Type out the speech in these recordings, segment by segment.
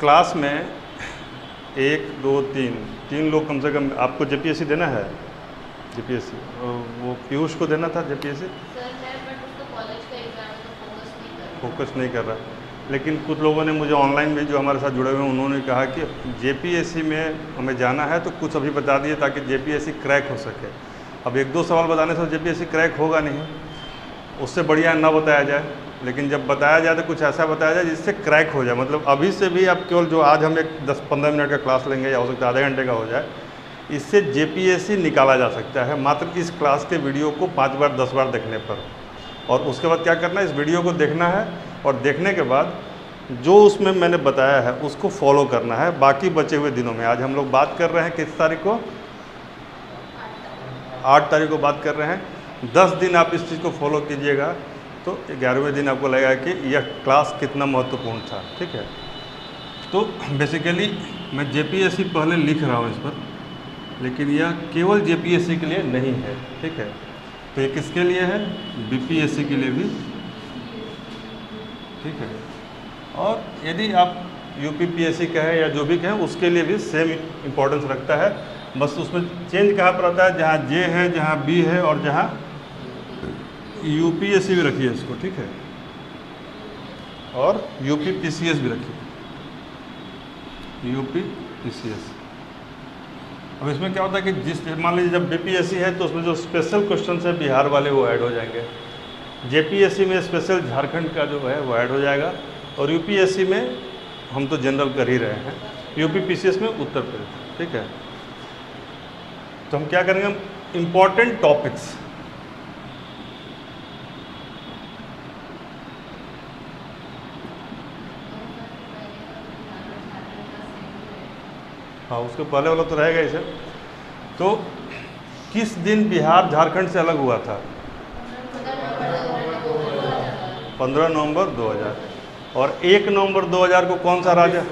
Class में 1 2 3 लोग कम से कम आपको जेपीएससी देना है। जेपीएससी वो पीयूष को देना था जेपीएससी। सर है बट उसका कॉलेज का एग्जाम है तो फोकस नहीं कर रहा। लेकिन कुछ लोगों ने मुझे ऑनलाइन भी जो हमारे साथ जुड़े हुए हैं उन्होंने कहा कि जेपीएससी में हमें जाना है, तो कुछ अभी बता दिए ताकि जेपीएससी क्रैक हो सके। अब 1 2 सवाल बताने से जेपीएससी क्रैक होगा नहीं, उससे बढ़िया ना बताया जाए। लेकिन जब बताया जाए तो कुछ ऐसा बताया जाए जिससे क्रैक हो जाए। मतलब अभी से भी आप केवल जो आज हम एक 10-15 मिनट का क्लास लेंगे या हो सकता है आधे घंटे का हो जाए, इससे जेपीएससी निकाला जा सकता है मात्र इस क्लास के वीडियो को 5 बार 10 बार देखने पर। और उसके बाद क्या करना है, इस वीडियो को देखना है और देखने के बाद जो उसमें मैंने बताया है उसको फॉलो करना है बाकी बचे हुए दिनों में। आज हम लोग बात कर रहे हैं किस तारीख को, 8 तारीख को बात कर रहे हैं। 10 दिन आप इस चीज़ को फॉलो कीजिएगा तो 11वें दिन आपको लगेगा कि यह क्लास कितना महत्वपूर्ण था। ठीक है, तो बेसिकली मैं जेपीएससी पहले लिख रहा हूँ इस पर, लेकिन यह केवल जेपीएससी के लिए नहीं है। ठीक है, तो ये किसके लिए है, बीपीएससी के लिए भी। ठीक है, और यदि आप यूपीपीएससी कहें या जो भी कहें उसके लिए भी सेम इम्पोर्टेंस रखता है। बस उसमें चेंज कहाँ पर आता है, जहाँ जे है, जहाँ बी है और जहाँ यूपीएससी भी रखिए इसको। ठीक है, और यूपीपीसीएस भी रखिए, यूपीपीसीएस। अब इसमें क्या होता है कि जिस मान लीजिए जब बीपीएससी है तो उसमें जो स्पेशल क्वेश्चन है बिहार वाले वो ऐड हो जाएंगे। जेपीएससी में स्पेशल झारखंड का जो है वो ऐड हो जाएगा, और यूपीएससी में हम तो जनरल कर ही रहे हैं, यूपीपीसीएस में उत्तर प्रदेश। ठीक है, तो हम क्या करेंगे, इम्पॉर्टेंट टॉपिक्स। हाँ, उसके पहले वाला तो रहेगा इसे। तो किस दिन बिहार झारखंड से अलग हुआ था, 15 नवंबर 2000। और 1 नवंबर 2000 को कौन सा राज्य,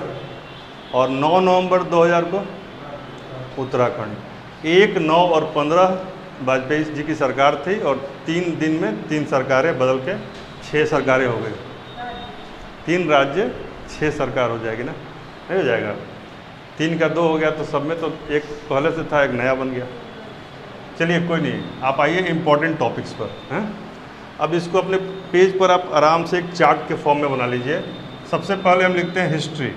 और 9 नवंबर 2000 को उत्तराखंड। 1, 9 और 15 वाजपेयी जी की सरकार थी, और 3 दिन में 3 सरकारें बदल के 6 सरकारें हो गई। 3 राज्य 6 सरकार हो जाएगी ना, नहीं हो जाएगा। 3 का 2 हो गया, तो सब में तो एक पहले से था, एक नया बन गया। चलिए कोई नहीं, आप आइए इम्पोर्टेंट टॉपिक्स पर हैं। अब इसको अपने पेज पर आप आराम से एक चार्ट के फॉर्म में बना लीजिए। सबसे पहले हम लिखते हैं हिस्ट्री,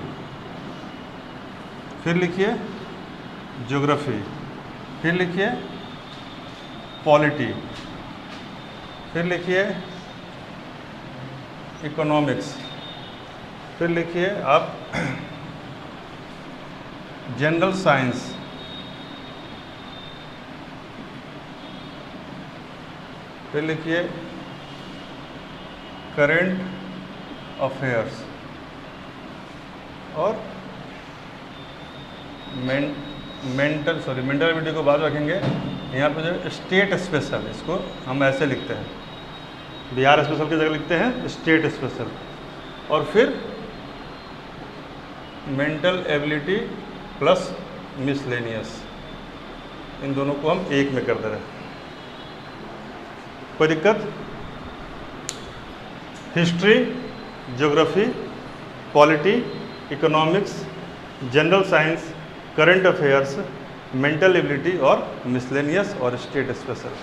फिर लिखिए ज्योग्राफी, फिर लिखिए पॉलिटी, फिर लिखिए इकोनॉमिक्स, फिर लिखिए आप जनरल साइंस, फिर लिखिए करेंट अफेयर्स, और मेंटल एबिलिटी को बाद रखेंगे। यहाँ पे जो स्टेट स्पेशल, इसको हम ऐसे लिखते हैं, बिहार स्पेशल की जगह लिखते हैं स्टेट स्पेशल। और फिर मेंटल एबिलिटी प्लस मिसलेनियस, इन दोनों को हम एक में कर दे रहे हैं। कोई दिक्कत? History, geography, polity, economics, general science, current affairs, mental ability और मिसलेनियस और स्टेट स्पेशल।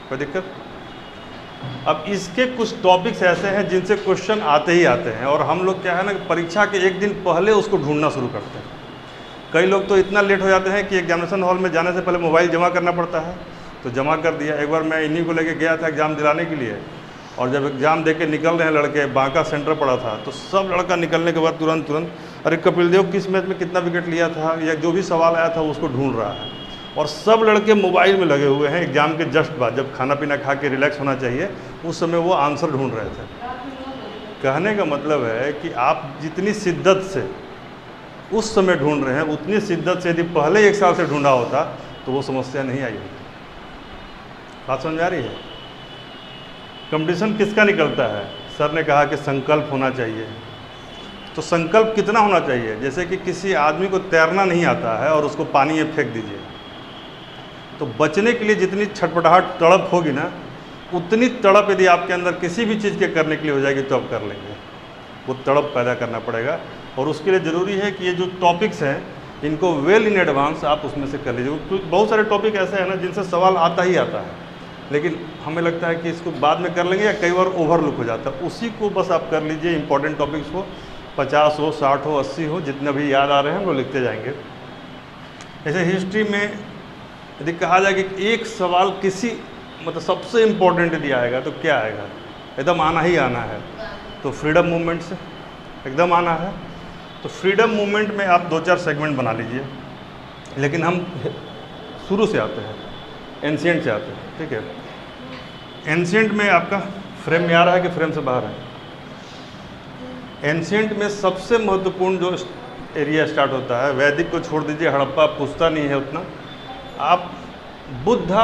कोई दिक्कत? अब इसके कुछ टॉपिक्स ऐसे हैं जिनसे क्वेश्चन आते ही आते हैं, और हम लोग क्या है ना, परीक्षा के एक दिन पहले उसको ढूंढना शुरू करते हैं। कई लोग तो इतना लेट हो जाते हैं कि एग्जामिनेशन हॉल में जाने से पहले मोबाइल जमा करना पड़ता है, तो जमा कर दिया। एक बार मैं इन्हीं को लेके गया था एग्ज़ाम दिलाने के लिए, और जब एग्ज़ाम दे के निकल रहे हैं लड़के, बांका सेंटर पड़ा था, तो सब लड़का निकलने के बाद तुरंत अरे कपिल देव किस मैच में कितना विकेट लिया था, या जो भी सवाल आया था उसको ढूंढ रहा है। और सब लड़के मोबाइल में लगे हुए हैं। एग्ज़ाम के जस्ट बाद जब खाना पीना खा के रिलैक्स होना चाहिए, उस समय वो आंसर ढूंढ रहे थे। कहने का मतलब है कि आप जितनी शिद्दत से उस समय ढूंढ रहे हैं, उतनी शिद्दत से यदि पहले 1 साल से ढूंढा होता तो वो समस्या नहीं आई होती। बात समझ आ रही है? कंपटीशन किसका निकलता है? सर ने कहा कि संकल्प होना चाहिए। तो संकल्प कितना होना चाहिए? जैसे कि किसी आदमी को तैरना नहीं आता है और उसको पानी में फेंक दीजिए, तो बचने के लिए जितनी छटपटाहट तड़प होगी ना, उतनी तड़प यदि आपके अंदर किसी भी चीज़ के करने के लिए हो जाएगी तो आप कर लेंगे। वो तड़प पैदा करना पड़ेगा। और उसके लिए ज़रूरी है कि ये जो टॉपिक्स हैं इनको वेल इन एडवांस आप उसमें से कर लीजिए, क्योंकि बहुत सारे टॉपिक ऐसे हैं ना जिनसे सवाल आता ही आता है, लेकिन हमें लगता है कि इसको बाद में कर लेंगे या कई बार ओवरलुक हो जाता है। उसी को बस आप कर लीजिए, इंपॉर्टेंट टॉपिक्स को 50 हो, 60 हो, 80 हो, जितने भी याद आ रहे हैं हम लोग लिखते जाएंगे। ऐसे हिस्ट्री में यदि कहा जाए कि एक सवाल किसी मतलब सबसे इम्पोर्टेंट यदि आएगा तो क्या आएगा, एकदम आना ही आना है, तो फ्रीडम मूवमेंट से एकदम आना है। तो फ्रीडम मूवमेंट में आप 2-4 सेगमेंट बना लीजिए, लेकिन हम शुरू से आते हैं, एंशिएंट से आते हैं, ठीक है। एंशिएंट में आपका फ्रेम में आ रहा है कि फ्रेम से बाहर है? एंशिएंट में सबसे महत्वपूर्ण जो एरिया स्टार्ट होता है, वैदिक को छोड़ दीजिए, हड़प्पा पूछता नहीं है उतना, आप बुद्धा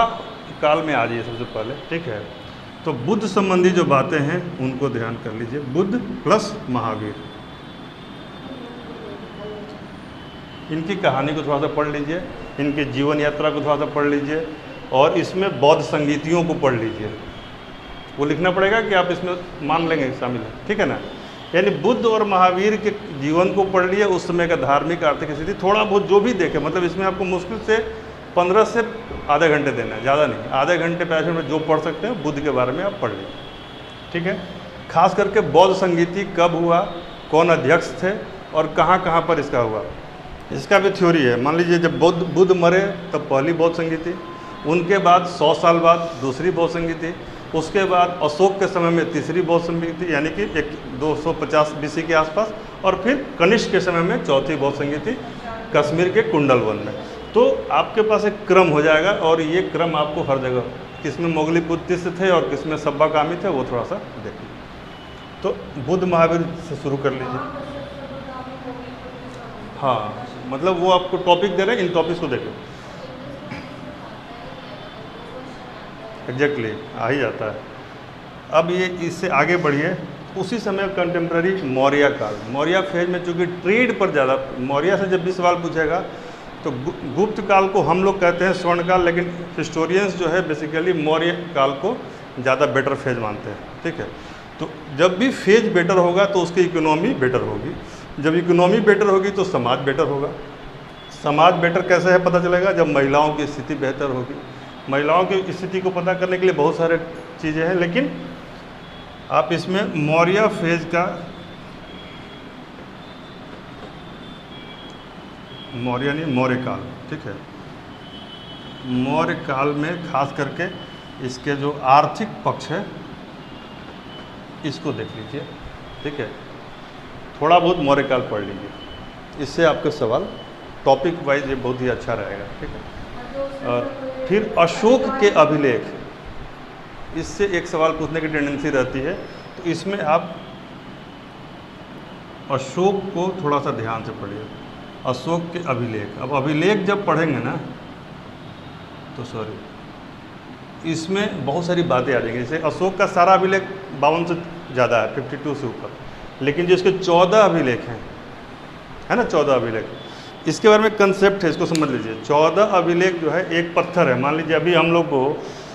काल में आ जाइए सबसे पहले, ठीक है। तो बुद्ध संबंधी जो बातें हैं उनको ध्यान कर लीजिए, बुद्ध प्लस महावीर, इनकी कहानी को थोड़ा सा पढ़ लीजिए, इनके जीवन यात्रा को थोड़ा सा पढ़ लीजिए, और इसमें बौद्ध संगीतियों को पढ़ लीजिए। वो लिखना पड़ेगा कि आप इसमें मान लेंगे शामिल है, ठीक है ना। यानी बुद्ध और महावीर के जीवन को पढ़ लिया, उस समय का धार्मिक आर्थिक स्थिति थोड़ा बहुत जो भी देखे, मतलब इसमें आपको मुश्किल से 15 से आधे घंटे देना है, ज़्यादा नहीं, आधे घंटे 5 मिनट में जो पढ़ सकते हैं बुद्ध के बारे में आप पढ़ लीजिए, ठीक है। खास करके बौद्ध संगीति कब हुआ, कौन अध्यक्ष थे और कहाँ कहाँ पर इसका हुआ, इसका भी थ्योरी है। मान लीजिए जब बुद्ध मरे तब पहली बौद्ध संगीति, उनके बाद 100 साल बाद दूसरी बौद्ध संगीति, उसके बाद अशोक के समय में तीसरी बौद्ध संगीति यानी कि 250 BC के आसपास, और फिर कनिष्क के समय में चौथी बौद्ध संगीति कश्मीर के कुंडल वन में। तो आपके पास एक क्रम हो जाएगा, और ये क्रम आपको हर जगह, किसमें मोगलीपुत्तिस थे और किसमें सब्बाकामी थे, वो थोड़ा सा देखिए। तो बुद्ध महावीर से शुरू कर लीजिए। हाँ, मतलब वो आपको टॉपिक दे रहे हैं, इन टॉपिक्स को देखो। एग्जैक्टली आ ही जाता है। अब ये इससे आगे बढ़िए, उसी समय कंटेम्प्रेरी मौर्य काल, मौर्य फेज में चूँकि ट्रेड पर ज़्यादा, मौर्य से जब भी सवाल पूछेगा तो गुप्त काल को हम लोग कहते हैं स्वर्ण काल, लेकिन हिस्टोरियंस जो है बेसिकली मौर्य काल को ज़्यादा बेटर फेज मानते हैं, ठीक है। तो जब भी फेज बेटर होगा तो उसकी इकोनॉमी बेटर होगी, जब इकोनॉमी बेटर होगी तो समाज बेटर होगा। समाज बेटर कैसे है पता चलेगा, जब महिलाओं की स्थिति बेहतर होगी। महिलाओं की स्थिति को पता करने के लिए बहुत सारे चीज़ें हैं, लेकिन आप इसमें मौर्य फेज का, मौर्य नहीं मौर्य काल, ठीक है, मौर्य काल में खास करके इसके जो आर्थिक पक्ष है इसको देख लीजिए, ठीक है। थोड़ा बहुत मौर्य काल पढ़ लीजिए, इससे आपके सवाल टॉपिक वाइज ये बहुत ही अच्छा रहेगा, ठीक है। और फिर अशोक के अभिलेख, इससे एक सवाल पूछने की टेंडेंसी रहती है, तो इसमें आप अशोक को थोड़ा सा ध्यान से पढ़िए, अशोक के अभिलेख। अब अभिलेख जब पढ़ेंगे ना तो इसमें बहुत सारी बातें आ जाएंगी। जैसे अशोक का सारा अभिलेख 52 से ज़्यादा है, 52 से ऊपर, लेकिन जो इसके 14 अभिलेख हैं, है ना, 14 अभिलेख, इसके बारे में कंसेप्ट है, इसको समझ लीजिए। 14 अभिलेख जो है एक पत्थर है। मान लीजिए अभी हम लोग को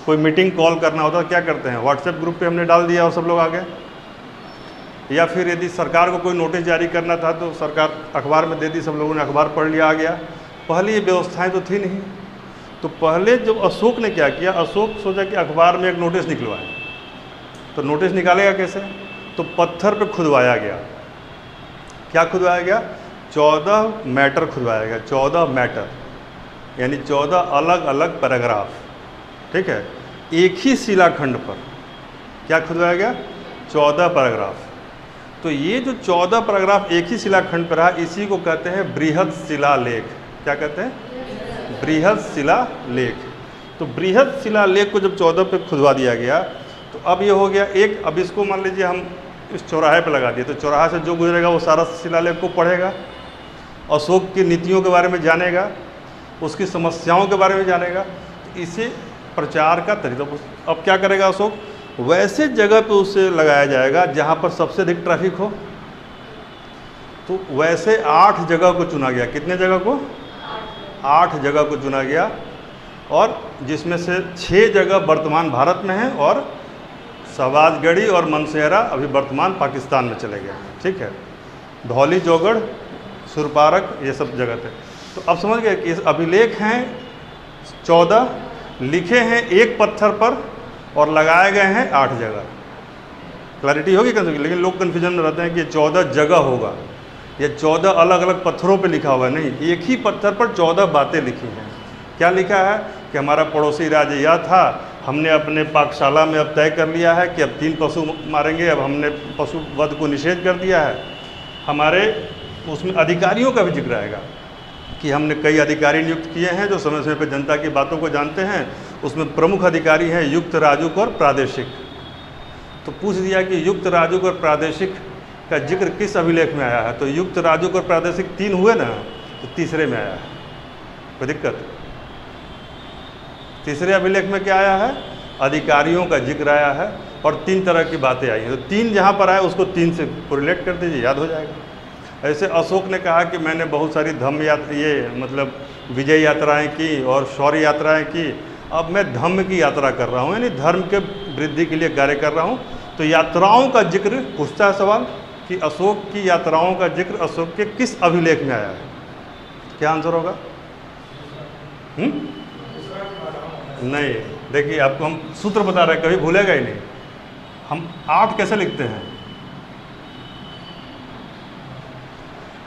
कोई मीटिंग कॉल करना होता है, क्या करते हैं, व्हाट्सएप ग्रुप पे हमने डाल दिया और सब लोग आ गए, या फिर यदि सरकार को कोई नोटिस जारी करना था तो सरकार अखबार में दे दी, सब लोगों ने अखबार पढ़ लिया, आ गया। पहले ये व्यवस्थाएं तो थी नहीं। तो पहले जब अशोक ने क्या किया, अशोक सोचा कि अखबार में एक नोटिस निकलवाए, तो नोटिस निकालेगा कैसे, तो पत्थर पे खुदवाया गया। क्या खुदवाया गया, 14 मैटर खुदवाया गया, 14 मैटर यानी 14 अलग अलग पैराग्राफ, ठीक है, एक ही शिलाखंड पर। क्या खुदवाया गया, 14 पैराग्राफ। तो ये जो 14 पैराग्राफ एक ही शिलाखंड पर है, इसी को कहते हैं बृहद शिलालेख। क्या कहते हैं, बृहद शिलालेख। तो बृहद शिलालेख को जब 14 पे खुदवा दिया गया, तो अब ये हो गया एक। अब इसको मान लीजिए हम इस चौराहे पे लगा दिए, तो चौराहे से जो गुजरेगा वो सारा शिलालेख को पढ़ेगा, अशोक की नीतियों के बारे में जानेगा, उसकी समस्याओं के बारे में जानेगा। तो इसे प्रचार का तरीका, अब क्या करेगा अशोक, वैसे जगह पे उसे लगाया जाएगा जहाँ पर सबसे अधिक ट्रैफिक हो। तो वैसे 8 जगह को चुना गया। कितने जगह को, 8 जगह को चुना गया, और जिसमें से 6 जगह वर्तमान भारत में है, और शहबाजगढ़ी और मनसेहरा अभी वर्तमान पाकिस्तान में चले गए, ठीक है। धौली जोगड़, सुरपारक, ये सब जगह थे। तो अब समझ गए कि अभिलेख हैं 14, लिखे हैं एक पत्थर पर और लगाए गए हैं 8 जगह। क्लैरिटी होगी कंफ्यूजन, लेकिन लोग कन्फ्यूजन में रहते हैं कि 14 जगह होगा, ये 14 अलग अलग पत्थरों पे लिखा हुआ है। नहीं, एक ही पत्थर पर 14 बातें लिखी हैं। क्या लिखा है कि हमारा पड़ोसी राज्य यह था, हमने अपने पाठशाला में अब तय कर लिया है कि अब 3 पशु मारेंगे, अब हमने पशु वध को निषेध कर दिया है। हमारे उसमें अधिकारियों का भी जिक्र आएगा कि हमने कई अधिकारी नियुक्त किए हैं जो समय समय पर जनता की बातों को जानते हैं। उसमें प्रमुख अधिकारी हैं युक्त, राजुक और प्रादेशिक। तो पूछ दिया कि युक्त, राजुक और प्रादेशिक का जिक्र किस अभिलेख में आया है? तो युक्त, राजुक और प्रादेशिक 3 हुए ना, तो तीसरे में आया है। कोई दिक्कत? तीसरे अभिलेख में क्या आया है? अधिकारियों का जिक्र आया है और 3 तरह की बातें आई हैं। तो 3 जहाँ पर आए उसको 3 से कोरिलेट कर दीजिए, याद हो जाएगा। ऐसे अशोक ने कहा कि मैंने बहुत सारी विजय यात्राएं की और शौर्य यात्राएं की, अब मैं धम्म की यात्रा कर रहा हूँ, यानी धर्म के वृद्धि के लिए कार्य कर रहा हूँ। तो यात्राओं का जिक्र पूछता है सवाल कि अशोक की यात्राओं का जिक्र अशोक के किस अभिलेख में आया है? क्या आंसर होगा? नहीं, देखिए आपको हम सूत्र बता रहे हैं, कभी भूलेगा ही नहीं। हम 8 कैसे लिखते हैं?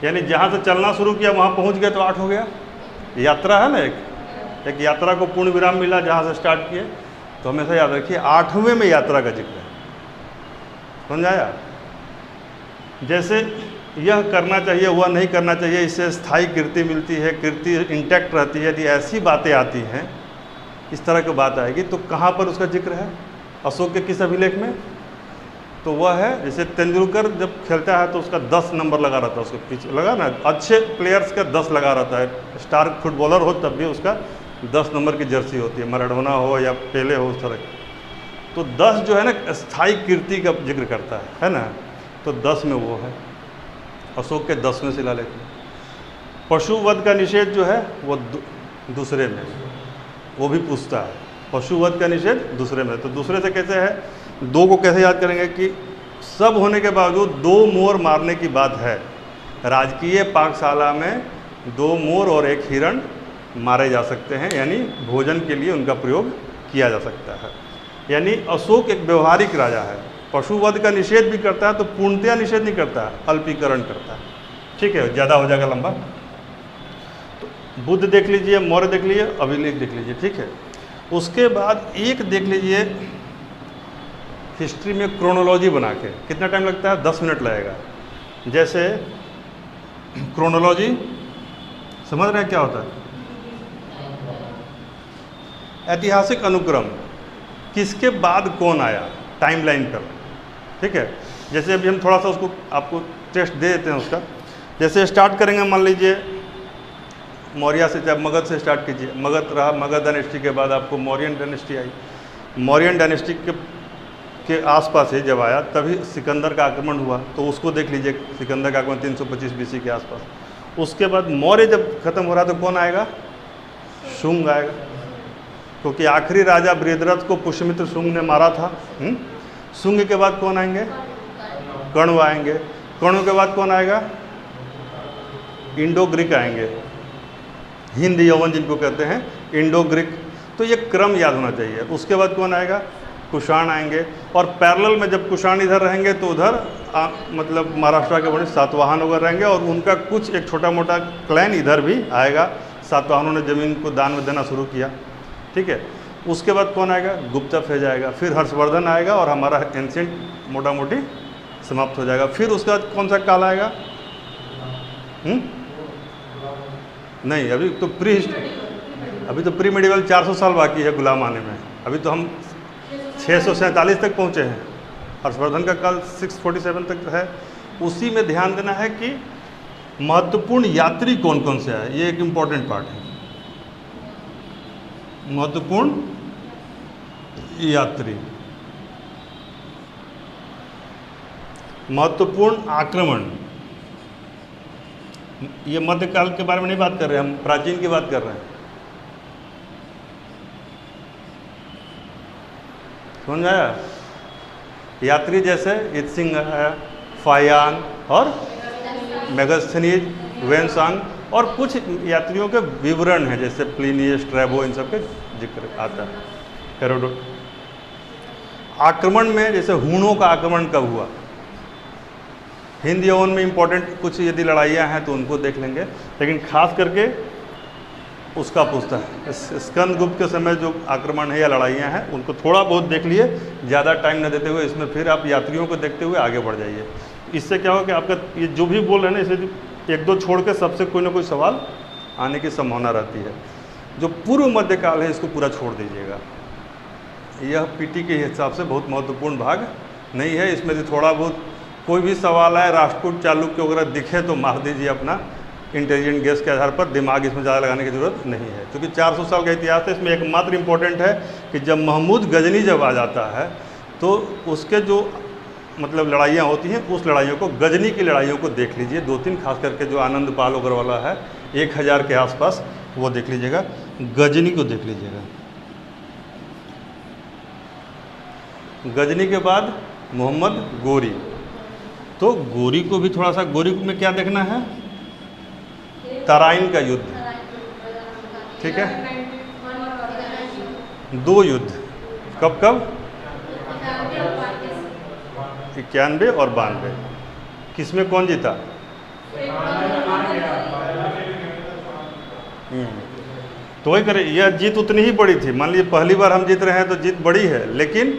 यानी जहाँ से चलना शुरू किया वहाँ पहुँच गए तो 8 हो गया। यात्रा है ना, एक यात्रा को पूर्ण विराम मिला जहाँ से स्टार्ट किए। तो हमेशा याद रखिए 8वें में यात्रा का जिक्र है। समझ आया? जैसे यह करना चाहिए, वह नहीं करना चाहिए, इससे स्थायी कीर्ति मिलती है, कीर्ति इंटैक्ट रहती है। यदि ऐसी बातें आती हैं, इस तरह की बात आएगी, तो कहाँ पर उसका जिक्र है? अशोक के किस अभिलेख में? तो वह है, जैसे तेंदुलकर जब खेलता है तो उसका 10 नंबर लगा रहता है, उसके पीछे लगा ना, अच्छे प्लेयर्स का 10 लगा रहता है। स्टार फुटबॉलर हो तब भी उसका 10 नंबर की जर्सी होती है, मैराडोना हो या पेले हो, उस तरह की। तो 10 जो है ना स्थायी कीर्ति का जिक्र करता है ना। तो 10 में वो है, अशोक के 10वें शिलालेख में। पशु वध का निषेध जो है वो दूसरे में, वो भी पूछता है। पशु वध का निषेध दूसरे में, तो दूसरे से कैसे है? 2 को कैसे याद करेंगे कि सब होने के बावजूद 2 मोर मारने की बात है। राजकीय पाकशाला में 2 मोर और 1 हिरण मारे जा सकते हैं, यानी भोजन के लिए उनका प्रयोग किया जा सकता है। यानी अशोक एक व्यवहारिक राजा है। पशुवध का निषेध भी करता है तो पूर्णतया निषेध नहीं करता है, अल्पीकरण करता है। ठीक है, ज़्यादा हो जाएगा लंबा। तो बुद्ध देख लीजिए, मौर्य देख लीजिए, अभिलेख देख लीजिए। ठीक है, उसके बाद एक देख लीजिए हिस्ट्री में क्रोनोलॉजी बना के। कितना टाइम लगता है? 10 मिनट लगेगा। जैसे क्रोनोलॉजी समझ रहे हैं क्या होता है? ऐतिहासिक अनुक्रम, किसके बाद कौन आया टाइमलाइन पर। ठीक है, जैसे अभी हम थोड़ा सा उसको आपको टेस्ट दे देते हैं उसका। जैसे स्टार्ट करेंगे, मान लीजिए मौर्य से, जब मगध से स्टार्ट कीजिए, मगध रहा, मगध डायनेस्टी के बाद आपको मौर्यन डायनेस्टी आई। मौर्यन डायनेस्टी के आसपास ही जब आया तभी सिकंदर का आक्रमण हुआ, तो उसको देख लीजिए, सिकंदर का आक्रमण 325 BC के आसपास। उसके बाद मौर्य जब खत्म हो रहा तो कौन आएगा? शुंग आएगा, क्योंकि आखिरी राजा बृहद्रथ को पुष्यमित्र शुंग ने मारा था। शुंग के बाद कौन आएंगे? कण्व आएंगे। कण्व के बाद कौन आएगा? इंडो ग्रीक आएंगे, हिंद यवन जिनको कहते हैं, इंडो ग्रीक। तो ये क्रम याद होना चाहिए। उसके बाद कौन आएगा? कुषाण आएंगे। और पैरेलल में जब कुषाण इधर रहेंगे तो उधर मतलब महाराष्ट्र के बड़े सातवाहन वगैरह रहेंगे, और उनका कुछ एक छोटा मोटा क्लैन इधर भी आएगा। सातवाहनों ने ज़मीन को दान में देना शुरू किया। ठीक है, उसके बाद कौन आएगा? गुप्ता फेज आएगा, फिर हर्षवर्धन आएगा और हमारा एंशिएंट मोटा मोटी समाप्त हो जाएगा। फिर उसके बाद कौन सा काल आएगा? नहीं, अभी तो प्री मेडिवल 400 साल बाकी है गुलाम आने में। अभी तो हम 647 तक पहुँचे हैं। हर्षवर्धन का काल 647 तक है। उसी में ध्यान देना है कि महत्वपूर्ण यात्री कौन कौन से आए, ये एक इम्पॉर्टेंट पार्ट है। महत्वपूर्ण यात्री, महत्वपूर्ण आक्रमण, ये मध्यकाल के बारे में नहीं बात कर रहे, हम प्राचीन की बात कर रहे हैं। समझ आया? यात्री जैसे इत सिंह आया, फायान और मेगास्थनीज, वेनसांग और कुछ यात्रियों के विवरण हैं जैसे प्लिनी, स्ट्रैबो, इन सब के जिक्र आता है। हेरोडोट। आक्रमण में जैसे हूणों का आक्रमण कब हुआ, हिंद यवन में इंपॉर्टेंट कुछ यदि लड़ाइयाँ हैं तो उनको देख लेंगे, लेकिन खास करके उसका पूछता है स्कंदगुप्त के समय जो आक्रमण है या लड़ाइयाँ हैं उनको थोड़ा बहुत देख लिए, ज़्यादा टाइम न देते हुए इसमें फिर आप यात्रियों को देखते हुए आगे बढ़ जाइए। इससे क्या होगा कि आपका ये जो भी बोल रहे हैं ना, इसे एक दो छोड़ के सबसे कोई ना कोई सवाल आने की संभावना रहती है। जो पूर्व मध्यकाल है इसको पूरा छोड़ दीजिएगा, यह पीटी के हिसाब से बहुत महत्वपूर्ण भाग नहीं है। इसमें से थोड़ा बहुत कोई भी सवाल आए, राष्ट्रकूट, चालुक्य वगैरह दिखे तो मार दीजिए अपना इंटेलिजेंट गेस के आधार पर, दिमाग इसमें ज़्यादा लगाने की ज़रूरत नहीं है, क्योंकि 400 साल का इतिहास है। इसमें एकमात्र इम्पोर्टेंट है कि जब महमूद गजनी जब आ जाता है तो उसके जो मतलब लड़ाइयाँ होती हैं, उस लड़ाइयों को, गजनी की लड़ाइयों को देख लीजिए, 2-3 खास करके जो आनंद पाल वगैरह वाला है 1000 के आसपास, वो देख लीजिएगा, गजनी को देख लीजिएगा। गजनी के बाद मोहम्मद गोरी, तो गोरी को भी थोड़ा सा, गोरी में क्या देखना है, तराइन का युद्ध, ठीक है, 2 युद्ध, कब कब, 91 और 92, किसमें कौन जीता, तो वही करें, यह जीत उतनी ही बड़ी थी। मान लीजिए पहली बार हम जीत रहे हैं तो जीत बड़ी है, लेकिन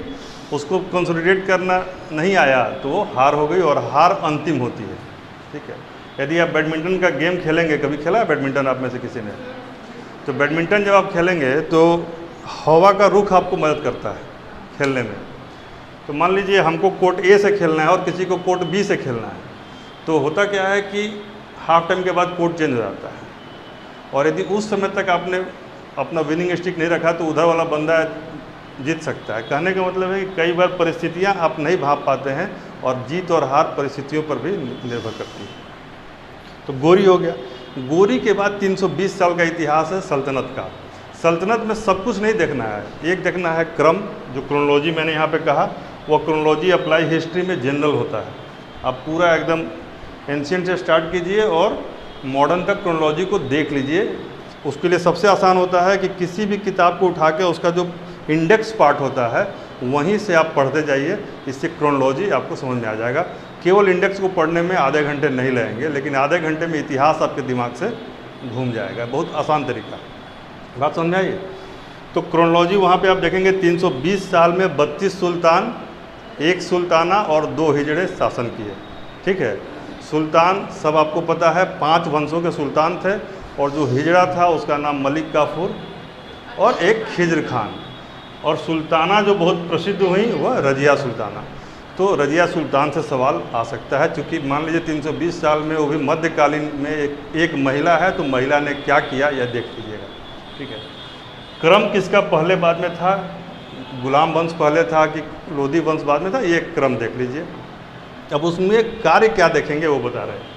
उसको कंसोलिडेट करना नहीं आया तो वो हार हो गई, और हार अंतिम होती है, ठीक है। यदि आप बैडमिंटन का गेम खेलेंगे, कभी खेला है बैडमिंटन आप में से किसी ने, तो बैडमिंटन जब आप खेलेंगे तो हवा का रुख आपको मदद करता है खेलने में। तो मान लीजिए हमको कोर्ट ए से खेलना है और किसी को कोर्ट बी से खेलना है, तो होता क्या है कि हाफ टाइम के बाद कोर्ट चेंज हो जाता है, और यदि उस समय तक आपने अपना विनिंग स्टिक नहीं रखा तो उधर वाला बंदा जीत सकता है। कहने का मतलब है कि कई बार परिस्थितियां आप नहीं भाप पाते हैं, और जीत और हार परिस्थितियों पर भी निर्भर करती है। तो गोरी हो गया। गोरी के बाद 320 साल का इतिहास है सल्तनत का। सल्तनत में सब कुछ नहीं देखना है, एक देखना है क्रम, जो क्रोनोलॉजी मैंने यहाँ पे कहा, वो क्रोनोलॉजी अप्लाई हिस्ट्री में जनरल होता है। आप पूरा एकदम एंशियंट से स्टार्ट कीजिए और मॉडर्न तक क्रोनोलॉजी को देख लीजिए। उसके लिए सबसे आसान होता है कि किसी भी किताब को उठा के उसका जो इंडेक्स पार्ट होता है वहीं से आप पढ़ते जाइए, इससे क्रोनोलॉजी आपको समझ में आ जाएगा। केवल इंडेक्स को पढ़ने में आधे घंटे नहीं लगेंगे, लेकिन आधे घंटे में इतिहास आपके दिमाग से घूम जाएगा। बहुत आसान तरीका, बात समझ में आई। तो क्रोनोलॉजी वहाँ पे आप देखेंगे 320 साल में 32 सुल्तान, 1 सुल्ताना और 2 हिजड़े शासन किए, ठीक है। सुल्तान सब आपको पता है, 5 वंशों के सुल्तान थे, और जो हिजड़ा था उसका नाम मलिक काफूर और एक खिज्र खान, और सुल्ताना जो बहुत प्रसिद्ध हुई वह रजिया सुल्ताना। तो रजिया सुल्तान से सवाल आ सकता है, क्योंकि मान लीजिए 320 साल में, वो भी मध्यकालीन में, एक महिला है, तो महिला ने क्या किया यह देख लीजिएगा, ठीक है। क्रम किसका पहले बाद में था, गुलाम वंश पहले था कि लोधी वंश बाद में था, ये क्रम देख लीजिए। अब उसमें कार्य क्या देखेंगे वो बता रहे हैं।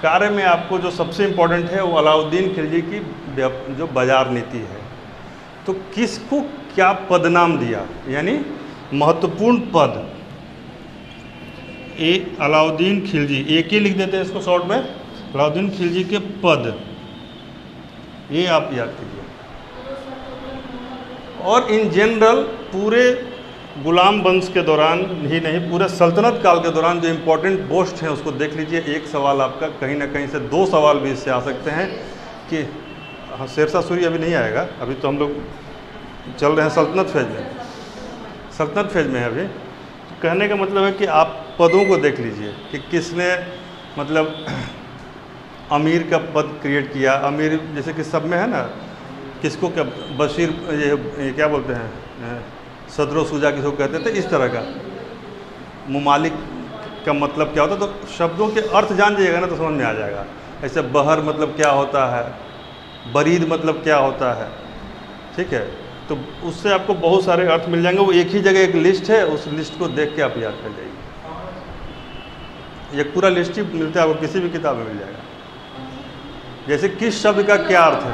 कार्य में आपको जो सबसे इम्पोर्टेंट है वो अलाउद्दीन खिलजी की जो बाजार नीति है। तो किसको क्या पदनाम दिया, यानी महत्वपूर्ण पद, अलाउद्दीन खिलजी, एक ही लिख देते हैं इसको शॉर्ट में, अलाउद्दीन खिलजी के पद, ये आप याद कीजिए। और इन जनरल पूरे गुलाम वंश के दौरान ही नहीं, पूरे सल्तनत काल के दौरान जो इम्पोर्टेंट पोस्ट हैं उसको देख लीजिए। एक सवाल आपका कहीं ना कहीं से, 2 सवाल भी इससे आ सकते हैं कि हाँ, शेरशाह सूरी अभी नहीं आएगा, अभी तो हम लोग चल रहे हैं सल्तनत फेज में, सल्तनत फेज में है अभी। तो कहने का मतलब है कि आप पदों को देख लीजिए कि किसने मतलब अमीर का पद क्रिएट किया। अमीर जैसे कि सब में है ना, किसको क्या, बशीर, ये क्या बोलते हैं, सदरो सूजा किसको कहते थे, इस तरह का। मुमालिक का मतलब क्या होता, तो शब्दों के अर्थ जान जाइएगा ना तो समझ में आ जाएगा। ऐसे बहर मतलब क्या होता है, बरीद मतलब क्या होता है, ठीक है। तो उससे आपको बहुत सारे अर्थ मिल जाएंगे। वो एक ही जगह एक लिस्ट है, उस लिस्ट को देख के आप याद कर जाइए। ये पूरा लिस्ट ही मिलता है आपको, किसी भी किताब में मिल जाएगा। जैसे किस शब्द का क्या अर्थ है,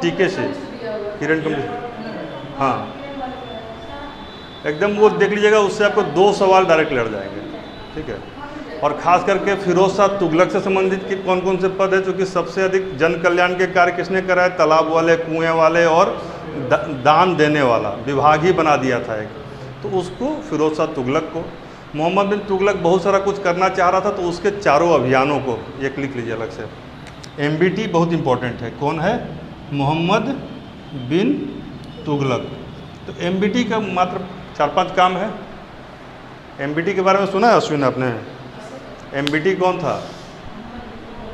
टीके से, किरण कंपटीशन, हाँ एकदम वो देख लीजिएगा, उससे आपको 2 सवाल डायरेक्ट लड़ जाएंगे। ठीक है। और ख़ास करके फिरोज शाह तुगलक से संबंधित कौन कौन से पद है, क्योंकि सबसे अधिक जन कल्याण के कार्य किसने करा है? तालाब वाले, कुएं वाले और दान देने वाला विभाग ही बना दिया था एक, तो उसको फिरोज शाह तुगलक को। मोहम्मद बिन तुगलक बहुत सारा कुछ करना चाह रहा था, तो उसके चारों अभियानों को एक लिख लीजिए अलग से। MBT बहुत इंपॉर्टेंट है, कौन है? मोहम्मद बिन तुगलक। तो MBT का मात्र 4-5 काम है। MBT के बारे में सुना है अश्विन आपने? MBT कौन था?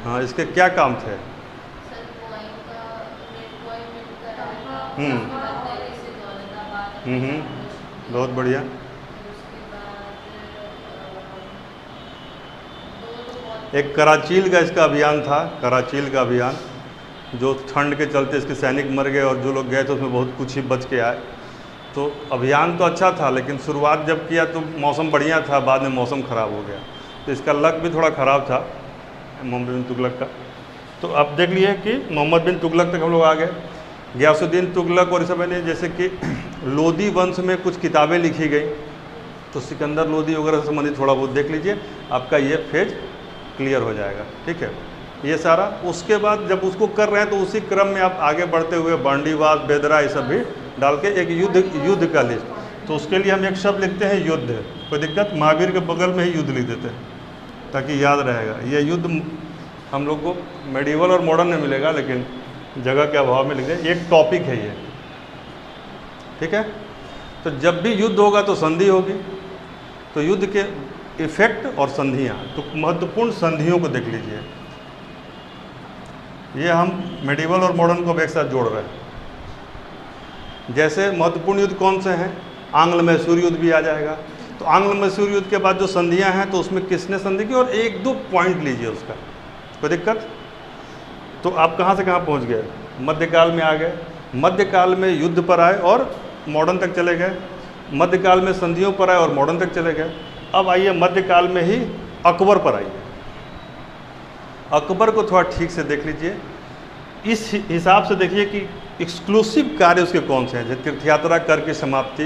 हाँ, इसके क्या काम थे? सर पॉइंट का डिप्लॉयमेंट कराना, हम्म। दिल्ली से दौलताबाद, बहुत बढ़िया। उसके बाद दो बहुत एक कराचील का इसका अभियान था, कराचील का अभियान, जो ठंड के चलते इसके सैनिक मर गए और जो लोग गए थे उसमें बहुत कुछ ही बच के आए। तो अभियान तो अच्छा था, लेकिन शुरुआत जब किया तो मौसम बढ़िया था, बाद में मौसम ख़राब हो गया, तो इसका लक भी थोड़ा ख़राब था मोहम्मद बिन तुगलक का। तो अब देख लिए कि मोहम्मद बिन तुगलक तक हम लोग आ गए। गियासुद्दीन तुगलक और इस समय ने जैसे कि लोदी वंश में कुछ किताबें लिखी गई, तो सिकंदर लोदी वगैरह से संबंधित थोड़ा बहुत देख लीजिए, आपका ये फेज क्लियर हो जाएगा। ठीक है, ये सारा। उसके बाद जब उसको कर रहे हैं तो उसी क्रम में आप आगे बढ़ते हुए बांडीवास, बेदरा, ये सब भी डाल के एक युद्ध का लिस्ट, तो उसके लिए हम एक शब्द लिखते हैं युद्ध। कोई दिक्कत? महावीर के बगल में ही युद्ध लिख देते हैं ताकि याद रहेगा। ये युद्ध हम लोग को मेडिवल और मॉडर्न में मिलेगा, लेकिन जगह के अभाव में लिख दें, एक टॉपिक है ये। ठीक है, तो जब भी युद्ध होगा तो संधि होगी, तो युद्ध के इफेक्ट और संधियाँ, तो महत्वपूर्ण संधियों को देख लीजिए। ये हम मेडिवल और मॉडर्न को एक साथ जोड़ रहे हैं। जैसे महत्वपूर्ण युद्ध कौन से हैं? आंग्ल मैसूर युद्ध भी आ जाएगा। तो आंग्ल मैसूर युद्ध के बाद जो संधियां हैं, तो उसमें किसने संधि की, और 1-2 पॉइंट लीजिए उसका, कोई दिक्कत? तो आप कहाँ से कहाँ पहुँच गए? मध्यकाल में आ गए, मध्यकाल में युद्ध पर आए और मॉडर्न तक चले गए, मध्यकाल में संधियों पर आए और मॉडर्न तक चले गए। अब आइए मध्यकाल में ही अकबर पर आइए। अकबर को थोड़ा ठीक से देख लीजिए, इस हिसाब से देखिए कि एक्सक्लूसिव कार्य उसके कौन से हैं। जैसे तीर्थयात्रा कर की समाप्ति,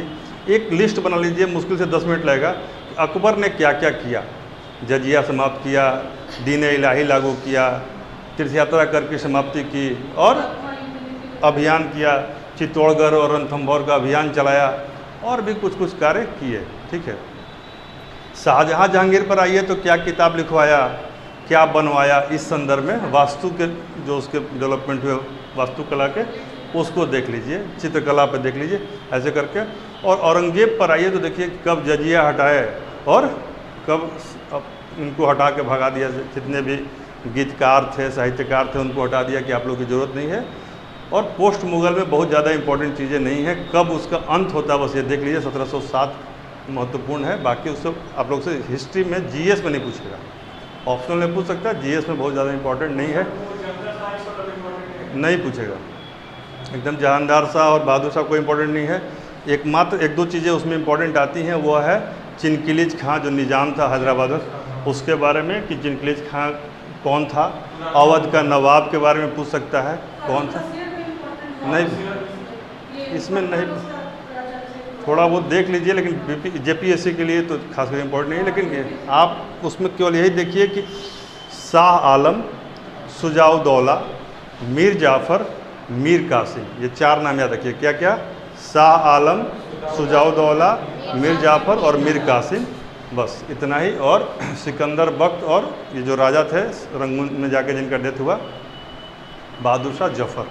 एक लिस्ट बना लीजिए, मुश्किल से 10 मिनट लगेगा। अकबर ने क्या क्या किया? जजिया समाप्त किया, दीन इलाही लागू किया, तीर्थयात्रा कर की समाप्ति की, और अभियान किया, चित्तौड़गढ़ और रणथंभौर का अभियान चलाया, और भी कुछ कुछ कार्य किए। ठीक है, शाहजहाँ जहांगीर पर आइए तो क्या किताब लिखवाया, क्या बनवाया, इस संदर्भ में वास्तु के जो उसके डेवलपमेंट हुए वास्तुकला के, उसको देख लीजिए, चित्रकला पे देख लीजिए, ऐसे करके। और औरंगजेब पर आइए तो देखिए कब जजिया हटाए और कब इनको हटा के भगा दिया। जितने भी गीतकार थे, साहित्यकार थे, उनको हटा दिया कि आप लोग की ज़रूरत नहीं है। और पोस्ट मुग़ल में बहुत ज़्यादा इंपॉर्टेंट चीज़ें नहीं है, कब उसका अंत होता है बस ये देख लीजिए। 1707 महत्वपूर्ण है, बाकी उससे आप लोग से हिस्ट्री में GS में नहीं पूछेगा, ऑप्शनल में पूछ सकता है, GS में बहुत ज़्यादा इंपॉर्टेंट नहीं है, नहीं पूछेगा। एकदम जहानदार शाह और बहादुर शाह कोई इंपॉर्टेंट नहीं है। एकमात्र 1-2 चीज़ें उसमें इंपॉर्टेंट आती हैं, वो है चिनकिलिज खां जो निज़ाम था हैदराबाद में, उसके बारे में कि चिनकिलिज खां कौन था। अवध का नवाब के बारे में पूछ सकता है, कौन था? नहीं, इसमें नहीं, थोड़ा वो देख लीजिए, लेकिन JPSC के लिए तो खासकर इम्पोर्टेंट नहीं है। लेकिन आप उसमें केवल यही देखिए कि शाह आलम, शुजाउद्दौला, मीर जाफ़र, मीर कासिम, ये 4 नाम याद रखिए। क्या क्या? शाह आलम, शुजाउद्दौला, मीर जाफ़र और मीर कासिम, बस इतना ही। और सिकंदर बख्त, और ये जो राजा थे रंगून में जाके जिनका डेथ हुआ, बहादुर शाह जफ़र।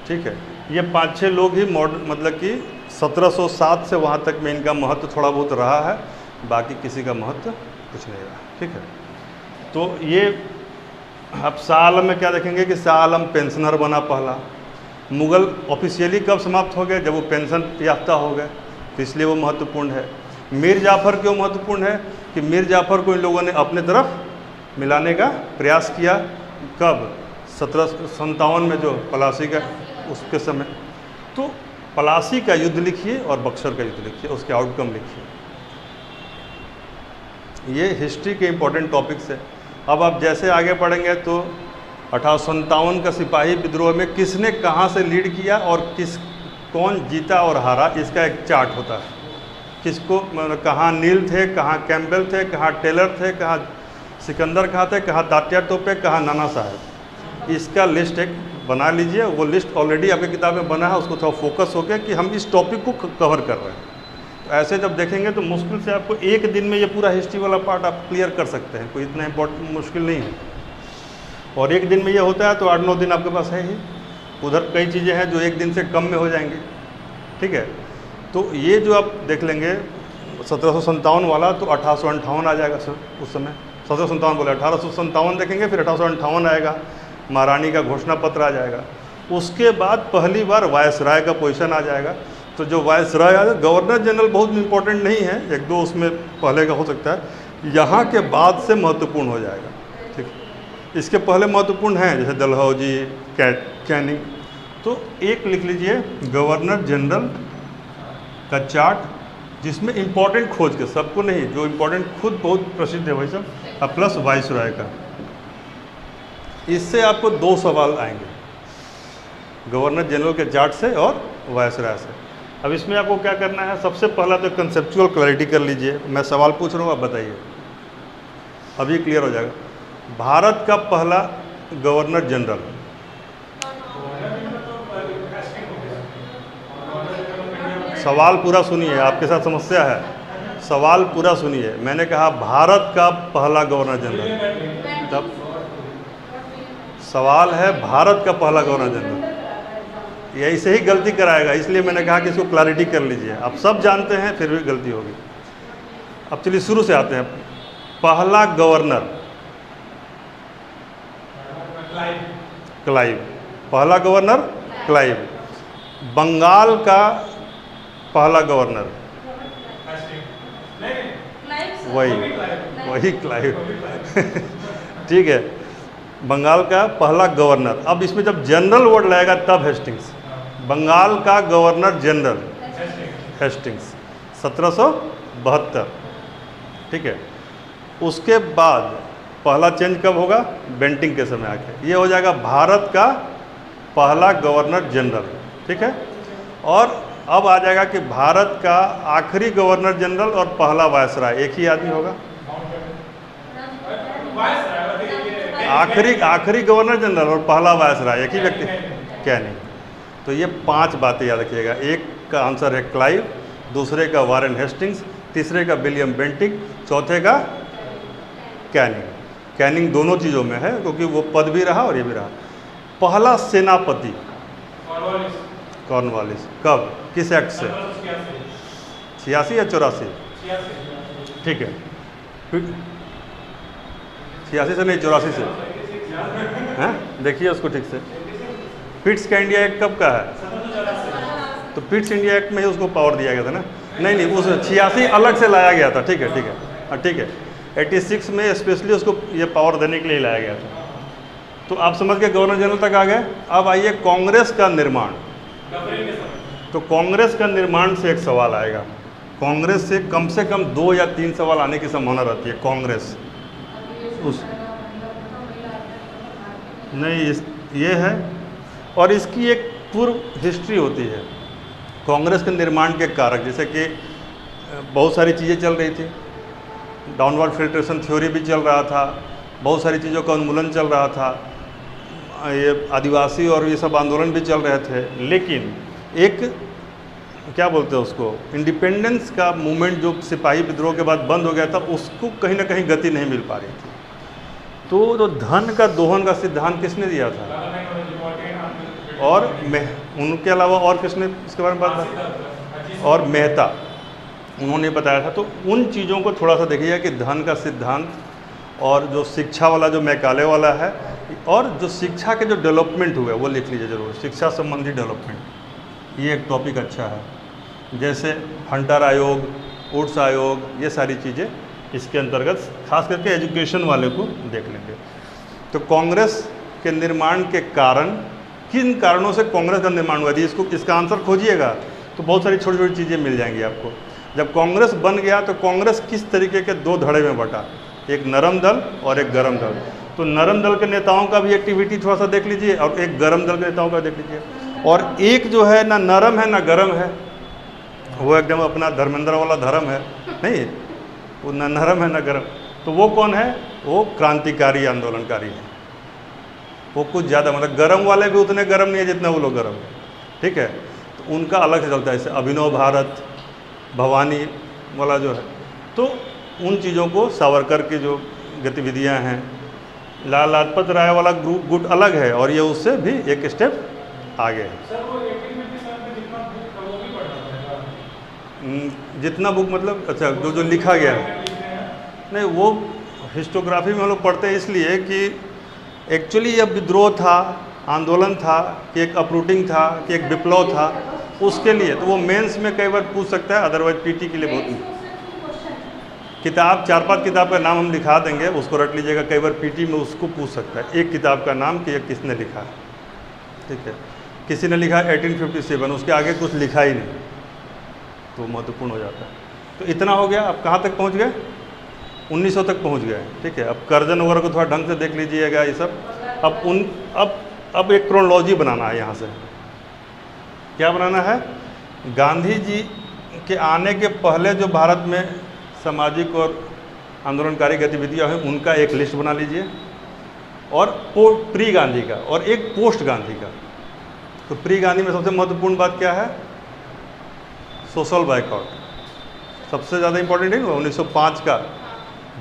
ठीक है, ये 5-6 लोग ही मतलब कि 1707 से वहाँ तक में इनका महत्व थोड़ा बहुत रहा है, बाकी किसी का महत्व कुछ नहीं रहा। ठीक है, तो ये अब शाह आलम में क्या देखेंगे कि शाह आलम पेंशनर बना पहला। मुग़ल ऑफिशियली कब समाप्त हो गए? जब वो पेंशन याफ्ता हो गए, तो इसलिए वो महत्वपूर्ण है। मीर जाफ़र क्यों महत्वपूर्ण है? कि मीर जाफ़र को इन लोगों ने अपने तरफ मिलाने का प्रयास किया। कब? 1757 में जो पलासी का उसके समय। तो पलासी का युद्ध लिखिए और बक्सर का युद्ध लिखिए, उसके आउटकम लिखिए। ये हिस्ट्री के इम्पोर्टेंट टॉपिक्स है। अब आप जैसे आगे पढ़ेंगे तो 1857 का सिपाही विद्रोह में किसने कहाँ से लीड किया और कौन जीता और हारा, इसका एक चार्ट होता है। किसको मतलब कहाँ नील थे, कहाँ कैम्पबेल थे, कहाँ टेलर थे, कहाँ सिकंदर खां थे, कहाँ तात्या टोपे, कहाँ नाना साहब। इसका लिस्ट एक बना लीजिए। वो लिस्ट ऑलरेडी आपकी किताब में बना है, उसको थोड़ा फोकस हो गया कि हम इस टॉपिक को कवर कर रहे हैं। तो ऐसे जब देखेंगे तो मुश्किल से आपको एक दिन में ये पूरा हिस्ट्री वाला पार्ट आप क्लियर कर सकते हैं, कोई इतना इम्पोर्टेंट मुश्किल नहीं है। और एक दिन में ये होता है तो 8-9 दिन आपके पास है ही। उधर कई चीज़ें हैं जो एक दिन से कम में हो जाएंगी, ठीक है। तो ये जो आप देख लेंगे 1757 वाला, तो 1858 आ जाएगा सर उस समय। 1757 बोले, 1857 देखेंगे, फिर 1858 आएगा, महारानी का घोषणा पत्र आ जाएगा। उसके बाद पहली बार वायसराय का पोजीशन आ जाएगा। तो जो वायसराय आ जाएगा, गवर्नर जनरल बहुत इंपॉर्टेंट नहीं है, 1-2 उसमें पहले का हो सकता है, यहाँ के बाद से महत्वपूर्ण हो जाएगा, ठीक। इसके पहले महत्वपूर्ण हैं जैसे डलहौजी, कैनिंग। तो एक लिख लीजिए गवर्नर जनरल का चार्ट, जिसमें इंपॉर्टेंट खोज के, सबको नहीं, जो इंपॉर्टेंट खुद बहुत प्रसिद्ध है वही सब, और प्लस वायसराय का। इससे आपको 2 सवाल आएंगे, गवर्नर जनरल के चार्ट से और वायसराय से। अब इसमें आपको क्या करना है, सबसे पहला तो कंसेप्चुअल क्लैरिटी कर लीजिए। मैं सवाल पूछ रहा हूँ, आप बताइए, अभी क्लियर हो जाएगा। भारत का पहला गवर्नर जनरल, सवाल पूरा सुनिए, आपके साथ समस्या है, सवाल पूरा सुनिए। मैंने कहा भारत का पहला गवर्नर जनरल, तब सवाल है भारत का पहला गवर्नर जनरल। ये ऐसे ही गलती कराएगा, इसलिए मैंने कहा कि इसको क्लैरिटी कर लीजिए। आप सब जानते हैं फिर भी गलती होगी। अब चलिए शुरू से आते हैं। पहला गवर्नर क्लाइव, पहला गवर्नर क्लाइव। बंगाल का पहला गवर्नर, वही क्लाइव ठीक है, बंगाल का पहला गवर्नर। अब इसमें जब जनरल वर्ड लगेगा तब हेस्टिंग्स। बंगाल का गवर्नर जनरल हेस्टिंग्स 1772, ठीक है। उसके बाद पहला चेंज कब होगा, बेंटिंग के समय आके, ये हो जाएगा भारत का पहला गवर्नर जनरल, ठीक है। और अब आ जाएगा कि भारत का आखिरी गवर्नर जनरल और पहला वायसराय एक ही आदमी होगा। आखिरी गवर्नर जनरल और पहला वायसराय एक ही व्यक्ति, क्या नहीं। तो ये 5 बातें याद रखिएगा। एक का आंसर है क्लाइव, दूसरे का वारेन हेस्टिंग्स, तीसरे का विलियम बेंटिंग, चौथे का कैनिंग। कैनिंग दोनों चीज़ों में है क्योंकि वो पद भी रहा और ये भी रहा। पहला सेनापति कॉर्नवालिस, कब, किस एक्ट से, 86 या 84, ठीक है। 86 से नहीं, 84 से, हैं, देखिए उसको ठीक से। पिट्स का इंडिया एक्ट कब का है, तो पिट्स इंडिया एक्ट में ही उसको पावर दिया गया था ना। नहीं, उस 86 अलग से लाया गया था, ठीक है, हाँ ठीक है। 86 में स्पेशली उसको ये पावर देने के लिए लाया गया था। तो आप समझ के गवर्नर जनरल तक आ गए। अब आइए कांग्रेस का निर्माण। तो कांग्रेस का निर्माण से एक सवाल आएगा। कांग्रेस से कम 2 या 3 सवाल आने की संभावना रहती है। कांग्रेस उस नहीं, ये है, और इसकी एक पूर्व हिस्ट्री होती है। कांग्रेस के निर्माण के कारक, जैसे कि बहुत सारी चीज़ें चल रही थी, डाउनवर्ड फिल्ट्रेशन थ्योरी भी चल रहा था, बहुत सारी चीज़ों का उन्मूलन चल रहा था, ये आदिवासी और ये सब आंदोलन भी चल रहे थे। लेकिन एक क्या बोलते हैं उसको, इंडिपेंडेंस का मूवमेंट जो सिपाही विद्रोह के बाद बंद हो गया था, उसको कहीं ना कहीं गति नहीं मिल पा रही थी। तो जो धन का दोहन का सिद्धांत किसने दिया था, और उनके अलावा और किसने इसके बारे में बात की, और मेहता, उन्होंने बताया था। तो उन चीज़ों को थोड़ा सा देखिए कि धन का सिद्धांत, और जो शिक्षा वाला जो मैकाले वाला है, और जो शिक्षा के जो डेवलपमेंट हुए वो लिख लीजिए जरूर, शिक्षा संबंधी डेवलपमेंट, ये एक टॉपिक अच्छा है। जैसे हंटर आयोग, वुड्स आयोग, ये सारी चीज़ें इसके अंतर्गत खास करके एजुकेशन वाले को देख लेंगे। तो कांग्रेस के निर्माण के कारण, किन कारणों से कांग्रेस का निर्माण हुआ, इसको इसका आंसर खोजिएगा तो बहुत सारी छोटी छोटी चीज़ें मिल जाएंगी आपको। जब कांग्रेस बन गया तो कांग्रेस किस तरीके के 2 धड़े में बटा, एक नरम दल और एक गरम दल। तो नरम दल के नेताओं का भी एक्टिविटी थोड़ा सा देख लीजिए, और एक गरम दल के नेताओं का देख लीजिए। और एक जो है ना नरम है ना गरम है, वो एकदम अपना धर्मेंद्र वाला धर्म है, नहीं वो न नरम है न गरम। तो वो कौन है? वो क्रांतिकारी आंदोलनकारी है। वो कुछ ज़्यादा, मतलब गरम वाले भी उतने गरम नहीं है जितने वो लोग गरम है, ठीक है। तो उनका अलग से चलता है, जैसे अभिनव भारत, भवानी वाला जो है। तो उन चीज़ों को सावरकर की जो गतिविधियां हैं, लाला लाजपत राय वाला ग्रुप गुट अलग है और ये उससे भी एक स्टेप आगे है। सर वो 1857 में जितना बुक था वो भी पढ़ा था। जितना बुक मतलब, अच्छा जो लिखा गया है, नहीं वो हिस्टोग्राफी में हम लोग पढ़ते हैं इसलिए कि एक्चुअली यह विद्रोह था, आंदोलन था कि एक अपरूटिंग था कि एक विप्लव था, उसके लिए। तो वो मेंस में कई बार पूछ सकता है, अदरवाइज पीटी के लिए बहुत। किताब 4-5 किताब का नाम हम लिखा देंगे, उसको रट लीजिएगा। कई बार पीटी में उसको पूछ सकता है एक किताब का नाम कि ये किसने लिखा है, ठीक है। किसी ने लिखा 1857, उसके आगे कुछ लिखा ही नहीं, तो महत्वपूर्ण हो जाता है। तो इतना हो गया। अब कहाँ तक पहुँच गए? 1900 तक पहुँच गए, ठीक है। अब कर्जन वगैरह को थोड़ा ढंग से देख लीजिएगा ये सब। अब एक क्रोनोलॉजी बनाना है। यहाँ से क्या बनाना है? गांधी जी के आने के पहले जो भारत में सामाजिक और आंदोलनकारी गतिविधियाँ हैं उनका एक लिस्ट बना लीजिए, और प्री गांधी का और एक पोस्ट गांधी का। तो प्री गांधी में सबसे महत्वपूर्ण बात क्या है? सोशल बायकॉट, सबसे ज़्यादा इंपॉर्टेंट है। 1905 का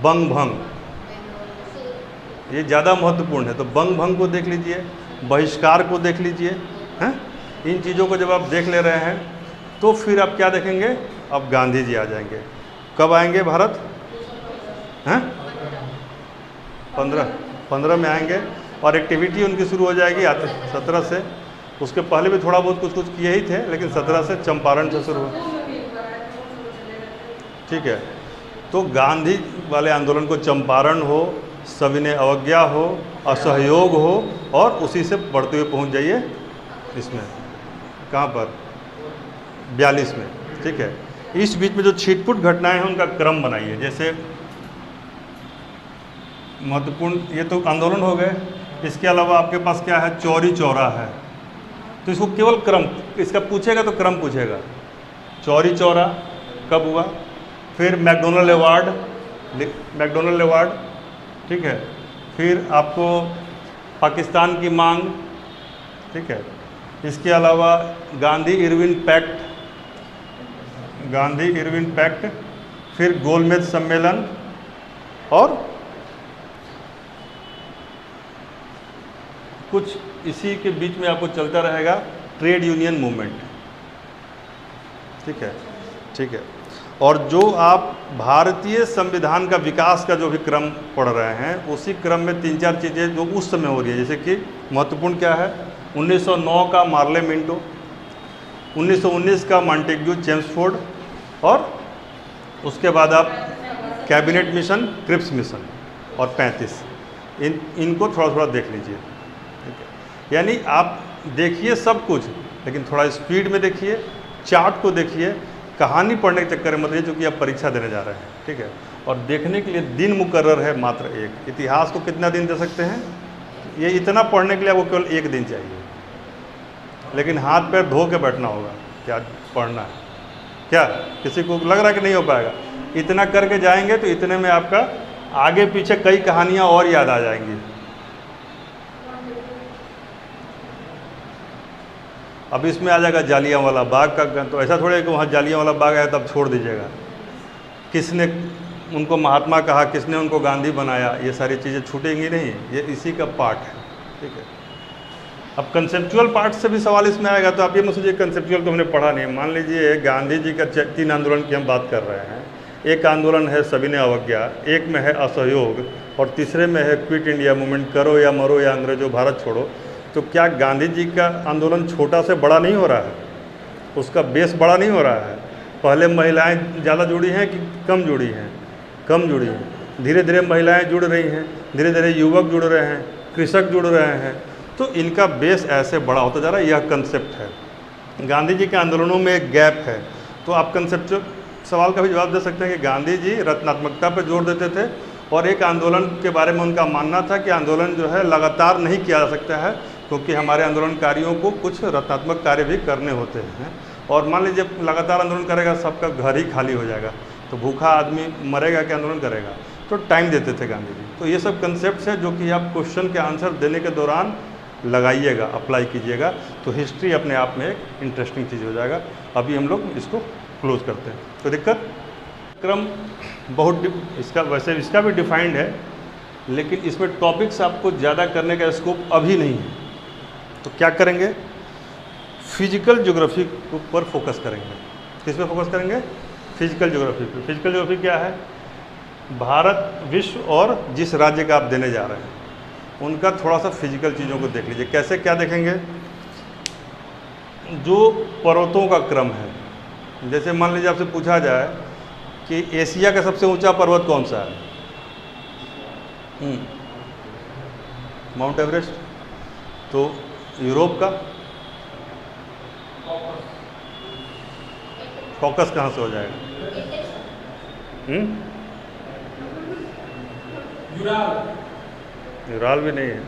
बंग भंग, ये ज़्यादा महत्वपूर्ण है। तो बंग भंग को देख लीजिए, बहिष्कार को देख लीजिए, हैं। इन चीज़ों को जब आप देख ले रहे हैं तो फिर आप क्या देखेंगे? अब गांधी जी आ जाएंगे। कब आएंगे भारत? हैं 15 में आएंगे, और एक्टिविटी उनकी शुरू हो जाएगी 17 से। उसके पहले भी थोड़ा बहुत कुछ किए ही थे, लेकिन 17 से चंपारण से शुरू हो, ठीक है। तो गांधी वाले आंदोलन को चंपारण हो, सविनय अवज्ञा हो, असहयोग हो, और उसी से बढ़ते हुए पहुंच जाइए इसमें, कहाँ पर? 42 में, ठीक है। इस बीच में जो छिटपुट घटनाएं हैं उनका क्रम बनाइए। जैसे महत्वपूर्ण, ये तो आंदोलन हो गए। इसके अलावा आपके पास क्या है? चौरी चौरा है। तो इसको केवल क्रम, इसका पूछेगा तो क्रम पूछेगा। चौरी चौरा कब हुआ? फिर मैकडोनल्ड अवार्ड, ठीक है। फिर आपको पाकिस्तान की मांग, ठीक है। इसके अलावा गांधी इरविन पैक्ट, फिर गोलमेज सम्मेलन, और कुछ इसी के बीच में आपको चलता रहेगा ट्रेड यूनियन मूवमेंट, ठीक है, ठीक है। और जो आप भारतीय संविधान का विकास का जो भी क्रम पढ़ रहे हैं, उसी क्रम में 3-4 चीज़ें जो उस समय हो रही है, जैसे कि महत्वपूर्ण क्या है? 1909 का मार्ले मिंटो, 1919 का मॉन्टेग्यू चेम्सफोर्ड, और उसके बाद आप कैबिनेट मिशन, क्रिप्स मिशन, और 35, इनको थोड़ा थोड़ा देख लीजिए, ठीक है। यानी आप देखिए सब कुछ, लेकिन थोड़ा स्पीड में देखिए, चार्ट को देखिए, कहानी पढ़ने के चक्कर में मत रहिए, क्योंकि आप परीक्षा देने जा रहे हैं, ठीक है। और देखने के लिए दिन मुकर्रर है मात्र एक। इतिहास को कितना दिन दे सकते हैं? ये इतना पढ़ने के लिए आपको केवल 1 दिन चाहिए, लेकिन हाथ पैर धो के बैठना होगा। क्या पढ़ना है? क्या किसी को लग रहा है कि नहीं हो पाएगा? इतना करके जाएंगे तो इतने में आपका आगे पीछे कई कहानियाँ और याद आ जाएंगी। अब इसमें आ जाएगा जालियांवाला बाग का। तो ऐसा थोड़ा है कि वहाँ जालियांवाला बाग है तब छोड़ दीजिएगा। किसने उनको महात्मा कहा, किसने उनको गांधी बनाया, ये सारी चीज़ें छूटेंगी नहीं, ये इसी का पार्ट है, ठीक है। अब कंसेप्चुअल पार्ट से भी सवाल इसमें आएगा, तो आप ये मत सोचिए कंसेप्चुअल तो हमने पढ़ा नहीं। मान लीजिए गांधी जी का 3 आंदोलन की हम बात कर रहे हैं। एक आंदोलन है सविनय अवज्ञा, एक में है असहयोग, और तीसरे में है क्विट इंडिया मूवमेंट, करो या मरो या अंग्रेजों भारत छोड़ो। तो क्या गांधी जी का आंदोलन छोटा से बड़ा नहीं हो रहा है? उसका बेस बड़ा नहीं हो रहा है? पहले महिलाएं ज़्यादा जुड़ी हैं कि कम जुड़ी हैं? कम जुड़ी हैं। धीरे धीरे महिलाएं जुड़ रही हैं, धीरे धीरे युवक जुड़ रहे हैं, कृषक जुड़ रहे हैं। तो इनका बेस ऐसे बड़ा होता जा रहा है। यह कंसेप्ट है। गांधी जी के आंदोलनों में एक गैप है। तो आप कंसेप्चुअल सवाल का भी जवाब दे सकते हैं कि गांधी जी रचनात्मकता पर जोर देते थे, और एक आंदोलन के बारे में उनका मानना था कि आंदोलन जो है लगातार नहीं किया जा सकता है, क्योंकि हमारे आंदोलनकारियों को कुछ रचनात्मक कार्य भी करने होते हैं। और मान लीजिए लगातार आंदोलन करेगा, सबका घर ही खाली हो जाएगा, तो भूखा आदमी मरेगा कि आंदोलन करेगा। तो टाइम देते थे गांधी जी। तो ये सब कंसेप्ट है जो कि आप क्वेश्चन के आंसर देने के दौरान लगाइएगा, अप्लाई कीजिएगा, तो हिस्ट्री अपने आप में एक इंटरेस्टिंग चीज़ हो जाएगा। अभी हम लोग इसको क्लोज करते हैं। तो दिक्कत क्रम बहुत इसका वैसे इसका भी डिफाइंड है, लेकिन इसमें टॉपिक्स आपको ज़्यादा करने का स्कोप अभी नहीं है। तो क्या करेंगे, फिजिकल ज्योग्राफी पर फोकस करेंगे। किस पे फोकस करेंगे, फिजिकल ज्योग्राफी पे। फिजिकल ज्योग्राफी क्या है, भारत, विश्व और जिस राज्य का आप देने जा रहे हैं उनका थोड़ा सा फिजिकल चीज़ों को देख लीजिए। कैसे, क्या देखेंगे, जो पर्वतों का क्रम है, जैसे मान लीजिए आपसे पूछा जाए कि एशिया का सबसे ऊंचा पर्वत कौन सा है, माउंट एवरेस्ट। तो यूरोप का कॉकस कहाँ से हो जाएगा, यूराल भी नहीं है।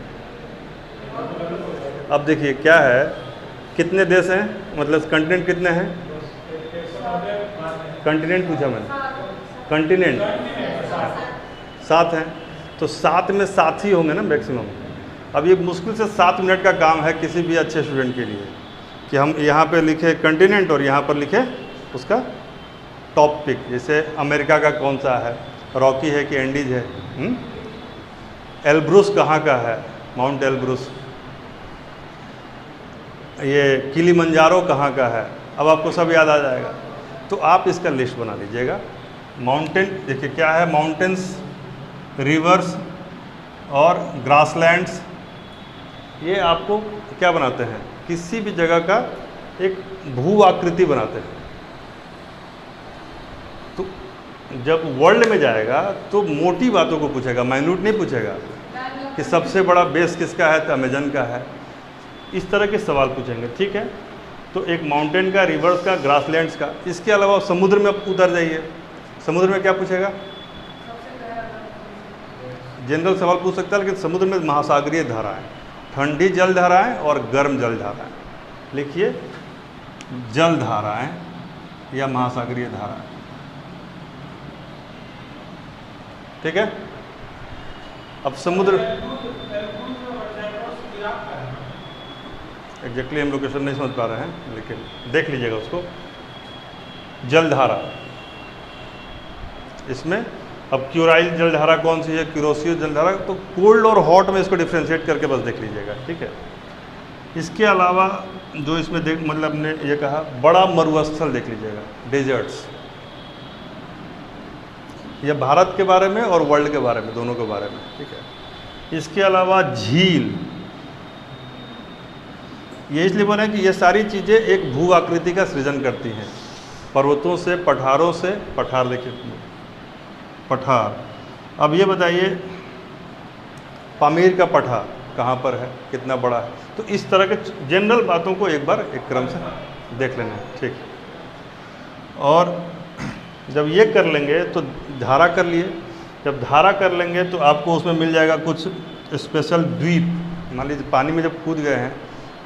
अब देखिए क्या है, कितने देश हैं, मतलब कंटिनेंट कितने हैं, कंटिनेंट पूछा मैंने, कंटिनेंट 7 हैं। तो 7 में 7 ही होंगे ना मैक्सिमम। अब ये मुश्किल से 7 मिनट का काम है किसी भी अच्छे स्टूडेंट के लिए कि हम यहाँ पे लिखे कंटिनेंट और यहाँ पर लिखे उसका टॉप पिक। जैसे अमेरिका का कौन सा है, रॉकी है कि एंडीज है, एल्ब्रुस कहाँ का है, माउंट एल्ब्रुस। ये किलिमंजारो कहाँ का है, अब आपको सब याद आ जाएगा। तो आप इसका लिस्ट बना लीजिएगा। माउंटेन देखिए क्या है, माउंटेन्स, रिवर्स और ग्रासलैंड्स, ये आपको क्या बनाते हैं, किसी भी जगह का एक भू आकृति बनाते हैं। तो जब वर्ल्ड में जाएगा तो मोटी बातों को पूछेगा, माइन्यूट नहीं पूछेगा कि सबसे बड़ा बेस किसका है, तो अमेजन का है। इस तरह के सवाल पूछेंगे, ठीक है। तो एक माउंटेन का, रिवर्स का, ग्रासलैंड्स का। इसके अलावा समुद्र में आप उतर जाइए, समुद्र में क्या पूछेगा, जनरल सवाल पूछ सकता है, लेकिन समुद्र में महासागरीय धाराएं, ठंडी जल धाराएं और गर्म जल धाराएं। लिखिए जल धाराएं या महासागरीय धाराएं, ठीक है। अब समुद्र एग्जैक्टली हम लोकेशन नहीं समझ पा रहे हैं, लेकिन देख लीजिएगा उसको। जलधारा, इसमें अब क्यूराइल जलधारा कौन सी है, क्यूरोसियो जलधारा। तो कोल्ड और हॉट में इसको डिफ्रेंशिएट करके बस देख लीजिएगा, ठीक है। इसके अलावा जो इसमें देख मतलब ने ये कहा, बड़ा मरुस्थल देख लीजिएगा, डेजर्ट्स। ये भारत के बारे में और वर्ल्ड के बारे में, दोनों के बारे में, ठीक है। इसके अलावा झील, ये इसलिए बना है कि ये सारी चीज़ें एक भू आकृति का सृजन करती हैं, पर्वतों से, पठारों से। पठार देखिए, पठार। अब ये बताइए पामीर का पठार कहाँ पर है, कितना बड़ा है। तो इस तरह के जनरल बातों को एक बार एक क्रम से देख लेना है, ठीक है। और जब ये कर लेंगे तो धारा कर लिए। जब धारा कर लेंगे तो आपको उसमें मिल जाएगा कुछ स्पेशल द्वीप। मान लीजिए पानी में जब कूद गए हैं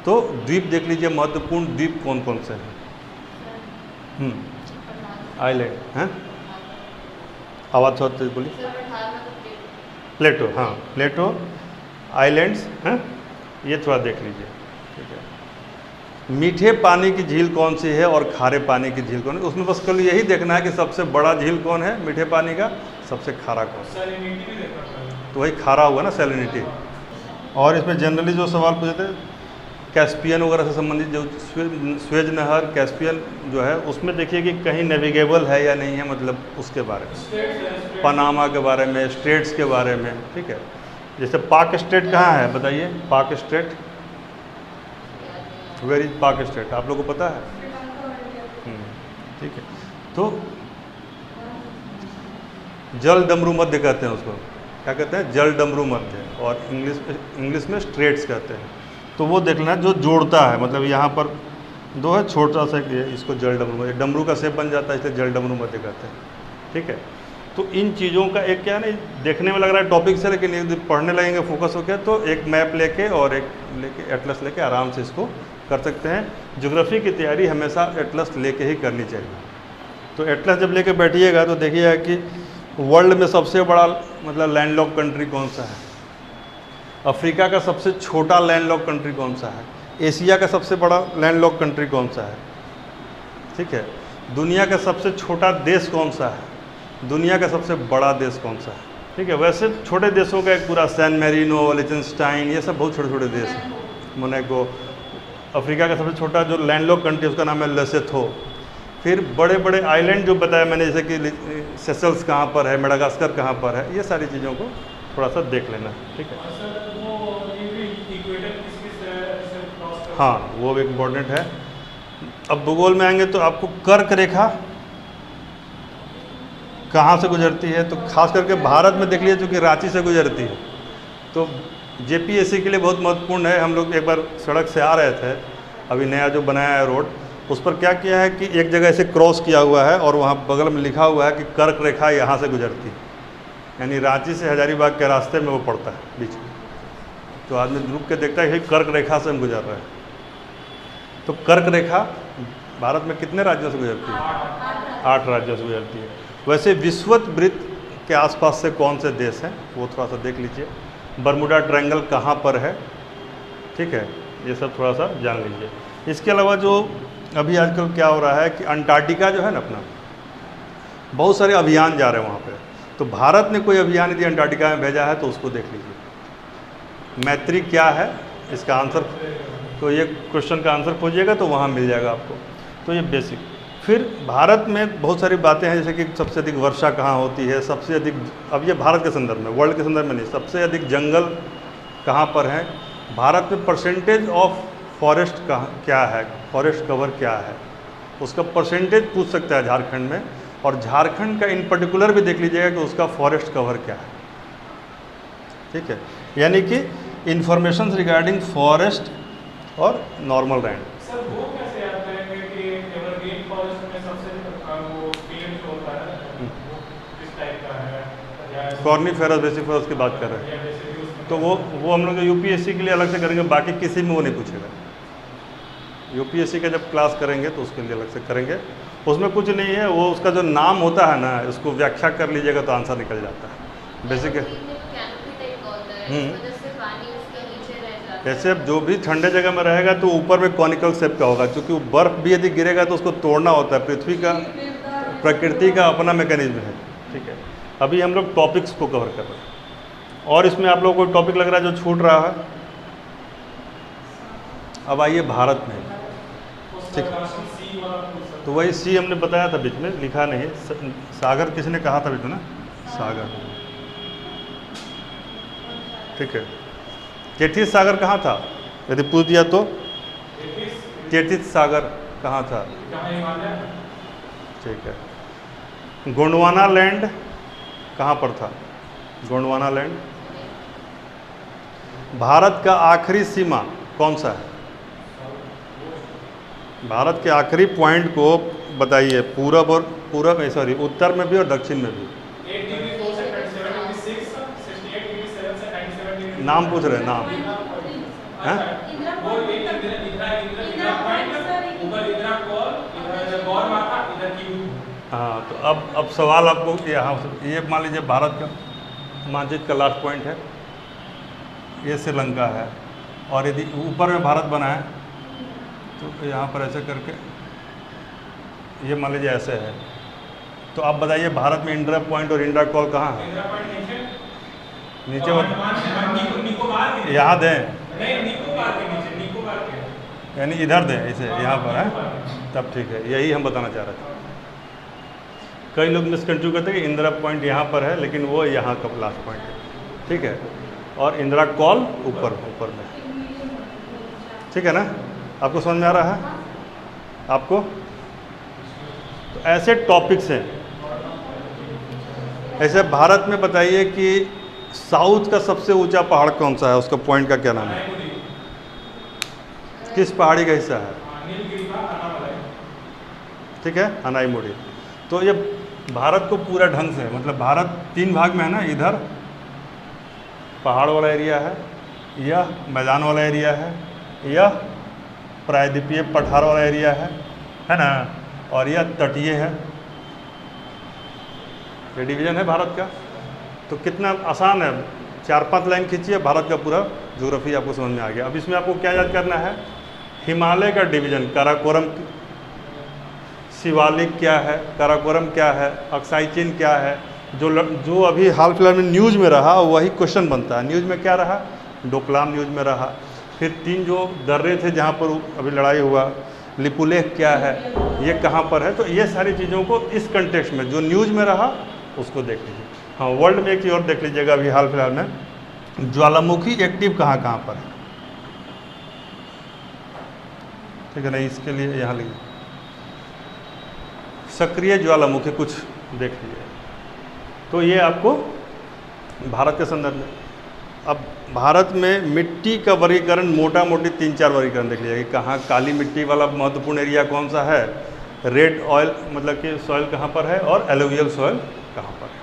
तो द्वीप देख लीजिए, महत्वपूर्ण द्वीप कौन कौन से हैं। आइलैंड हैं, आवाज़ थोड़ा तेज बोलिए। प्लेटो, हाँ प्लेटो, आइलैंड्स हैं, ये थोड़ा देख लीजिए, ठीक है। मीठे पानी की झील कौन सी है और खारे पानी की झील कौन है, उसमें बस कल यही देखना है कि सबसे बड़ा झील कौन है मीठे पानी का, सबसे खारा कौन है। तो वही खारा हुआ ना, सैलिनिटी। और इसमें जनरली जो सवाल पूछे थे कैस्पियन वगैरह से संबंधित, जो स्वेज नहर, कैस्पियन जो है, उसमें देखिए कि कहीं नेविगेबल है या नहीं है, मतलब उसके बारे में, पनामा के बारे में, स्ट्रेट्स के बारे में, ठीक है। जैसे पाक स्ट्रेट कहाँ है बताइए, पाक स्ट्रेट, वेयर इज पाक स्ट्रेट, आप लोगों को पता है? ठीक है। तो जल डमरू मध्य कहते हैं उसको, क्या कहते हैं, जल डमरू मध्य, और इंग्लिश में स्ट्रेट्स कहते हैं। तो वो देख लेना जो जोड़ता है, मतलब यहाँ पर दो है, छोटा सा इसको जल डमरू मध्य, डमरू का शेप बन जाता है, इसलिए जल डमरू मध्य कहते हैं, ठीक है। तो इन चीज़ों का एक क्या है ना, देखने में लग रहा है टॉपिक से, लेकिन एक पढ़ने लगेंगे फोकस हो गया तो एक मैप लेके और एक लेके एटलस लेके आराम से इसको कर सकते हैं। ज्योग्राफी की तैयारी हमेशा एटलस लेके ही करनी चाहिए। तो एटलस जब लेके बैठिएगा तो देखिएगा कि वर्ल्ड में सबसे बड़ा मतलब लैंडलॉक कंट्री कौन सा है, अफ्रीका का सबसे छोटा लैंडलॉक कंट्री कौन सा है, एशिया का सबसे बड़ा लैंडलॉक कंट्री कौन सा है, ठीक है, दुनिया का सबसे छोटा देश कौन सा है, दुनिया का सबसे बड़ा देश कौन सा है, ठीक है। वैसे छोटे देशों का एक पूरा सैन मैरिनो, लिechtenstein, ये सब बहुत छोटे छोटे देश हैं। मोनाको, अफ्रीका का सबसे छोटा जो लैंडलॉक कंट्री उसका नाम है लेसोथो। फिर बड़े बड़े आइलैंड जो बताया मैंने, जैसे कि सेशल्स कहाँ पर है, मेडागास्कर कहाँ पर है, ये सारी चीज़ों को थोड़ा सा देख लेना, ठीक है। हाँ, वो भी इम्पोर्टेंट है। अब भूगोल में आएंगे तो आपको कर्क रेखा कहाँ से गुजरती है, तो खास करके भारत में देख लीजिए चूँकि रांची से गुजरती है, तो जेपीएससी के लिए बहुत महत्वपूर्ण है। हम लोग एक बार सड़क से आ रहे थे, अभी नया जो बनाया है रोड, उस पर क्या किया है कि एक जगह से क्रॉस किया हुआ है और वहाँ बगल में लिखा हुआ है कि कर्क रेखा यहाँ से गुजरती है, यानी रांची से हजारीबाग के रास्ते में वो पड़ता है बीच में। तो आदमी रुक के देखता है कि कर्क रेखा से हम गुजर रहे हैं। तो कर्क रेखा भारत में कितने राज्यों से गुजरती है? 8 राज्यों से गुजरती है। वैसे विषुवत वृत्त के आसपास से कौन से देश हैं वो थोड़ा सा देख लीजिए। बरमुडा ट्रायंगल कहाँ पर है, ठीक है, ये सब थोड़ा सा जान लीजिए। इसके अलावा जो अभी आजकल क्या हो रहा है कि अंटार्कटिका जो है ना अपना, बहुत सारे अभियान जा रहे हैं वहाँ पे, तो भारत ने कोई अभियान यदि अंटार्कटिका में भेजा है तो उसको देख लीजिए। मैत्री क्या है इसका आंसर, तो ये क्वेश्चन का आंसर खोजिएगा तो वहाँ मिल जाएगा आपको। तो ये बेसिक। फिर भारत में बहुत सारी बातें हैं, जैसे कि सबसे अधिक वर्षा कहाँ होती है, सबसे अधिक, अब ये भारत के संदर्भ में, वर्ल्ड के संदर्भ में नहीं, सबसे अधिक जंगल कहाँ पर हैं, भारत में परसेंटेज ऑफ फॉरेस्ट क्या है, फॉरेस्ट कवर क्या है, उसका परसेंटेज पूछ सकता है झारखंड में, और झारखंड का इन पर्टिकुलर भी देख लीजिएगा कि उसका फॉरेस्ट कवर क्या है, ठीक है। यानी कि इंफॉर्मेशन रिगार्डिंग फॉरेस्ट और नॉर्मल लैंड। सर वो कैसे याद करेंगे कि एवरग्रीन फॉरेस्ट में सबसे वो पीएम जो होता है वो किस टाइप का है, या कॉर्निफेरस बेसिफरस की बात कर रहे हैं, तो वो हम लोग यूपीएससी के लिए अलग से करेंगे, बाकी किसी में वो नहीं पूछेगा। यूपीएससी का जब क्लास करेंगे तो उसके लिए अलग से करेंगे, उसमें कुछ नहीं है, वो उसका जो नाम होता है ना, उसको व्याख्या कर लीजिएगा तो आंसर निकल जाता है बेसिक। ऐसे अब जो भी ठंडे जगह में रहेगा तो ऊपर में कॉनिकल शेप का होगा, क्योंकि वो बर्फ़ भी यदि गिरेगा तो उसको तोड़ना होता है, पृथ्वी का प्रकृति का अपना मैकेनिज्म है, ठीक है। अभी हम लोग टॉपिक्स को कवर कर रहे हैं, और इसमें आप लोगों को टॉपिक लग रहा है जो छूट रहा है। अब आइए भारत में, ठीक है, तो वही सी हमने बताया था, बीच में लिखा नहीं है, सागर किसी ने कहा था बीच में ना, सागर, ठीक है। टेथिस सागर कहाँ था यदि पूछ दिया तो, टेथिस सागर कहाँ था, ठीक है। गोंडवाना लैंड कहाँ पर था, गोंडवाना लैंड। भारत का आखिरी सीमा कौन सा है, भारत के आखिरी पॉइंट को बताइए, पूरब और सॉरी उत्तर में भी और दक्षिण में भी। नाम पूछ रहे हैं, नाम हैं? हाँ, तो अब सवाल आपको यहाँ, ये मान लीजिए भारत का मानचित्र का लास्ट पॉइंट है, ये श्रीलंका है, और यदि ऊपर में भारत बना है तो यहाँ पर ऐसे करके ये मान लीजिए ऐसे है, तो आप बताइए भारत में इंडिया पॉइंट और इंडिया कॉल कहाँ है? नीचे यहाँ दें, यानी इधर दें, इसे यहाँ पर है, तब ठीक है, यही हम बताना चाह रहे थे। कई लोग मिसकंफ्यूज करते हैं कि इंदिरा पॉइंट यहाँ पर है, लेकिन वो यहाँ का लास्ट पॉइंट है, ठीक है, और इंदिरा कॉल ऊपर में, ठीक है ना। आपको समझ में आ रहा है आपको? तो ऐसे टॉपिक्स हैं। ऐसे भारत में बताइए कि साउथ का सबसे ऊंचा पहाड़ कौन सा है, उसका पॉइंट का क्या नाम है, किस पहाड़ी का हिस्सा है, ठीक है, अनाईमुड़ी। तो ये भारत को पूरा ढंग से, मतलब भारत 3 भाग में है ना, इधर पहाड़ वाला एरिया है, यह मैदान वाला एरिया है, यह प्रायद्वीपीय पठार वाला एरिया है ना, और यह तटीय है। ये डिवीज़न है भारत का। तो कितना आसान है, 4-5 लाइन खींचिए, भारत का पूरा ज्योग्राफी आपको समझ में आ गया। अब इसमें आपको क्या याद करना है, हिमालय का डिवीज़न, काराकोरम शिवालिक क्या है, काराकोरम क्या है, अक्साई चिन क्या है, जो अभी हाल फिलहाल में न्यूज़ में रहा वही क्वेश्चन बनता है। न्यूज़ में क्या रहा, डोकलाम न्यूज़ में रहा। फिर 3 जो दर्रे थे जहाँ पर अभी लड़ाई हुआ, लिपुलेख क्या है, ये कहाँ पर है। तो ये सारी चीज़ों को इस कंटेक्स्ट में जो न्यूज़ में रहा उसको देख लीजिए। हाँ, वर्ल्ड में एक चीज़ और देख लीजिएगा, अभी हाल फिलहाल में ज्वालामुखी एक्टिव कहाँ कहाँ पर है, ठीक है ना। इसके लिए यहाँ लीजिए सक्रिय ज्वालामुखी कुछ देख लीजिए। तो ये आपको भारत के संदर्भ में। अब भारत में मिट्टी का वर्गीकरण मोटा मोटी 3-4 वर्गीकरण देख लीजिए कि कहाँ काली मिट्टी वाला महत्वपूर्ण एरिया कौन सा है, रेड ऑयल मतलब कि सॉइल कहाँ पर है, और एलुवियल सॉइल कहाँ पर है।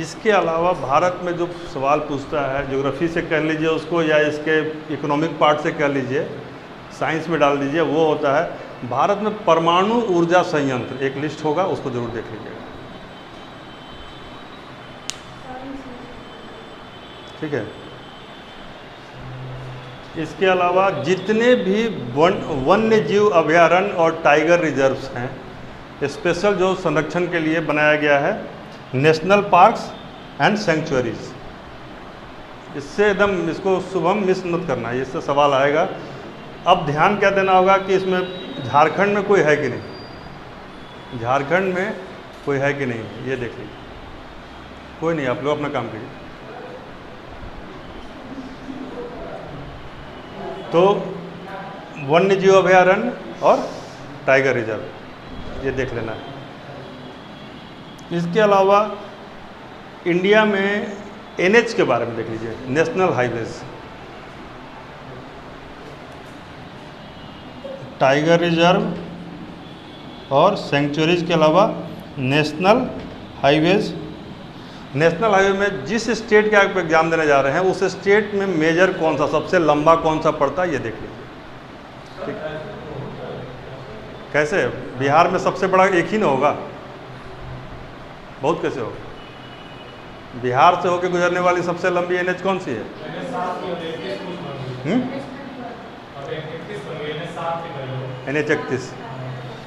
इसके अलावा भारत में जो सवाल पूछता है, ज्योग्राफी से कह लीजिए उसको, या इसके इकोनॉमिक पार्ट से कह लीजिए, साइंस में डाल दीजिए, वो होता है भारत में परमाणु ऊर्जा संयंत्र। एक लिस्ट होगा, उसको जरूर देख लीजिएगा, ठीक है। इसके अलावा जितने भी वन्य जीव अभयारण्य और टाइगर रिजर्व्स हैं, स्पेशल जो संरक्षण के लिए बनाया गया है, नेशनल पार्क्स एंड सेंचुरीज। इससे एकदम इसको शुभम मिस मत करना है, इससे सवाल आएगा। अब ध्यान क्या देना होगा कि इसमें झारखंड में कोई है कि नहीं, झारखंड में कोई है कि नहीं, ये देख लीजिए। कोई नहीं, आप लोग अपना काम कीजिए। तो वन्य जीव अभयारण्य और टाइगर रिजर्व ये देख लेना है। इसके अलावा इंडिया में NH के बारे में देख लीजिए, नेशनल हाईवेज, टाइगर रिजर्व और सेंचुरीज के अलावा नेशनल हाईवेज। नेशनल हाईवे में जिस स्टेट के आप एग्जाम देने जा रहे हैं उस स्टेट में मेजर कौन सा, सबसे लंबा कौन सा पड़ता है, ये देख लीजिए। ठीक, कैसे बिहार में सबसे बड़ा एक ही ना होगा, बहुत कैसे होगा। बिहार से होकर गुजरने वाली सबसे लंबी NH कौन सी है? NH 31।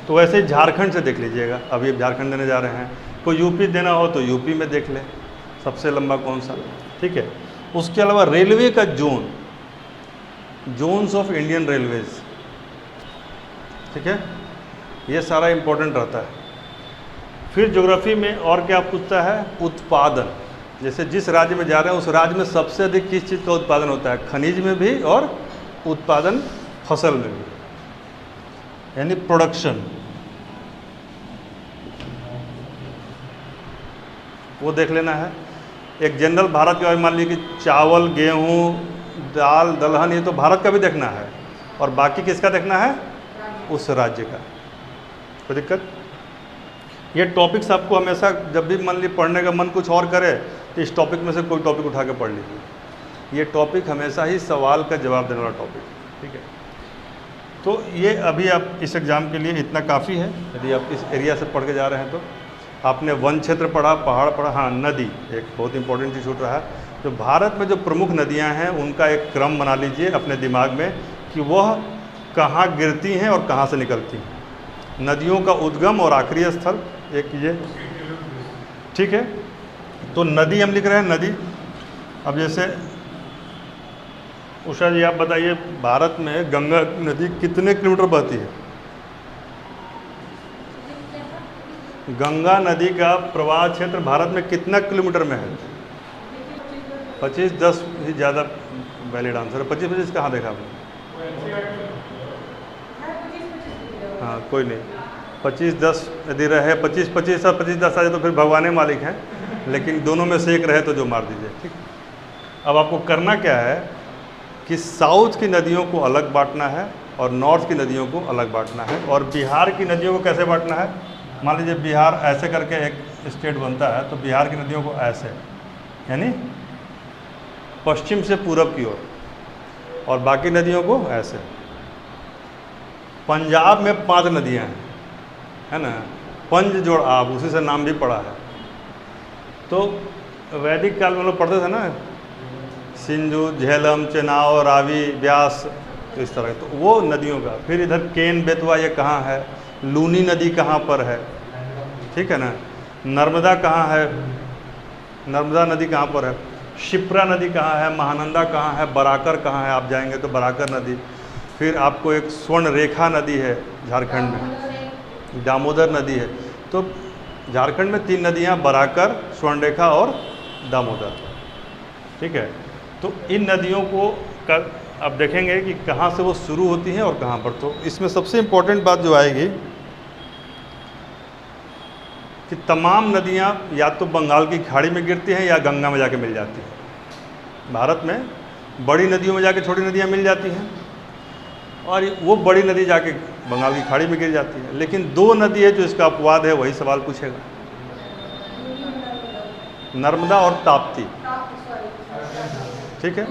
तो वैसे ही झारखंड से देख लीजिएगा, अभी झारखंड देने जा रहे हैं। कोई यूपी देना हो तो यूपी में देख ले सबसे लंबा कौन सा, ठीक है। उसके अलावा रेलवे का जोन्स ऑफ इंडियन रेलवेज, ठीक है, ये सारा इम्पोर्टेंट रहता है। फिर ज्योग्राफी में और क्या पूछता है, उत्पादन। जैसे जिस राज्य में जा रहे हैं उस राज्य में सबसे अधिक किस चीज़ का उत्पादन होता है, खनिज में भी और उत्पादन फसल में भी, यानी प्रोडक्शन, वो देख लेना है। एक जनरल भारत के बारे में मान लीजिए कि चावल, गेहूँ, दाल, दलहन, ये तो भारत का भी देखना है, और बाकी किसका देखना है, उस राज्य का। कोई दिक्कत? ये टॉपिक्स आपको हमेशा जब भी मान लीजिए पढ़ने का मन कुछ और करे तो इस टॉपिक में से कोई टॉपिक उठा के पढ़ लीजिए। ये टॉपिक हमेशा ही सवाल का जवाब देने वाला टॉपिक, ठीक है। तो ये अभी आप इस एग्ज़ाम के लिए इतना काफ़ी है। यदि आप इस एरिया से पढ़ के जा रहे हैं तो आपने वन क्षेत्र पढ़ा, पहाड़ पढ़ा, हाँ नदी एक बहुत इंपॉर्टेंट चीज़ छूट रहा है। तो भारत में जो प्रमुख नदियाँ हैं उनका एक क्रम बना लीजिए अपने दिमाग में कि वह कहाँ गिरती हैं और कहाँ से निकलती हैं। नदियों का उद्गम और आखिरी स्थल एक कीजिए, ठीक है। तो नदी हम लिख रहे हैं, नदी। अब जैसे उषा जी आप बताइए, भारत में गंगा नदी कितने किलोमीटर बहती है? गंगा नदी का प्रवाह क्षेत्र भारत में कितना किलोमीटर में है? 25-10 ही ज़्यादा वैलिड आंसर है। 25-25 कहाँ देखा आपने? हाँ कोई नहीं, 25-10 यदि रहे, 25-25 और 25-10 आ जाए तो फिर भगवान मालिक हैं, लेकिन दोनों में से एक रहे तो जो मार दीजिए, ठीक। अब आपको करना क्या है कि साउथ की नदियों को अलग बांटना है और नॉर्थ की नदियों को अलग बांटना है, और बिहार की नदियों को कैसे बांटना है। मान लीजिए बिहार ऐसे करके एक स्टेट बनता है, तो बिहार की नदियों को ऐसे, यानी पश्चिम से पूरब की ओर, और बाकी नदियों को ऐसे। पंजाब में 5 नदियां हैं, है ना, पंज जोड़ आब, उसी से नाम भी पड़ा है। तो वैदिक काल में लोग पढ़ते थे ना, सिंधु, झेलम, चेनाब, रावी, व्यास, तो इस तरह। तो वो नदियों का। फिर इधर केन, बेतवा ये कहाँ है, लूनी नदी कहाँ पर है, ठीक है ना, नर्मदा कहाँ है, नर्मदा नदी कहाँ पर है, शिप्रा नदी कहाँ है, महानंदा कहाँ है, बराकर कहाँ है, आप जाएंगे तो बराकर नदी। फिर आपको एक स्वर्ण रेखा नदी है झारखंड में, दामोदर नदी है। तो झारखंड में 3 नदियाँ, बराकर, स्वर्ण रेखा और दामोदर, ठीक है। तो इन नदियों को अब देखेंगे कि कहाँ से वो शुरू होती हैं और कहाँ पर। तो इसमें सबसे इम्पोर्टेंट बात जो आएगी कि तमाम नदियाँ या तो बंगाल की खाड़ी में गिरती हैं या गंगा में जाके मिल जाती हैं। भारत में बड़ी नदियों में जाके छोटी नदियाँ मिल जाती हैं और वो बड़ी नदी जाके बंगाल की खाड़ी में गिर जाती है। लेकिन 2 नदी है जो इसका अपवाद है, वही सवाल पूछेगा, नर्मदा और ताप्ती, ठीक है।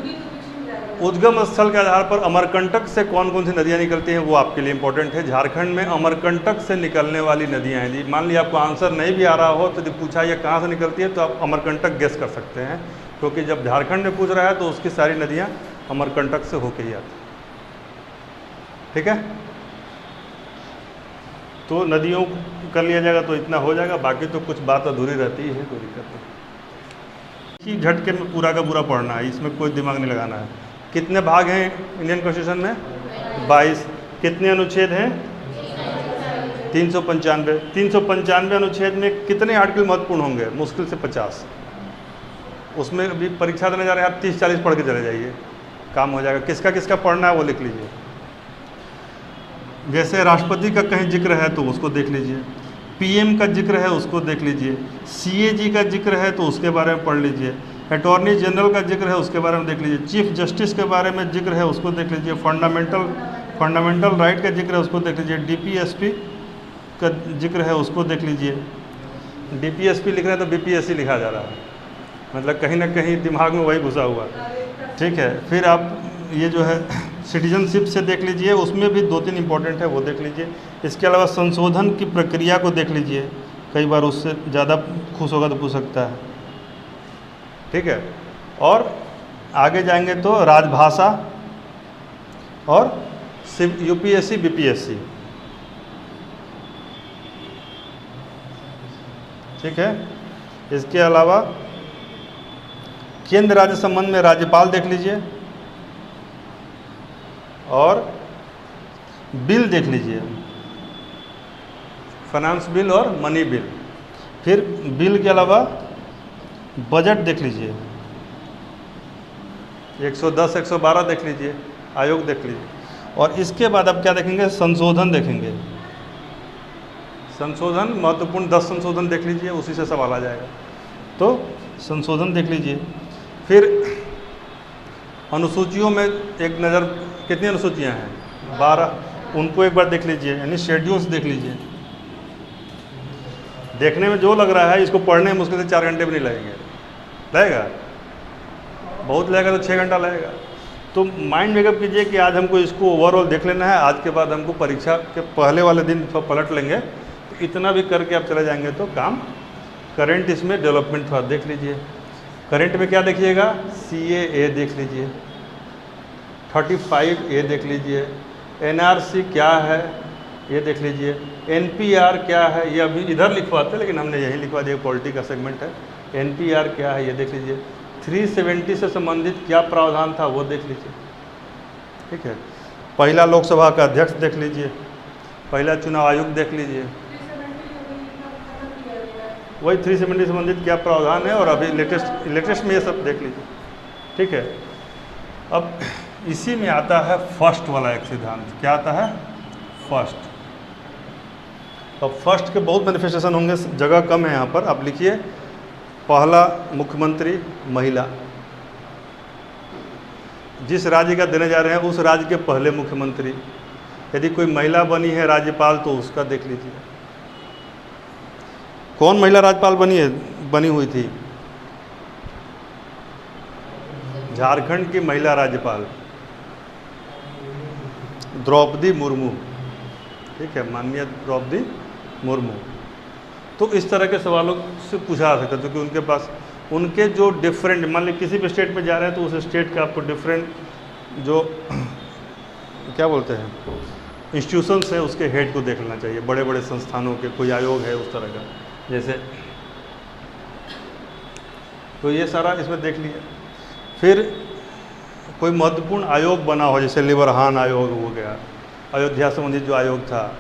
उद्गम स्थल के आधार पर अमरकंटक से कौन कौन सी नदियाँ निकलती हैं वो आपके लिए इंपॉर्टेंट है। झारखंड में अमरकंटक से निकलने वाली नदियाँ हैं जी। मान लीजिए आपको आंसर नहीं भी आ रहा हो तो जब पूछा ये कहाँ से निकलती है तो आप अमरकंटक गेस कर सकते हैं, क्योंकि जब झारखंड में पूछ रहा है तो उसकी सारी नदियाँ अमरकंटक से होके ही आती, ठीक है। तो नदियों कर लिया जाएगा तो इतना हो जाएगा, बाकी तो कुछ बात अधूरी रहती है, कोई दिक्कत नहीं। झटके में पूरा का पूरा पढ़ना है, इसमें कोई दिमाग नहीं लगाना है। कितने भाग हैं इंडियन कॉन्स्टिट्यूशन में? 22। कितने अनुच्छेद हैं? 395। 395 अनुच्छेद में कितने आर्टिकल महत्वपूर्ण होंगे? मुश्किल से 50। उसमें अभी परीक्षा देने जा रहे हैं आप, 30-40 पढ़ के चले जाइए, काम हो जाएगा। किसका किसका पढ़ना है वो लिख लीजिए। जैसे राष्ट्रपति का कहीं जिक्र है तो उसको देख लीजिए, पीएम का जिक्र है उसको देख लीजिए, सीएजी का जिक्र है तो उसके बारे में पढ़ लीजिए, अटॉर्नी जनरल का जिक्र है उसके बारे में देख लीजिए, चीफ जस्टिस के बारे में जिक्र है उसको देख लीजिए, फंडामेंटल राइट का जिक्र है उसको देख लीजिए, डीपीएसपी का जिक्र है उसको देख लीजिए। डीपीएसपी लिख रहे हैं तो बीपीएससी लिखा जा रहा है, मतलब कहीं ना कहीं दिमाग में वही घुसा हुआ, ठीक है। फिर आप ये जो है सिटीजनशिप से देख लीजिए, उसमें भी 2-3 इंपॉर्टेंट है वो देख लीजिए। इसके अलावा संशोधन की प्रक्रिया को देख लीजिए, कई बार उससे ज़्यादा खुश होगा तो पूछ सकता है, ठीक है। और आगे जाएंगे तो राजभाषा और यूपीएससी बीपीएससी, ठीक है। इसके अलावा केंद्र राज्य संबंध में राज्यपाल देख लीजिए और बिल देख लीजिए, फाइनेंस बिल और मनी बिल। फिर बिल के अलावा बजट देख लीजिए, 110, 112 देख लीजिए, आयोग देख लीजिए। और इसके बाद आप क्या देखेंगे? संशोधन देखेंगे। संशोधन महत्वपूर्ण 10 संशोधन देख लीजिए, उसी से सवाल आ जाएगा, तो संशोधन देख लीजिए। फिर अनुसूचियों में एक नज़र, कितनी अनुसूचियां हैं? 12, उनको एक बार देख लीजिए, यानी शेड्यूल्स देख लीजिए। देखने में जो लग रहा है इसको पढ़ने में मुश्किल से 4 घंटे भी नहीं लगेंगे, लगेगा बहुत लगेगा तो 6 घंटा लगेगा। तो माइंड मेकअप कीजिए कि आज हमको इसको ओवरऑल देख लेना है, आज के बाद हमको परीक्षा के पहले वाले दिन थोड़ा पलट लेंगे, तो इतना भी करके आप चले जाएंगे तो काम। करंट इसमें डेवलपमेंट थोड़ा देख लीजिए। करंट में क्या देखिएगा? CAA देख लीजिए, 35A देख लीजिए, NRC क्या है ये देख लीजिए, NPR क्या है, ये अभी इधर लिखवाते लेकिन हमने यही लिखवा दिया, पॉलिटी का सेगमेंट है। NPR क्या है ये देख लीजिए, 370 से संबंधित क्या प्रावधान था वो देख लीजिए, ठीक है। पहला लोकसभा का अध्यक्ष देख लीजिए, पहला चुनाव आयोग देख लीजिए, वही 370 से संबंधित क्या प्रावधान है, और अभी लेटेस्ट में ये सब देख लीजिए, ठीक है। अब इसी में आता है फर्स्ट वाला एक सिद्धांत। क्या आता है? फर्स्ट। अब फर्स्ट के बहुत मैनिफेस्टेशन होंगे, जगह कम है यहाँ पर, आप लिखिए पहला मुख्यमंत्री महिला। जिस राज्य का देने जा रहे हैं उस राज्य के पहले मुख्यमंत्री, यदि कोई महिला बनी है राज्यपाल तो उसका देख लीजिए। कौन महिला राज्यपाल बनी हुई थी? झारखंड की महिला राज्यपाल, द्रौपदी मुर्मू, ठीक है, माननीय द्रौपदी मुर्मू। तो इस तरह के सवालों से पूछा जा सकता है, क्योंकि उनके पास उनके जो डिफरेंट, मान लीजिए किसी भी स्टेट में जा रहे हैं तो उस स्टेट का आपको डिफरेंट जो क्या बोलते हैं इंस्टीट्यूशंस है उसके हेड को देख लेना चाहिए, बड़े बड़े संस्थानों के कोई आयोग है उस तरह का, जैसे तो ये सारा इसमें देख लिया। फिर कोई महत्वपूर्ण आयोग बना हो, जैसे लिवरहान आयोग हो गया, अयोध्या संबंधित जो आयोग था,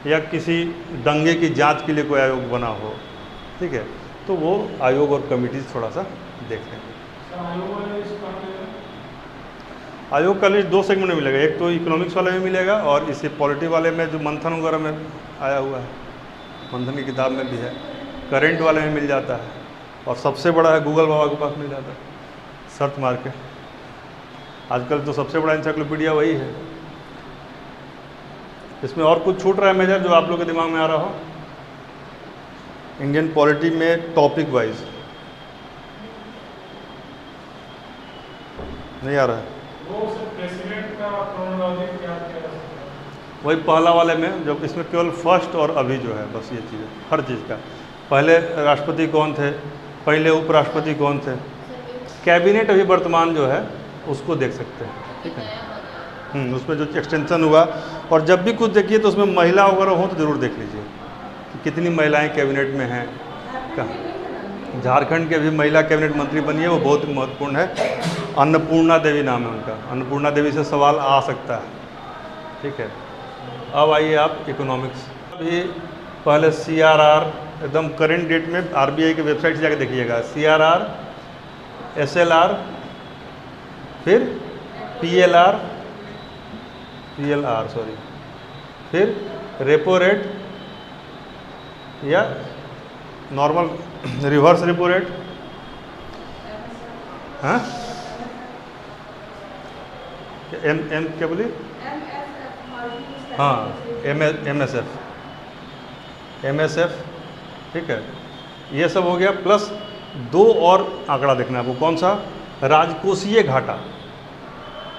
या किसी दंगे की जांच के लिए कोई आयोग बना हो, ठीक है, तो वो आयोग और कमिटीज थोड़ा सा देख लेंगे। आयोग का लिस्ट 2 सेगमेंट में मिलेगा, एक तो इकोनॉमिक्स वाले में मिलेगा और इसे पॉलिटी वाले में जो मंथन वगैरह में आया हुआ है, मंथन की किताब में भी है, करंट वाले में मिल जाता है, और सबसे बड़ा है गूगल बाबा के पास मिल जाता है, सर्च मार के। आजकल तो सबसे बड़ा इंसाइक्लोपीडिया वही है। इसमें और कुछ छूट रहा है मेजर जो आप लोग के दिमाग में आ रहा हो? इंडियन पॉलिटी में टॉपिक वाइज नहीं आ रहा है। वही पहला वाले में, जब इसमें केवल फर्स्ट और अभी जो है, बस ये चीज़ है हर चीज़ का। पहले राष्ट्रपति कौन थे, पहले उपराष्ट्रपति कौन थे, कैबिनेट अभी वर्तमान जो है उसको देख सकते हैं, ठीक है। उसमें जो एक्सटेंशन हुआ, और जब भी कुछ देखिए तो उसमें महिला वगैरह हो तो ज़रूर देख लीजिए कि कितनी महिलाएं कैबिनेट में हैं। झारखंड के भी महिला कैबिनेट मंत्री बनी है, वो बहुत महत्वपूर्ण है, अन्नपूर्णा देवी नाम है उनका। अन्नपूर्णा देवी से सवाल आ सकता है, ठीक है। अब आइए आप इकोनॉमिक्स। अभी पहले CRR एकदम करंट डेट में RBI की वेबसाइट से जाकर देखिएगा, CRR, SLR, फिर PLR सॉरी, फिर रेपो रेट या नॉर्मल रिवर्स रेपो रेट, हाँ एम क्या बोली, हाँ MSF, ठीक है, ये सब हो गया। प्लस 2 और आंकड़ा देखना है आपको, कौन सा, राजकोषीय घाटा,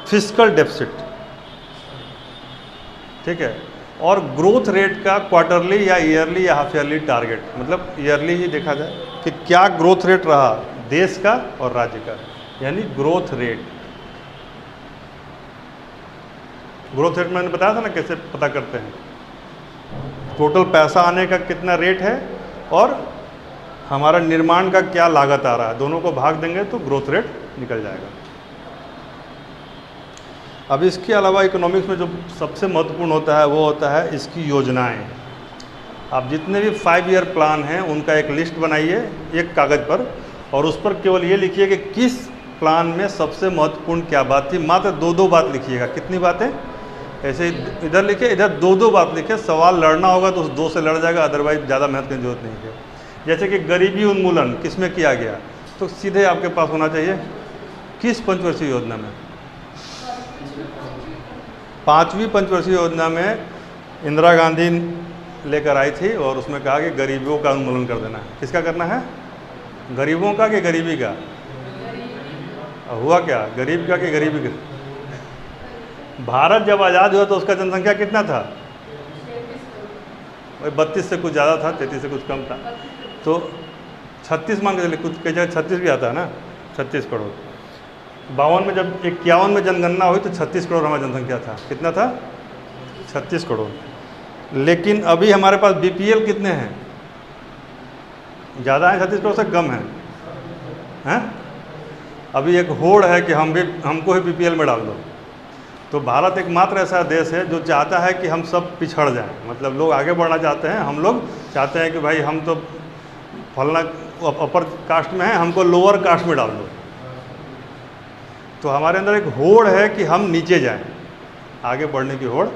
फिस्कल डेफिसिट, ठीक है, और ग्रोथ रेट का क्वार्टरली या ईयरली या हाफ ईयरली टारगेट, मतलब ईयरली ही देखा जाए कि क्या ग्रोथ रेट रहा देश का और राज्य का, यानी ग्रोथ रेट। ग्रोथ रेट मैंने बताया था ना कैसे पता करते हैं, टोटल पैसा आने का कितना रेट है और हमारा निर्माण का क्या लागत आ रहा है, दोनों को भाग देंगे तो ग्रोथ रेट निकल जाएगा। अब इसके अलावा इकोनॉमिक्स में जो सबसे महत्वपूर्ण होता है वो होता है इसकी योजनाएं। आप जितने भी 5 ईयर प्लान हैं उनका एक लिस्ट बनाइए एक कागज़ पर, और उस पर केवल ये लिखिए कि किस प्लान में सबसे महत्वपूर्ण क्या बात थी। मात्र 2-2 बात लिखिएगा। कितनी बातें? ऐसे इधर लिखे, इधर 2-2 बात लिखे। सवाल लड़ना होगा तो उस 2 से लड़ जाएगा, अदरवाइज ज़्यादा मेहनत की जरूरत नहीं है। जैसे कि गरीबी उन्मूलन किस में किया गया, तो सीधे आपके पास होना चाहिए किस पंचवर्षीय योजना में। 5वीं पंचवर्षीय योजना में इंदिरा गांधी लेकर आई थी और उसमें कहा कि गरीबियों का उन्मूलन कर देना है। किसका करना है? गरीबों का कि गरीबी का? हुआ क्या? गरीब का कि गरीबी का? भारत जब आज़ाद हुआ तो उसका जनसंख्या कितना था? 32 से कुछ ज़्यादा था, 33 से कुछ कम था। तो 36 मान के चलिए, कुछ कई जगह 36 भी आता है ना, 36 करोड़। 52 में जब 51 में जनगणना हुई तो 36 करोड़ हमारी जनसंख्या था। कितना था? 36 करोड़। लेकिन अभी हमारे पास BPL कितने हैं? ज़्यादा है, 36 करोड़ से कम है, हैं? अभी एक होड़ है कि हमको ही BPL में डाल दो। तो भारत एकमात्र ऐसा देश है जो चाहता है कि हम सब पिछड़ जाएं, मतलब लोग आगे बढ़ना चाहते हैं। हम लोग चाहते हैं कि भाई हम तो फलना अपर कास्ट में है, हमको लोअर कास्ट में डाल दो। तो हमारे अंदर एक होड़ है कि हम नीचे जाएं, आगे बढ़ने की होड़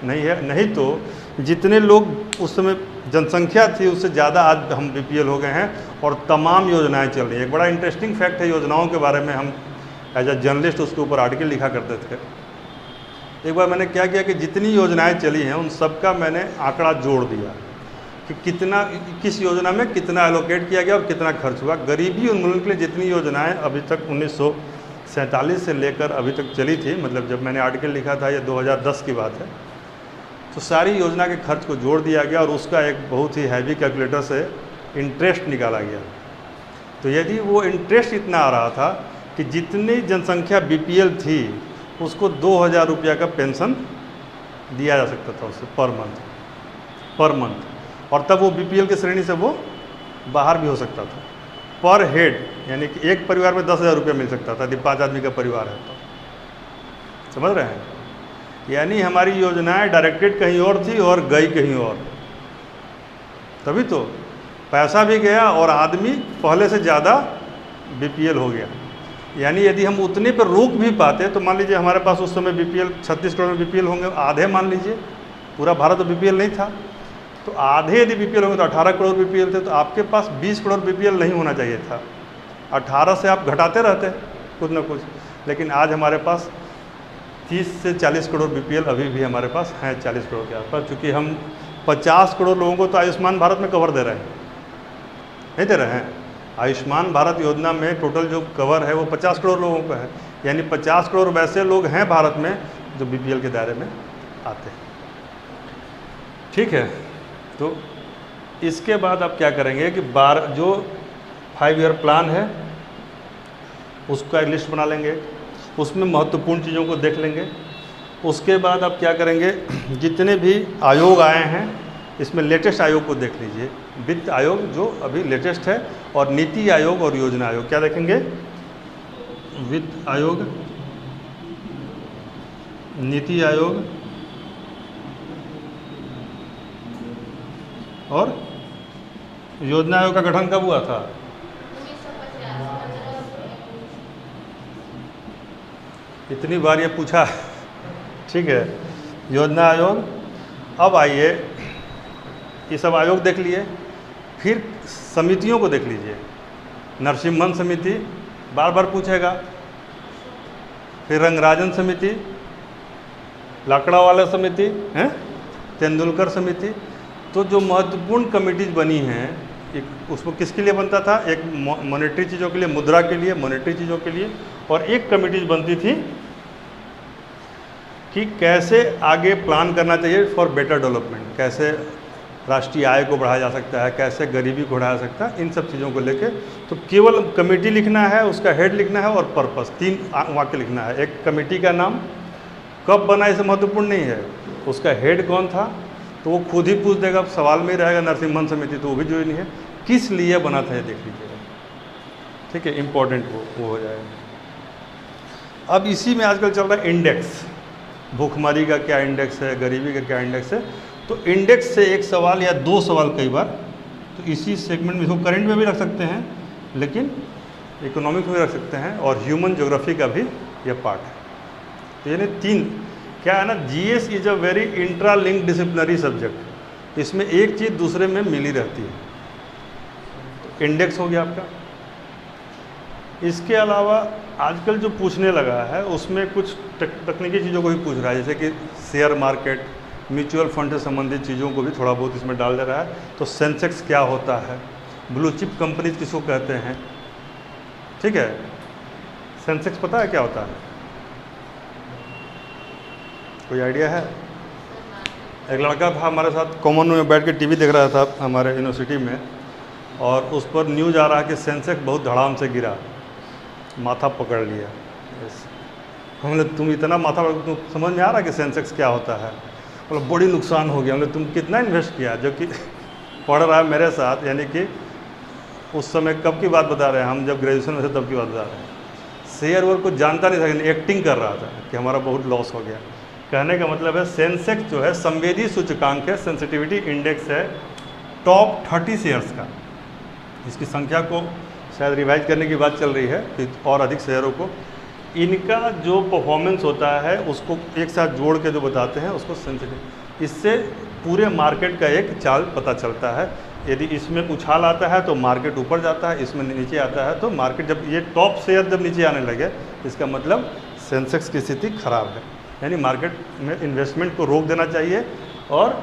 नहीं है। नहीं तो जितने लोग उस समय जनसंख्या थी उससे ज़्यादा आज हम BPL हो गए हैं और तमाम योजनाएं चल रही हैं। एक बड़ा इंटरेस्टिंग फैक्ट है योजनाओं के बारे में, हम एज ए जर्नलिस्ट उसके ऊपर आर्टिकल लिखा करते थे। एक बार मैंने क्या किया कि जितनी योजनाएं चली हैं उन सब का मैंने आंकड़ा जोड़ दिया कि कितना किस योजना में कितना एलोकेट किया गया और कितना खर्च हुआ। गरीबी उन्मूलन के लिए जितनी योजनाएं अभी तक 47 से लेकर अभी तक चली थी, मतलब जब मैंने आर्टिकल लिखा था ये 2010 की बात है, तो सारी योजना के खर्च को जोड़ दिया गया और उसका एक बहुत ही हैवी कैलकुलेटर से इंटरेस्ट निकाला गया। तो यदि वो इंटरेस्ट इतना आ रहा था कि जितनी जनसंख्या बीपीएल थी उसको 2000 रुपया का पेंशन दिया जा सकता था उससे पर मंथ, और तब वो बीपीएल की श्रेणी से वो बाहर भी हो सकता था। पर हेड यानी कि एक परिवार में 10,000 रुपया मिल सकता था यदि 5 आदमी का परिवार है तो। समझ रहे हैं? यानी हमारी योजनाएं डायरेक्टेड कहीं और थी और गई कहीं और, तभी तो पैसा भी गया और आदमी पहले से ज़्यादा बीपीएल हो गया। यानी यदि हम उतने पर रोक भी पाते तो मान लीजिए हमारे पास उस समय बीपीएल 36 करोड़ में बीपीएल होंगे, आधे मान लीजिए, पूरा भारत तो बीपीएल नहीं था, तो आधे यदि बीपीएल होंगे तो 18 करोड़ बीपीएल थे, तो आपके पास 20 करोड़ बीपीएल नहीं होना चाहिए था। 18 से आप घटाते रहते कुछ ना कुछ, लेकिन आज हमारे पास 30 से 40 करोड़ बीपीएल अभी भी हमारे पास हैं, 40 करोड़ के आसपास, चूँकि हम 50 करोड़ लोगों को तो आयुष्मान भारत में कवर दे रहे हैं, नहीं दे रहे हैं? आयुष्मान भारत योजना में टोटल जो कवर है वो 50 करोड़ लोगों का है, यानी 50 करोड़ वैसे लोग हैं भारत में जो बीपीएल के दायरे में आते हैं। ठीक है, तो इसके बाद आप क्या करेंगे कि जो 5 ईयर प्लान है उसका एक लिस्ट बना लेंगे, उसमें महत्वपूर्ण चीज़ों को देख लेंगे। उसके बाद आप क्या करेंगे, जितने भी आयोग आए हैं इसमें लेटेस्ट आयोग को देख लीजिए, वित्त आयोग जो अभी लेटेस्ट है, और नीति आयोग और योजना आयोग। क्या देखेंगे? वित्त आयोग, नीति आयोग और योजना आयोग का गठन कब हुआ था? 1950। इतनी बार ये पूछा। ठीक है, योजना आयोग। अब आइए, ये सब आयोग देख लिए, फिर समितियों को देख लीजिए। नरसिम्हन समिति बार बार पूछेगा, फिर रंगराजन समिति, लाकड़ावाला समिति हैं, तेंदुलकर समिति। तो जो महत्वपूर्ण कमिटीज बनी हैं, एक उसको किसके लिए बनता था? एक मॉनेटरी चीज़ों के लिए, मुद्रा के लिए, मॉनेटरी चीज़ों के लिए, और एक कमिटीज बनती थी कि कैसे आगे प्लान करना चाहिए फॉर बेटर डेवलपमेंट, कैसे राष्ट्रीय आय को बढ़ाया जा सकता है, कैसे गरीबी को बढ़ाया जा सकता है, इन सब चीज़ों को लेके। तो केवल कमेटी लिखना है, उसका हेड लिखना है और पर्पस, 3 वाक्य लिखना है। एक कमेटी का नाम, कब बना इसे महत्वपूर्ण नहीं है, उसका हेड कौन था, तो वो खुद ही पूछ देगा, सवाल में ही रहेगा नरसिम्हन समिति, तो वो भी जरूरी नहीं है। किस लिए बना था ये देख लीजिएगा, ठीक है, इम्पोर्टेंट वो हो जाएगा। अब इसी में आजकल चल रहा है इंडेक्स, भूखमरी का क्या इंडेक्स है, गरीबी का क्या इंडेक्स है। तो इंडेक्स से एक सवाल या 2 सवाल कई बार, तो इसी सेगमेंट में, इसको करंट में भी रख सकते हैं, लेकिन इकोनॉमिक्स में भी रख सकते हैं, और ह्यूमन ज्योग्राफी का भी यह पार्ट है। तो यानी 3 क्या है ना, GS is a very intra link disciplinary subject, इसमें एक चीज़ दूसरे में मिली रहती है। तो इंडेक्स हो गया आपका। इसके अलावा आजकल जो पूछने लगा है उसमें कुछ तकनीकी चीज़ों को भी पूछ रहा है, जैसे कि शेयर मार्केट, म्यूचुअल फंड से संबंधित चीज़ों को भी थोड़ा बहुत इसमें डाल दे रहा है। तो सेंसेक्स क्या होता है, ब्लू चिप कंपनीज किसको कहते हैं, ठीक है, सेंसेक्स पता है क्या होता है, कोई आइडिया है? एक लड़का था हमारे साथ, कॉमन में बैठ के टीवी देख रहा था हमारे यूनिवर्सिटी में, और उस पर न्यूज़ आ रहा है कि सेंसेक्स बहुत धड़ाम से गिरा, माथा पकड़ लिया। हमने, तुम इतना माथा पकड़, तुम समझ में आ रहा है कि सेंसेक्स क्या होता है? मतलब बड़ी नुकसान हो गया। हमने, तुम कितना इन्वेस्ट किया? जो कि पढ़ रहा है मेरे साथ, यानी कि उस समय कब की बात बता रहे हैं हम, जब ग्रेजुएशन में थे तब की बात बता रहे हैं। शेयर वोर को जानता नहीं था, लेकिन एक्टिंग कर रहा था कि हमारा बहुत लॉस हो गया। कहने का मतलब है सेंसेक्स जो है संवेदी सूचकांक है, सेंसिटिविटी इंडेक्स है टॉप 30 शेयर्स का। इसकी संख्या को शायद रिवाइज करने की बात चल रही है कि और अधिक शेयरों को, इनका जो परफॉर्मेंस होता है उसको एक साथ जोड़ के जो बताते हैं उसको सेंसिटिव। इससे पूरे मार्केट का एक चाल पता चलता है। यदि इसमें उछाल आता है तो मार्केट ऊपर जाता है, इसमें नीचे आता है तो मार्केट, जब ये टॉप शेयर जब नीचे आने लगे इसका मतलब सेंसेक्स की स्थिति खराब है, यानी मार्केट में इन्वेस्टमेंट को रोक देना चाहिए और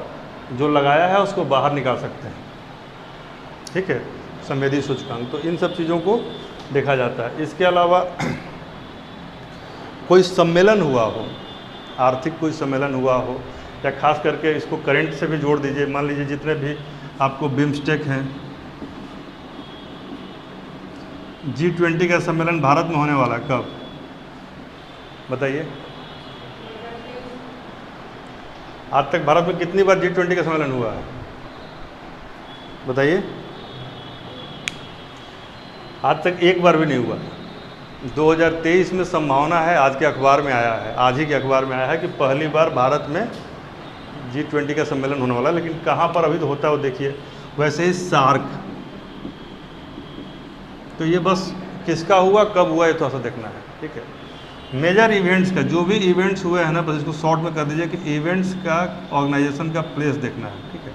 जो लगाया है उसको बाहर निकाल सकते हैं, ठीक है, संवेदी सूचकांक। तो इन सब चीज़ों को देखा जाता है। इसके अलावा कोई सम्मेलन हुआ हो, आर्थिक कोई सम्मेलन हुआ हो, या खास करके इसको करंट से भी जोड़ दीजिए। मान लीजिए जितने भी आपको बिम्स्टेक हैं, G20 का सम्मेलन भारत में होने वाला है, कब बताइए? आज तक भारत में कितनी बार G20 का सम्मेलन हुआ है बताइए? आज तक एक बार भी नहीं हुआ। 2023 में संभावना है, आज के अखबार में आया है, आज ही के अखबार में आया है कि पहली बार भारत में G20 का सम्मेलन होने वाला है। लेकिन कहाँ पर अभी तो होता है वो देखिए। वैसे ही सार्क, तो ये बस किसका हुआ, कब हुआ, ये थोड़ा सा देखना है, ठीक है। मेजर इवेंट्स का, जो भी इवेंट्स हुए हैं ना, बस इसको शॉर्ट में कर दीजिए कि इवेंट्स का ऑर्गेनाइजेशन का प्लेस देखना है, ठीक है।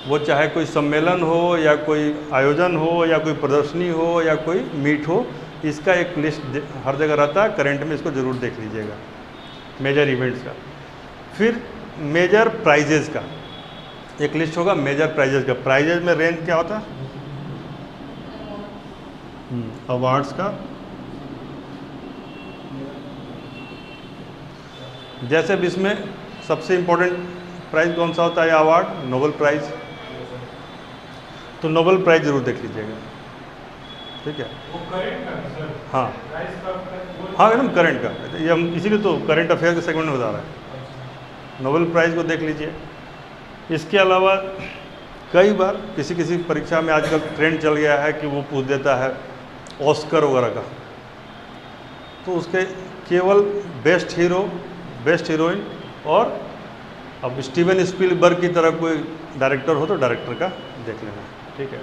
वो चाहे कोई सम्मेलन हो या कोई आयोजन हो या कोई प्रदर्शनी हो या कोई मीट हो, इसका एक लिस्ट हर जगह रहता है। करंट में इसको ज़रूर देख लीजिएगा, मेजर इवेंट्स का। फिर मेजर प्राइजेज का एक लिस्ट होगा, मेजर प्राइजेज का। प्राइजेज में रेंज क्या होता है? अवार्ड्स का। जैसे भी इसमें सबसे इम्पोर्टेंट प्राइज कौन सा होता है, अवार्ड? Nobel prize. तो नोबेल प्राइज जरूर देख लीजिएगा, ठीक है। वो करंट का सर, हाँ प्राइस का हाँ, एकदम करंट का। ये हम इसीलिए तो करंट अफेयर के सेगमेंट में बता रहे हैं। नोबेल प्राइज़ को देख लीजिए। इसके अलावा कई बार किसी परीक्षा में आजकल ट्रेंड चल गया है कि वो पूछ देता है ऑस्कर वगैरह का, तो उसके केवल बेस्ट हीरो, बेस्ट हीरोइन, और अब स्टीवन स्पीलबर्ग की तरह कोई डायरेक्टर हो तो डायरेक्टर का देख लेना, ठीक है।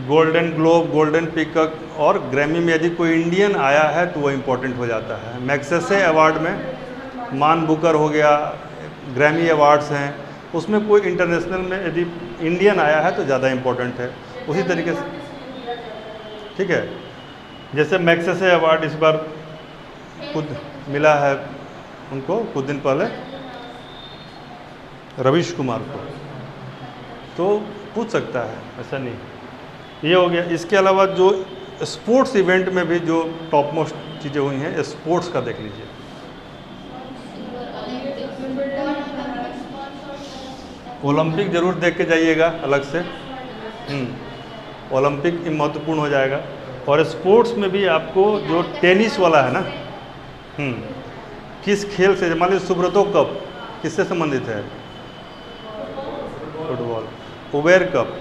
गोल्डन ग्लोब, गोल्डन पिकअप और ग्रैमी में यदि कोई इंडियन आया है तो वो इम्पोर्टेंट हो जाता है। मैग्सेसे अवार्ड में मान बुकर हो गया, ग्रैमी अवार्ड्स हैं, उसमें कोई इंटरनेशनल में यदि इंडियन आया है तो ज़्यादा इम्पोर्टेंट है। उसी तरीके से, ठीक है, जैसे मैग्सेसे अवार्ड इस बार खुद मिला है उनको कुछ दिन पहले, रवीश कुमार को, तो पूछ सकता है, ऐसा नहीं। ये हो गया। इसके अलावा जो स्पोर्ट्स इवेंट में भी जो टॉप मोस्ट चीज़ें हुई हैं, स्पोर्ट्स का देख लीजिए। ओलंपिक जरूर देख के जाइएगा अलग से, ओलंपिक महत्वपूर्ण हो जाएगा। और स्पोर्ट्स में भी आपको जो टेनिस वाला है ना, किस खेल से, मान लीजिए सुब्रतो कप किससे संबंधित है? फुटबॉल। Uber cup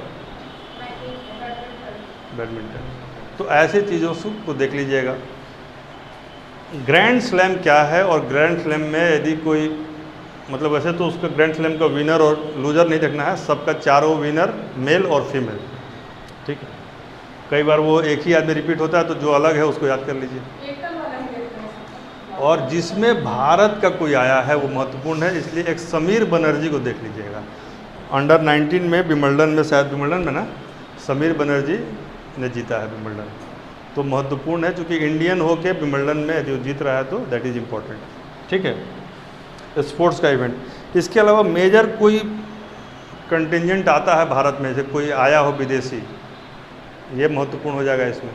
badminton. तो ऐसे चीज़ों को देख लीजिएगा। ग्रैंड स्लैम क्या है, और ग्रैंड स्लैम में यदि कोई, मतलब वैसे तो उसका ग्रैंड स्लैम का विनर और लूजर नहीं देखना है, सबका चारों विनर मेल और फीमेल, ठीक है। कई बार वो एक ही आदमी रिपीट होता है, तो जो अलग है उसको याद कर लीजिए। और जिसमें भारत का कोई आया है वो महत्वपूर्ण है, इसलिए एक समीर बनर्जी को देख लीजिएगा। अंडर 19 में विंबलडन में, शायद विंबलडन में ना, समीर बनर्जी ने जीता है विंबलडन, तो महत्वपूर्ण है, क्योंकि इंडियन होके विंबलडन में जो जीत रहा है तो दैट इज़ इम्पोर्टेंट, ठीक है। स्पोर्ट्स का इवेंट। इसके अलावा मेजर कोई कंटिजेंट आता है भारत में, जैसे कोई आया हो विदेशी, ये महत्वपूर्ण हो जाएगा इसमें।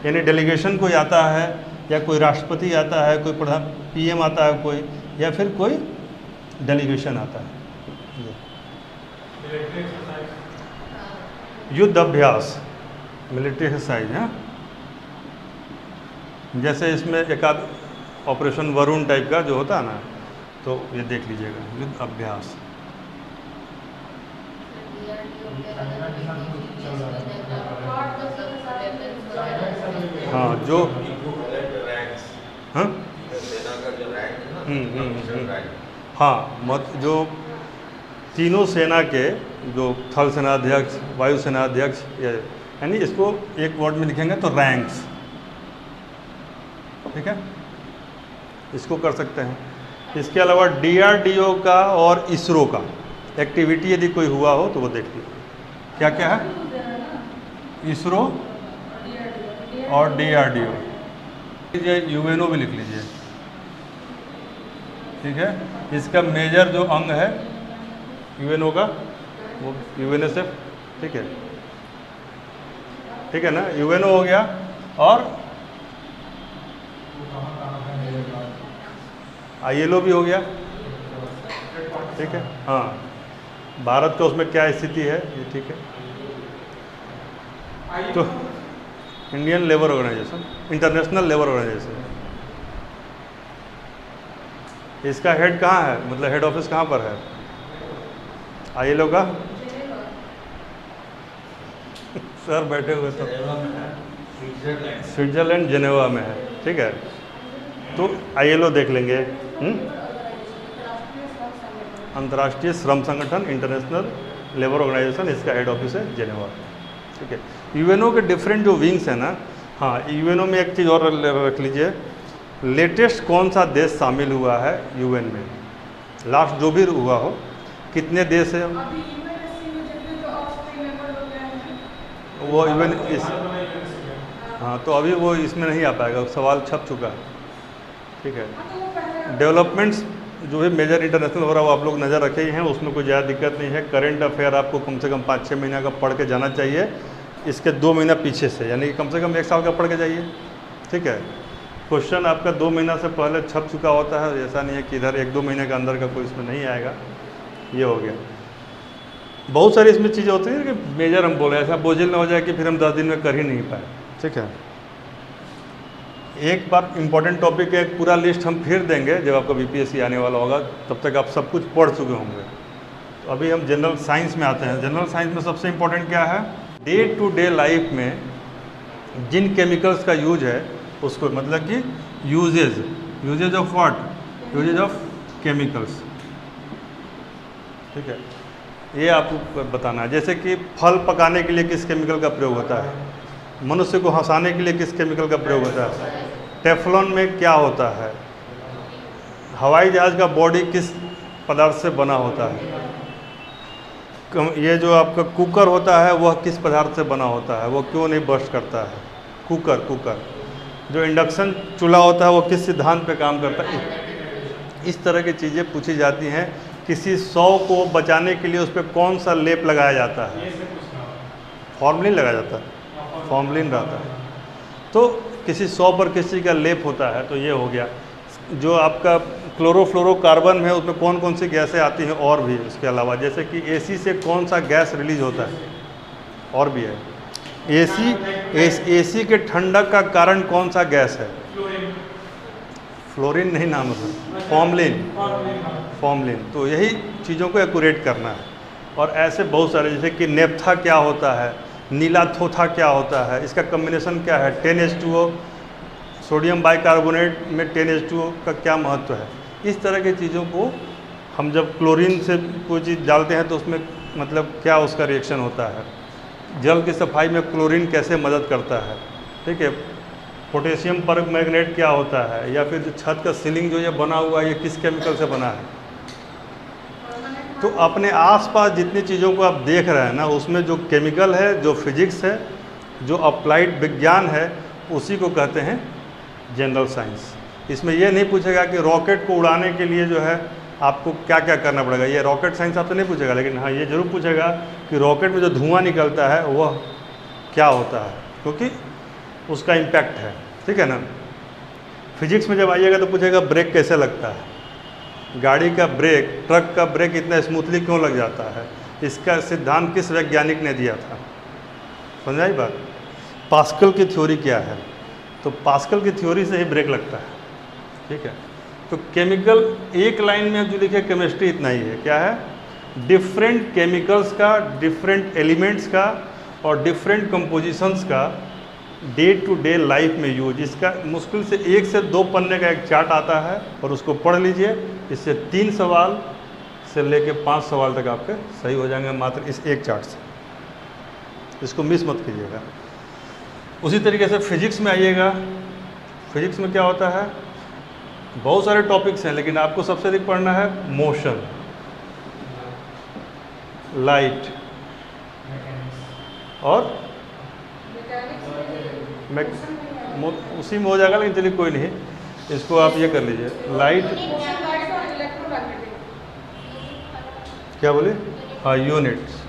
यानी डेलीगेशन कोई आता है, या कोई राष्ट्रपति आता है, कोई प्रधान PM आता है कोई, या फिर कोई डेलीगेशन आता है। युद्ध अभ्यास, मिलिट्री एक्सरसाइज है। जैसे इसमें एक आध ऑपरेशन वरुण टाइप का जो होता है ना, तो ये देख लीजिएगा, युद्ध अभ्यास। हाँ, जो हाँ हाँ, मत जो तीनों सेना के, जो थल सेनाध्यक्ष, वायु सेनाध्यक्ष, यानी इसको एक वर्ड में लिखेंगे तो रैंक्स, ठीक है, इसको कर सकते हैं। इसके अलावा DRDO का और इसरो का एक्टिविटी यदि कोई हुआ हो तो वो देख लीजिए। क्या क्या है? इसरो और DRDO। UNO भी लिख लीजिए, ठीक है। इसका मेजर जो अंग है UNO का, वो UNSF, ठीक है, ठीक है ना। UNO हो गया। और वो कहाँ है मेरे पास ILO भी हो गया, ठीक है। हाँ, भारत का उसमें क्या स्थिति है ये, ठीक है। तो Indian labour organisation, international labour organisation, इसका हेड कहाँ है, मतलब हेड ऑफिस कहाँ पर है ILO का? सर बैठे हुए तो स्विट्जरलैंड जेनेवा में है, ठीक है। तो ILO देख लेंगे। अंतर्राष्ट्रीय श्रम संगठन, इंटरनेशनल लेबर ऑर्गेनाइजेशन, इसका हेड ऑफिस है जेनेवा, ठीक है। UNO के डिफरेंट जो विंग्स हैं ना, हाँ, UNO में एक चीज़ और रख लीजिए, लेटेस्ट कौन सा देश शामिल हुआ है UN में, लास्ट जो भी हुआ हो, कितने देश है वो UN इस, हाँ, तो अभी वो इसमें नहीं आ पाएगा, सवाल छप चुका है, ठीक है। डेवलपमेंट्स जो भी मेजर इंटरनेशनल हो रहा है वो आप लोग नज़र रखे ही हैं, उसमें कोई ज़्यादा दिक्कत नहीं है। करंट अफेयर आपको कम से कम 5-6 महीने का पढ़ के जाना चाहिए, इसके 2 महीना पीछे से, यानी कि कम से कम 1 साल का पढ़ के जाइए, ठीक है। क्वेश्चन आपका 2 महीना से पहले छप चुका होता है, ऐसा नहीं है कि इधर 1-2 महीने के अंदर का कोई इसमें नहीं आएगा। ये हो गया। बहुत सारी इसमें चीज़ें होती हैं कि मेजर हम बोले, ऐसा बोझिल ना हो जाए कि फिर हम 10 दिन में कर ही नहीं पाए, ठीक है। एक बार इम्पॉर्टेंट टॉपिक है, एक पूरा लिस्ट हम फिर देंगे जब आपका BPSC आने वाला होगा, तब तक आप सब कुछ पढ़ चुके होंगे। तो अभी हम जनरल साइंस में आते हैं। जनरल साइंस में सबसे इम्पोर्टेंट क्या है, डे टू डे लाइफ में जिन केमिकल्स का यूज है उसको, मतलब कि uses of what, uses of chemicals, ठीक है। ये आपको बताना है। जैसे कि फल पकाने के लिए किस केमिकल का प्रयोग होता है, मनुष्य को हंसाने के लिए किस केमिकल का प्रयोग होता है, टेफ्लॉन में क्या होता है, हवाई जहाज़ का बॉडी किस पदार्थ से बना होता है, ये जो आपका कुकर होता है वह किस पदार्थ से बना होता है, वो क्यों नहीं बर्स्ट करता है, कुकर जो इंडक्शन चूल्हा होता है वो किस सिद्धांत पे काम करता है। इस तरह की चीज़ें पूछी जाती हैं। किसी 100 को बचाने के लिए उस पर कौन सा लेप लगाया जाता है, फॉर्मलिन लगाया जाता है, फॉर्मलिन रहता है। तो किसी 100 पर किसी का लेप होता है, तो ये हो गया। जो आपका क्लोरोफ्लोरोकार्बन है उसमें कौन कौन सी गैसें आती हैं, और भी उसके अलावा, जैसे कि AC से कौन सा गैस रिलीज होता है, और भी है। AC के ठंडक का कारण कौन सा गैस है, फ्लोरीन नहीं नाम है, फॉर्मलिन। तो यही चीज़ों को एक्यूरेट करना है। और ऐसे बहुत सारे, जैसे कि नेप्था क्या होता है, नीला थोथा क्या होता है, इसका कम्बिनेशन क्या है, 10H2O, सोडियम बाइकार्बोनेट में 10H2O का क्या महत्व है। इस तरह की चीज़ों को हम जब क्लोरीन से कोई चीज़ डालते हैं तो उसमें मतलब क्या उसका रिएक्शन होता है, जल की सफाई में क्लोरीन कैसे मदद करता है, ठीक है। पोटेशियम परमैंगनेट क्या होता है, या फिर जो छत का सीलिंग जो ये बना हुआ है ये किस केमिकल से बना है। तो अपने आसपास जितनी चीज़ों को आप देख रहे हैं ना, उसमें जो केमिकल है, जो फिजिक्स है, जो अप्लाइड विज्ञान है, उसी को कहते हैं जनरल साइंस। इसमें यह नहीं पूछेगा कि रॉकेट को उड़ाने के लिए जो है आपको क्या क्या करना पड़ेगा, ये रॉकेट साइंस आपसे नहीं पूछेगा। लेकिन हाँ, ये जरूर पूछेगा कि रॉकेट में जो धुआं निकलता है वह क्या होता है, क्योंकि उसका इम्पैक्ट है, ठीक है ना। फिजिक्स में जब आइएगा तो पूछेगा ब्रेक कैसे लगता है, गाड़ी का ब्रेक, ट्रक का ब्रेक इतना स्मूथली क्यों लग जाता है, इसका सिद्धांत किस वैज्ञानिक ने दिया था, समझाई बात। पास्कल की थ्योरी क्या है, तो पास्कल की थ्योरी से ही ब्रेक लगता है, ठीक है। तो केमिकल एक लाइन में जो लिखे केमिस्ट्री इतना ही है, क्या है, डिफरेंट केमिकल्स का, डिफरेंट एलिमेंट्स का और डिफरेंट कंपोजिशंस का डे टू डे लाइफ में यूज। इसका मुश्किल से 1 से 2 पन्ने का एक चार्ट आता है और उसको पढ़ लीजिए। इससे 3 सवाल से लेके 5 सवाल तक आपके सही हो जाएंगे मात्र इस एक चार्ट से। इसको मिस मत कीजिएगा। उसी तरीके से फिजिक्स में आइएगा। फिजिक्स में क्या होता है, बहुत सारे टॉपिक्स हैं, लेकिन आपको सबसे अधिक पढ़ना है मोशन, लाइट और उसी में हो जाएगा, लेकिन चलिए कोई नहीं, इसको आप ये कर लीजिए। लाइट क्या बोले, हाँ यूनिट्स,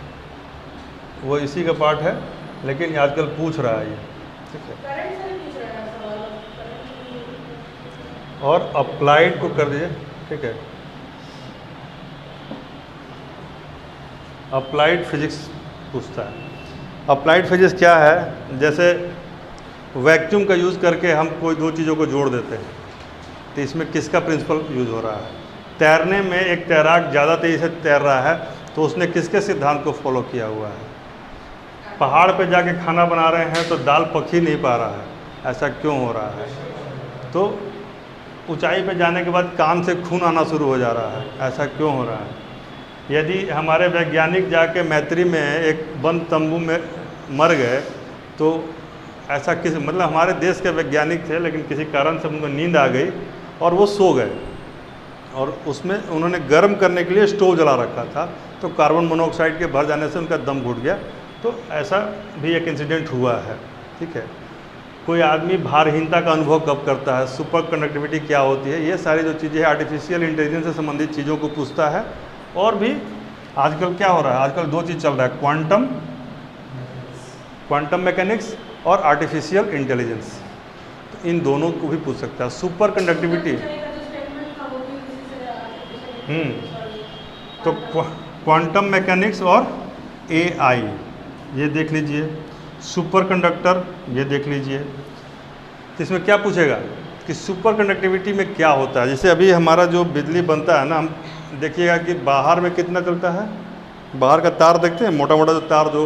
वो इसी का पार्ट है, लेकिन आजकल पूछ रहा है ये, ठीक है। करंट से पूछ रहा है सवाल, और अप्लाइड को कर दीजिए, ठीक है। अप्लाइड फिजिक्स पूछता है। अप्लाइड फिजिक्स क्या है? जैसे वैक्यूम का यूज़ करके हम कोई दो चीज़ों को जोड़ देते हैं, तो इसमें किसका प्रिंसिपल यूज़ हो रहा है? तैरने में एक तैराक ज़्यादा तेज़ी से तैर रहा है तो उसने किसके सिद्धांत को फॉलो किया हुआ है? पहाड़ पे जाके खाना बना रहे हैं तो दाल पक ही नहीं पा रहा है, ऐसा क्यों हो रहा है? तो ऊंचाई पे जाने के बाद कान से खून आना शुरू हो जा रहा है, ऐसा क्यों हो रहा है? यदि हमारे वैज्ञानिक जाके मैत्री में एक बंद तंबू में मर गए तो ऐसा किस मतलब हमारे देश के वैज्ञानिक थे, लेकिन किसी कारण से उनको नींद आ गई और वो सो गए, और उसमें उन्होंने गर्म करने के लिए स्टोव जला रखा था, तो कार्बन मोनोऑक्साइड के भर जाने से उनका दम घुट गया। तो ऐसा भी एक इंसिडेंट हुआ है, ठीक है। कोई आदमी भारहीनता का अनुभव कब करता है? सुपर कंडक्टिविटी क्या होती है? ये सारी जो चीज़ें आर्टिफिशियल इंटेलिजेंस से संबंधित चीज़ों को पूछता है। और भी आजकल क्या हो रहा है? आजकल दो चीज़ चल रहा है, क्वांटम मैकेनिक्स और आर्टिफिशियल इंटेलिजेंस। तो इन दोनों को भी पूछ सकता है। सुपर कंडक्टिविटी, तो क्वांटम मैकेनिक्स और AI ये देख लीजिए, सुपर कंडक्टर ये देख लीजिए। तो इसमें क्या पूछेगा कि सुपर कंडक्टिविटी में क्या होता है? जैसे अभी हमारा जो बिजली बनता है ना, हम देखिएगा कि बाहर में कितना चलता है, बाहर का तार देखते हैं, मोटा मोटा जो तार जो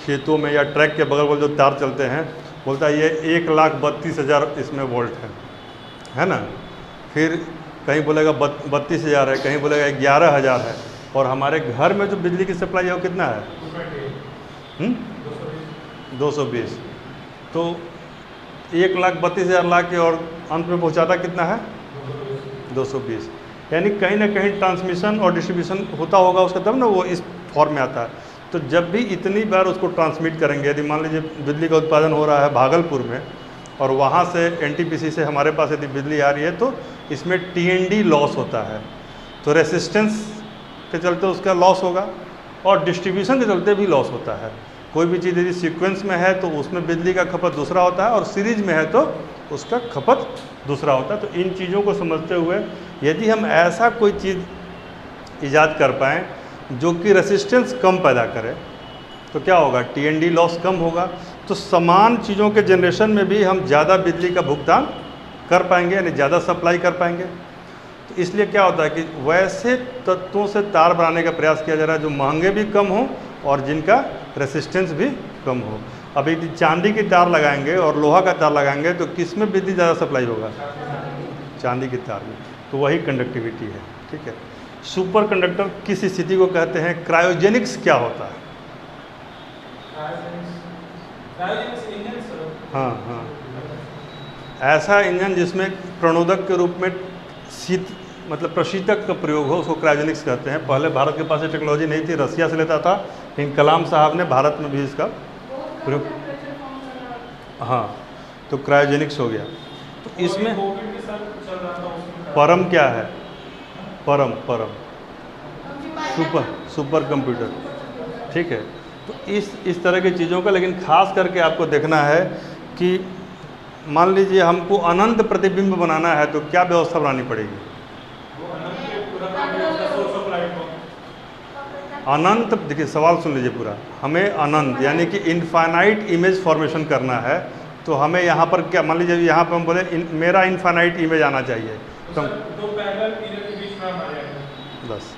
खेतों में या ट्रैक के बगल बगल जो तार चलते हैं, बोलता है ये 1,32,000 इसमें वोल्ट है ना। फिर कहीं बोलेगा 32,000 है, कहीं बोलेगा 11,000 है। और हमारे घर में जो बिजली की सप्लाई है वो कितना है? 220। तो 1,32,000 ला के और अंत में पहुंचाता कितना है? 220। यानी कहीं ना कहीं ट्रांसमिशन और डिस्ट्रीब्यूशन होता होगा उसका, तब ना वो इस फॉर्म में आता है। तो जब भी इतनी बार उसको ट्रांसमिट करेंगे, यदि मान लीजिए बिजली का उत्पादन हो रहा है भागलपुर में और वहाँ से NTPC से हमारे पास यदि बिजली आ रही है, तो इसमें TND लॉस होता है। तो रेसिस्टेंस के चलते उसका लॉस होगा और डिस्ट्रीब्यूशन के चलते भी लॉस होता है। कोई भी चीज़ यदि सीक्वेंस में है तो उसमें बिजली का खपत दूसरा होता है, और सीरीज में है तो उसका खपत दूसरा होता है। तो इन चीज़ों को समझते हुए यदि हम ऐसा कोई चीज़ ईजाद कर पाएँ जो कि रेसिस्टेंस कम पैदा करे, तो क्या होगा? TND लॉस कम होगा। तो समान चीज़ों के जनरेशन में भी हम ज़्यादा बिजली का भुगतान कर पाएंगे, यानी ज़्यादा सप्लाई कर पाएंगे। तो इसलिए क्या होता है कि वैसे तत्वों से तार बनाने का प्रयास किया जा रहा है जो महंगे भी कम हो और जिनका रेसिस्टेंस भी कम हो। अब यदि चांदी की तार लगाएंगे और लोहा का तार लगाएंगे तो किस में बिजली ज़्यादा सप्लाई होगा? चांदी की तार में। तो वही कंडक्टिविटी है, ठीक है। सुपर कंडक्टर किस स्थिति को कहते हैं? क्रायोजेनिक्स क्या होता है? हाँ हाँ, ऐसा इंजन जिसमें प्रणोदक के रूप में शीत मतलब प्रशीतक का प्रयोग हो, उसको क्रायोजेनिक्स कहते हैं। पहले भारत के पास ये टेक्नोलॉजी नहीं थी, रसिया से लेता था, लेकिन कलाम साहब ने भारत में भी इसका प्रयोग, हाँ, तो क्रायोजेनिक्स हो गया। तो इसमें परम क्या है? परम सुपर कंप्यूटर, ठीक है। तो इस तरह की चीज़ों का, लेकिन खास करके आपको देखना है कि मान लीजिए हमको अनंत प्रतिबिंब बनाना है तो क्या व्यवस्था बनानी पड़ेगी? अनंत, देखिए सवाल सुन लीजिए पूरा। हमें अनंत यानी कि इनफाइनाइट इमेज फॉर्मेशन करना है, तो हमें यहाँ पर क्या, मान लीजिए यहाँ पर हम बोले मेरा इनफाइनाइट इमेज आना चाहिए, तो बस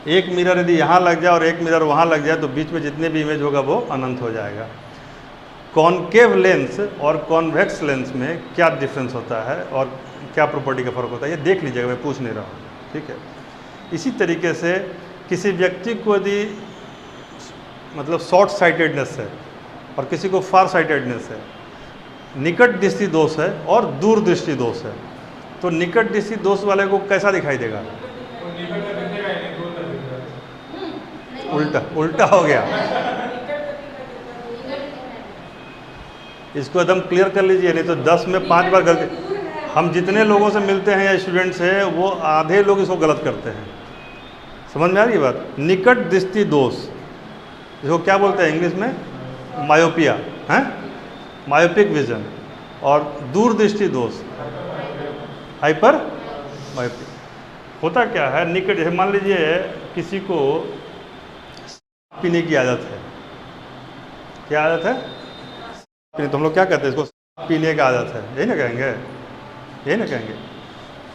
एक मिरर यदि यहाँ लग जाए और एक मिरर वहाँ लग जाए तो बीच में जितने भी इमेज होगा वो अनंत हो जाएगा। कॉनकेव लेंस और कॉन्वेक्स लेंस में क्या डिफरेंस होता है और क्या प्रॉपर्टी का फ़र्क होता है, ये देख लीजिएगा, मैं पूछ नहीं रहा हूँ, ठीक है। इसी तरीके से किसी व्यक्ति को यदि मतलब शॉर्ट साइटेडनेस है और किसी को फार साइटेडनेस है, निकट दृष्टि दोष है और दूर दृष्टि दोष है, तो निकट दृष्टि दोष वाले को कैसा दिखाई देगा? उल्टा हो गया। इसको एकदम क्लियर कर लीजिए, नहीं तो 10 में 5 बार गलती। हम जितने लोगों से मिलते हैं या स्टूडेंट्स हैं, वो आधे लोग इसको गलत करते हैं। समझ में आ रही है बात? निकट दृष्टि दोष, इसको क्या बोलते हैं इंग्लिश में? मायोपिया है। मायोपिक विजन, और दूरदृष्टि दोष हाइपर मायोपिक। होता क्या है, निकट, जैसे मान लीजिए किसी को पीने की आदत है, क्या आदत है, पीने, तो हम लोग क्या कहते हैं इसको, पीने की आदत है, यही ना कहेंगे, यही ना कहेंगे।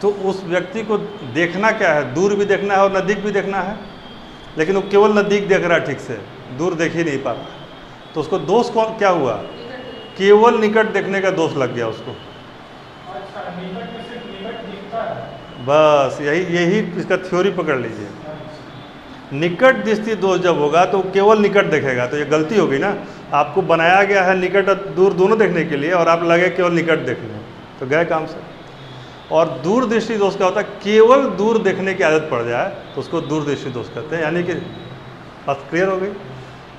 तो उस व्यक्ति को देखना क्या है, दूर भी देखना है और नज़दीक भी देखना है, लेकिन वो केवल नज़दीक देख रहा है ठीक से, दूर देख ही नहीं पा रहा। तो उसको दोष कौन क्या हुआ, केवल निकट देखने का दोष लग गया उसको। अच्छा, निकट में सिर्फ निकट दिखता है। बस यही इसका थ्योरी पकड़ लीजिए। निकट दृष्टि दोष जब होगा तो केवल निकट देखेगा, तो ये गलती होगी ना। आपको बनाया गया है निकट और दूर दोनों देखने के लिए, और आप लगे केवल निकट देखने, तो गए काम से। और दूर दृष्टि दोष क्या होता है, केवल दूर देखने की आदत पड़ जाए तो उसको दूर दृष्टि दोष कहते हैं। यानी कि बात क्लियर हो गई।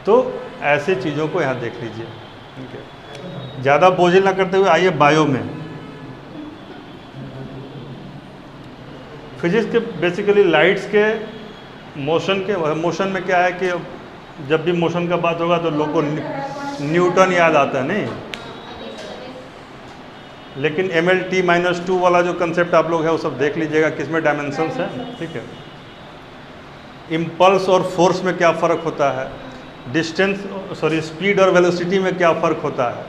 तो ऐसी चीज़ों को यहाँ देख लीजिए, ठीक है। ज़्यादा बोझिल ना करते हुए आइए बायो में। फिजिक्स के बेसिकली लाइट्स के मोशन में क्या है कि जब भी मोशन का बात होगा तो लोग को न्यूटन याद आता है, नहीं, लेकिन MLT-2 वाला जो कंसेप्ट आप लोग है वो सब देख लीजिएगा, किसमें डायमेंशंस है, ठीक है। इम्पल्स और फोर्स में क्या फ़र्क होता है, स्पीड और वेलोसिटी में क्या फ़र्क होता है,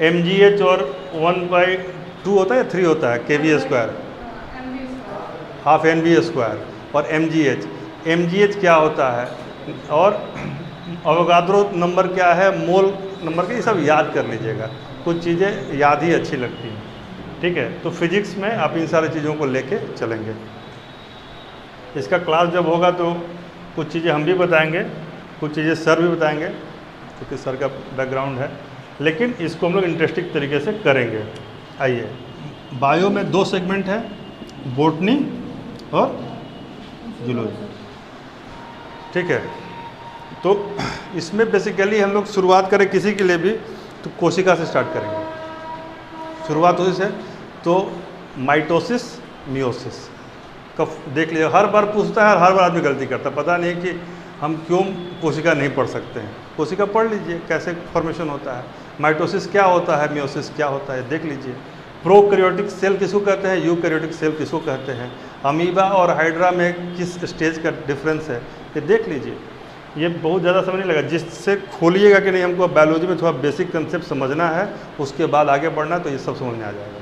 mgh और 1/2 होता है या 3 होता है kV², हाफ NV², और mgh क्या होता है, और अवोगाद्रो नंबर क्या है, मोल नंबर के, ये सब याद कर लीजिएगा। कुछ चीज़ें याद ही अच्छी लगती हैं, ठीक है। तो फिजिक्स में आप इन सारी चीज़ों को लेके चलेंगे। इसका क्लास जब होगा तो कुछ चीज़ें हम भी बताएंगे, कुछ चीज़ें सर भी बताएंगे, क्योंकि सर का बैकग्राउंड है, लेकिन इसको हम लोग इंटरेस्टिंग तरीके से करेंगे। आइए, बायो में 2 सेगमेंट है, बॉटनी और जूलॉजी, ठीक है। तो इसमें बेसिकली हम लोग शुरुआत करें किसी के लिए भी तो कोशिका से स्टार्ट करेंगे। शुरुआत उसी से, तो माइटोसिस मियोसिस का देख लीजिए। हर बार पूछता है और हर बार आदमी गलती करता है, पता नहीं कि हम क्यों कोशिका नहीं पढ़ सकते हैं। कोशिका पढ़ लीजिए, कैसे फॉर्मेशन होता है, माइटोसिस क्या होता है, मियोसिस क्या होता है, देख लीजिए। प्रोकैरियोटिक सेल किसको कहते हैं, यूकैरियोटिक सेल किसको कहते हैं, अमीबा और हाइड्रा में किस स्टेज का डिफरेंस है, ये देख लीजिए। ये बहुत ज़्यादा समझ नहीं लगा, जिससे खोलिएगा कि नहीं हमको बायोलॉजी में थोड़ा बेसिक कंसेप्ट समझना है, उसके बाद आगे बढ़ना, तो ये सब समझ में आ जाएगा।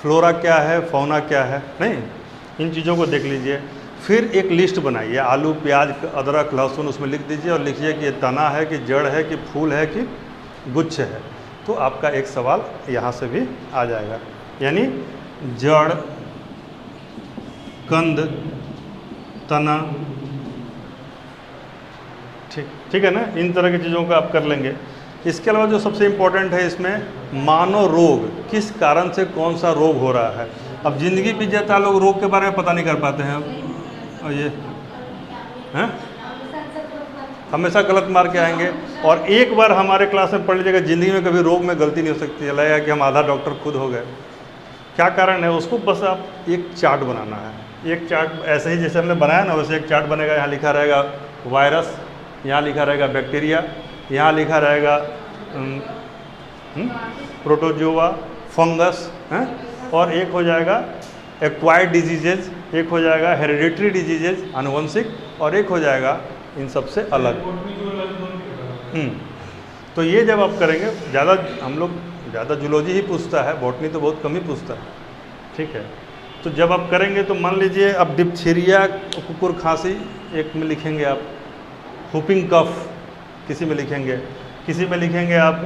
फ्लोरा क्या है, फौना क्या है, नहीं, इन चीज़ों को देख लीजिए। फिर एक लिस्ट बनाइए, आलू, प्याज, अदरक, लहसुन, उसमें लिख दीजिए और लिखिए कि ये तना है कि जड़ है कि फूल है कि गुच्छ है। तो आपका एक सवाल यहाँ से भी आ जाएगा, यानी जड़, कंद, तना, ठीक है ना। इन तरह की चीज़ों को आप कर लेंगे। इसके अलावा जो सबसे इम्पोर्टेंट है इसमें, मानव रोग, किस कारण से कौन सा रोग हो रहा है। अब ज़िंदगी बीत जाता है, लोग रोग के बारे में पता नहीं कर पाते हैं। और ये हैं, हमेशा गलत मार के आएंगे। और एक बार हमारे क्लास में पढ़ लीजिएगा, ज़िंदगी में कभी रोग में गलती नहीं हो सकती है, लगेगा कि हम आधा डॉक्टर खुद हो गए। क्या कारण है, उसको बस आप एक चार्ट बनाना है। एक चार्ट ऐसे ही जैसे हमने बनाया ना, वैसे एक चार्ट बनेगा। यहाँ लिखा रहेगा वायरस, यहाँ लिखा रहेगा बैक्टीरिया, यहाँ लिखा रहेगा प्रोटोजोआ, फंगस, हैं, और एक हो जाएगा एक्वायर्ड डिजीजेज, एक हो जाएगा हेरिडिटरी डिजीजेज, आनुवंशिक, और एक हो जाएगा इन सबसे अलग। तो ये जब आप करेंगे, ज़्यादा हम लोग ज़्यादा जूलॉजी ही पूछता है, बॉटनी तो बहुत कम ही पूछता है, ठीक है। तो जब आप करेंगे तो मान लीजिए अब डिप्थीरिया, कुकुर खांसी एक में लिखेंगे आप, हुपिंग कफ किसी में लिखेंगे, किसी में लिखेंगे आप।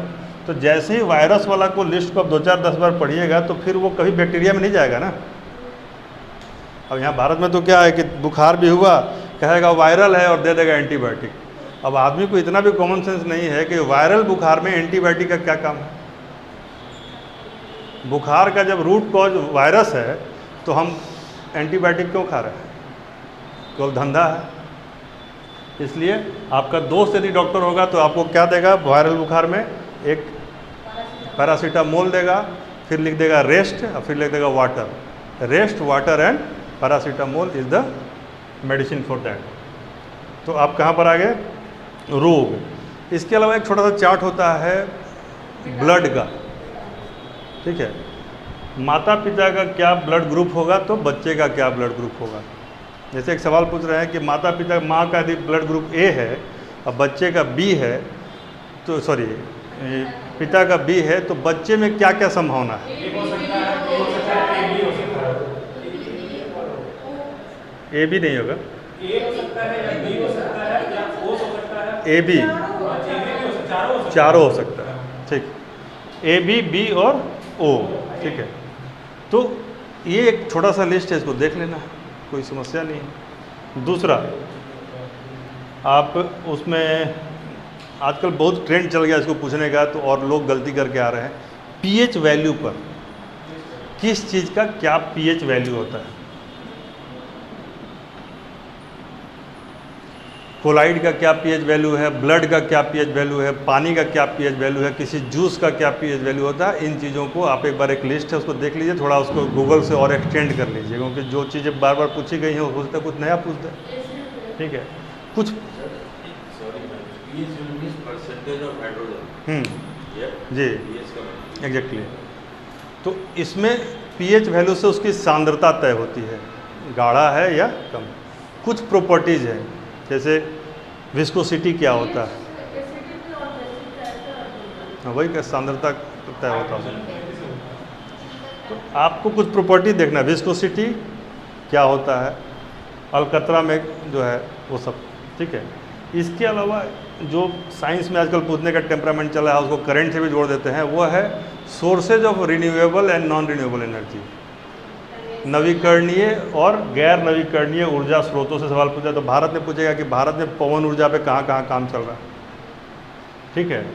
तो जैसे ही वायरस वाला को लिस्ट को आप 2-4-10 बार पढ़िएगा तो फिर वो कभी बैक्टीरिया में नहीं जाएगा ना। अब यहाँ भारत में तो क्या है कि बुखार भी हुआ, कहेगा वायरल है और दे देगा एंटीबायोटिक। अब आदमी को इतना भी कॉमन सेंस नहीं है कि वायरल बुखार में एंटीबायोटिक का क्या काम है। बुखार का जब रूट कॉज वायरस है तो हम एंटीबायोटिक क्यों खा रहे हैं, केवल धंधा है। इसलिए आपका दोस्त यदि डॉक्टर होगा तो आपको क्या देगा, वायरल बुखार में एक पैरासीटामोल देगा, फिर लिख देगा रेस्ट और फिर लिख देगा water. Rest, water and paracetamol is the medicine for that. तो आप कहाँ पर आ गए, रोग। इसके अलावा एक छोटा सा चार्ट होता है ब्लड का, ठीक है। माता पिता का क्या ब्लड ग्रुप होगा तो बच्चे का क्या ब्लड ग्रुप होगा। जैसे एक सवाल पूछ रहे हैं कि माता पिता माँ का यदि ब्लड ग्रुप ए है और बच्चे का बी है, तो सॉरी पिता का बी है, तो बच्चे में क्या क्या संभावना है। ए हो सकता है, बी हो सकता है, ए बी हो सकता है। ए बी नहीं होगा, ए हो सकता है या बी हो सकता है या ओ हो सकता है, ए बी चारों हो सकता है, ठीक। ए बी बी और ओ, ठीक है। तो ये एक छोटा सा लिस्ट है, इसको देख लेना, कोई समस्या नहीं है। दूसरा, आप उसमें आजकल बहुत ट्रेंड चल गया इसको पूछने का, तो और लोग गलती करके आ रहे हैं। पीएच वैल्यू पर, किस चीज़ का क्या पीएच वैल्यू होता है। कोलाइड का क्या पीएच वैल्यू है, ब्लड का क्या पीएच वैल्यू है, पानी का क्या पीएच वैल्यू है, किसी जूस का क्या पीएच वैल्यू होता है। इन चीज़ों को आप एक बार, एक लिस्ट है उसको देख लीजिए, थोड़ा उसको गूगल से और एक्सटेंड कर लीजिए, क्योंकि जो चीज़ें बार बार पूछी गई हैं हो सकता है कुछ नया पूछ दें, ठीक है। कुछ जी एग्जैक्टली। तो इसमें पीएच वैल्यू से उसकी सांद्रता तय होती है, गाढ़ा है या कम। कुछ प्रॉपर्टीज़ हैं, जैसे विस्कोसिटी क्या होता है, हाँ वही का सांद्रता तय होता है। तो आपको कुछ प्रॉपर्टी देखना है, विस्कोसिटी क्या होता है, अलकतरा में जो है वो सब, ठीक है। इसके अलावा जो साइंस में आजकल पूछने का टेम्परामेंट चला है, उसको करंट से भी जोड़ देते हैं, वो है sources of renewable and non renewable energy. नवीकरणीय और गैर नवीकरणीय ऊर्जा स्रोतों से सवाल पूछा तो भारत ने पूछेगा कि भारत में पवन ऊर्जा पे कहाँ कहाँ काम चल रहा है, ठीक है।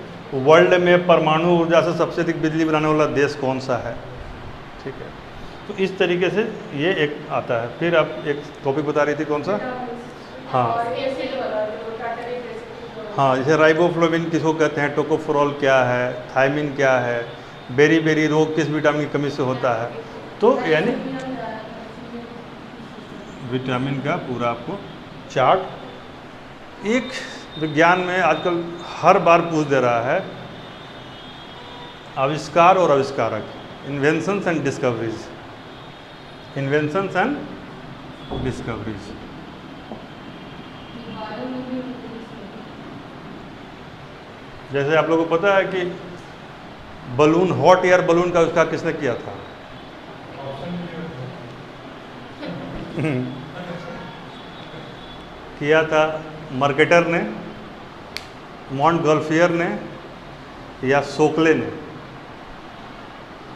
वर्ल्ड में परमाणु ऊर्जा से सबसे अधिक बिजली बनाने वाला देश कौन सा है, ठीक है। तो इस तरीके से ये एक आता है। फिर आप एक टॉपिक बता रही थी, कौन सा। हाँ, जैसे राइबोफ्लोविन किसको कहते हैं, टोकोफेरोल क्या है, थायमिन क्या है, बेरी रोग किस विटामिन की कमी से होता है। तो यानी विटामिन का पूरा आपको चार्ट। एक विज्ञान में आजकल हर बार पूछ दे रहा है, आविष्कार और आविष्कारक, inventions and discoveries, inventions and discoveries. जैसे आप लोगों को पता है कि बलून, हॉट एयर बलून का आविष्कार किसने किया था। किया था मर्केटर ने, मॉन्टगोल्फियर ने या सोकले ने।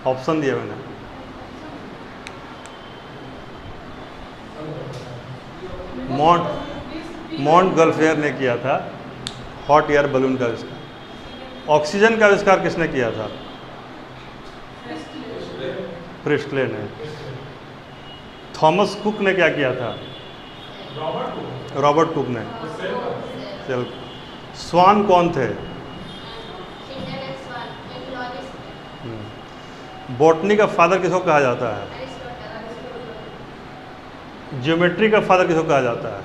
ऑप्शन दिया मैंने। मॉन्टगोल्फियर ने किया था हॉट एयर बलून का आविष्कार। ऑक्सीजन का आविष्कार किसने किया था। प्रिस्टले ने। थॉमस कुक ने क्या किया था। रॉबर्ट कुक ने सेल। स्वान कौन थे। बॉटनी का फादर किसको कहा जाता है। ज्योमेट्री का फादर किसको कहा जाता है।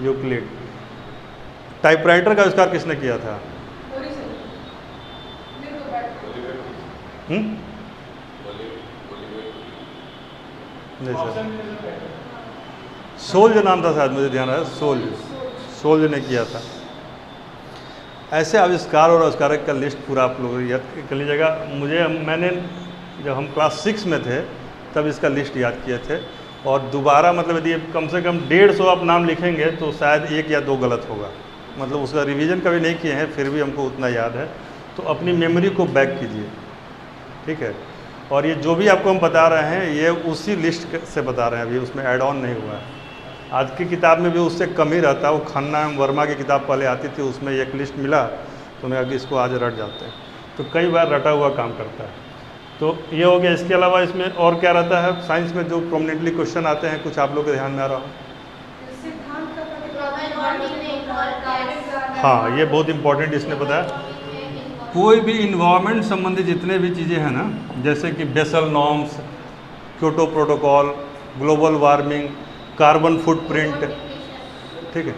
यूक्लिड। टाइपराइटर का आविष्कार किसने किया था। नहीं सर, सोल्ज नाम था शायद, मुझे ध्यान आया, सोल्ज ने किया था। ऐसे आविष्कार और आविष्कारक का लिस्ट पूरा आप लोग याद कर लीजिएगा। मैंने जब हम क्लास 6 में थे तब इसका लिस्ट याद किए थे, और दोबारा मतलब यदि कम से कम 150 आप नाम लिखेंगे तो शायद 1 या 2 गलत होगा, मतलब उसका रिवीजन कभी नहीं किए हैं, फिर भी हमको उतना याद है। तो अपनी मेमोरी को बैक कीजिए, ठीक है। और ये जो भी आपको हम बता रहे हैं ये उसी लिस्ट से बता रहे हैं, अभी उसमें ऐड ऑन नहीं हुआ है। आज की किताब में भी उससे कम ही रहता है, वो खन्ना एवं वर्मा की किताब पहले आती थी, उसमें एक लिस्ट मिला तो मैं अभी इसको आज रट जाते हैं, तो कई बार रटा हुआ काम करता है। तो ये हो गया। इसके अलावा इसमें और क्या रहता है साइंस में जो प्रोमिनेंटली क्वेश्चन आते हैं, कुछ आप लोग के ध्यान में आ रहा हो। हाँ, ये बहुत इंपॉर्टेंट इसने बताया। कोई भी इन्वायरमेंट संबंधी जितने भी चीज़ें हैं ना, जैसे कि Basel norms, Kyoto protocol, global warming, carbon footprint, ठीक है,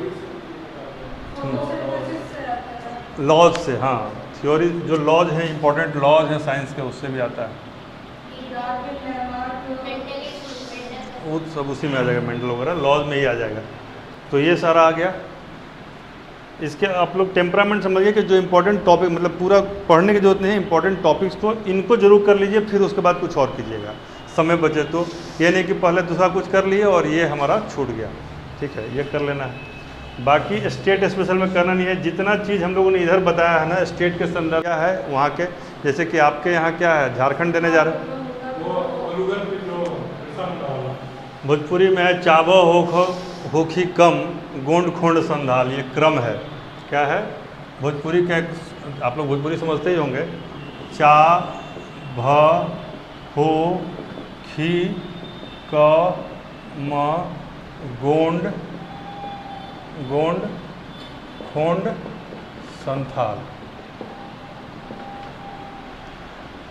लॉज से, हाँ थ्योरी जो लॉज हैं, इंपॉर्टेंट लॉज हैं साइंस के, उससे भी आता है, वो सब उसी में आ जाएगा, मेंटल वगैरह लॉज में ही आ जाएगा। तो ये सारा आ गया। इसके आप लोग टेम्परामेंट समझिए कि जो इंपॉर्टेंट टॉपिक, मतलब पूरा पढ़ने की जरूरत नहीं है, इंपॉर्टेंट टॉपिक्स को इनको जरूर कर लीजिए, फिर उसके बाद कुछ और कीजिएगा समय बचे तो। ये नहीं कि पहले दूसरा कुछ कर लिए और ये हमारा छूट गया, ठीक है, ये कर लेना है। बाकी स्टेट स्पेशल में करना नहीं है। जितना चीज़ हम लोगों ने इधर बताया है ना, स्टेट के संदर्भ क्या है वहाँ के, जैसे कि आपके यहाँ क्या है, झारखंड देने जा रहे हैं, भोजपुरी में है चाव होखी कम गोंड खोंड संधाल, ये क्रम है। क्या है भोजपुरी का, आप लोग भोजपुरी समझते ही होंगे, चा भ हो खी क म गोंड गोंड खोंड संथाल।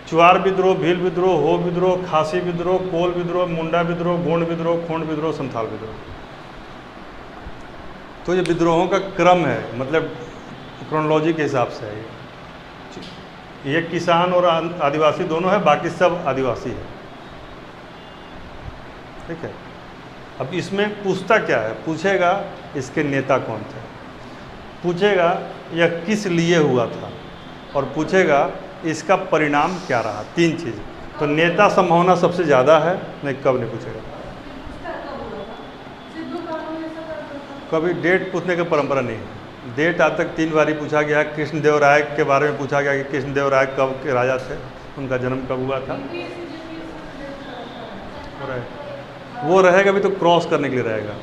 चुआर विद्रोह, भील विद्रोह, हो विद्रोह, खासी विद्रोह, कोल विद्रोह, मुंडा विद्रोह, गोंड विद्रोह, खोंड विद्रोह, संथाल विद्रोह। तो ये विद्रोहों का क्रम है, मतलब क्रोनोलॉजी के हिसाब से है ये किसान और आदिवासी दोनों है, बाकी सब आदिवासी है, ठीक है। अब इसमें पूछता क्या है, पूछेगा इसके नेता कौन थे, पूछेगा यह किस लिए हुआ था, और पूछेगा इसका परिणाम क्या रहा। 3 चीज़। तो नेता संभावना सबसे ज़्यादा है, नहीं कब नहीं पूछेगा, कभी डेट पूछने की परंपरा नहीं है। डेट आज तक 3 बार ही पूछा गया। कृष्णदेवराय के बारे में पूछा गया कि कृष्णदेवराय कब के राजा थे, उनका जन्म कब हुआ था, वो रहेगा भी तो क्रॉस करने के लिए रहेगा,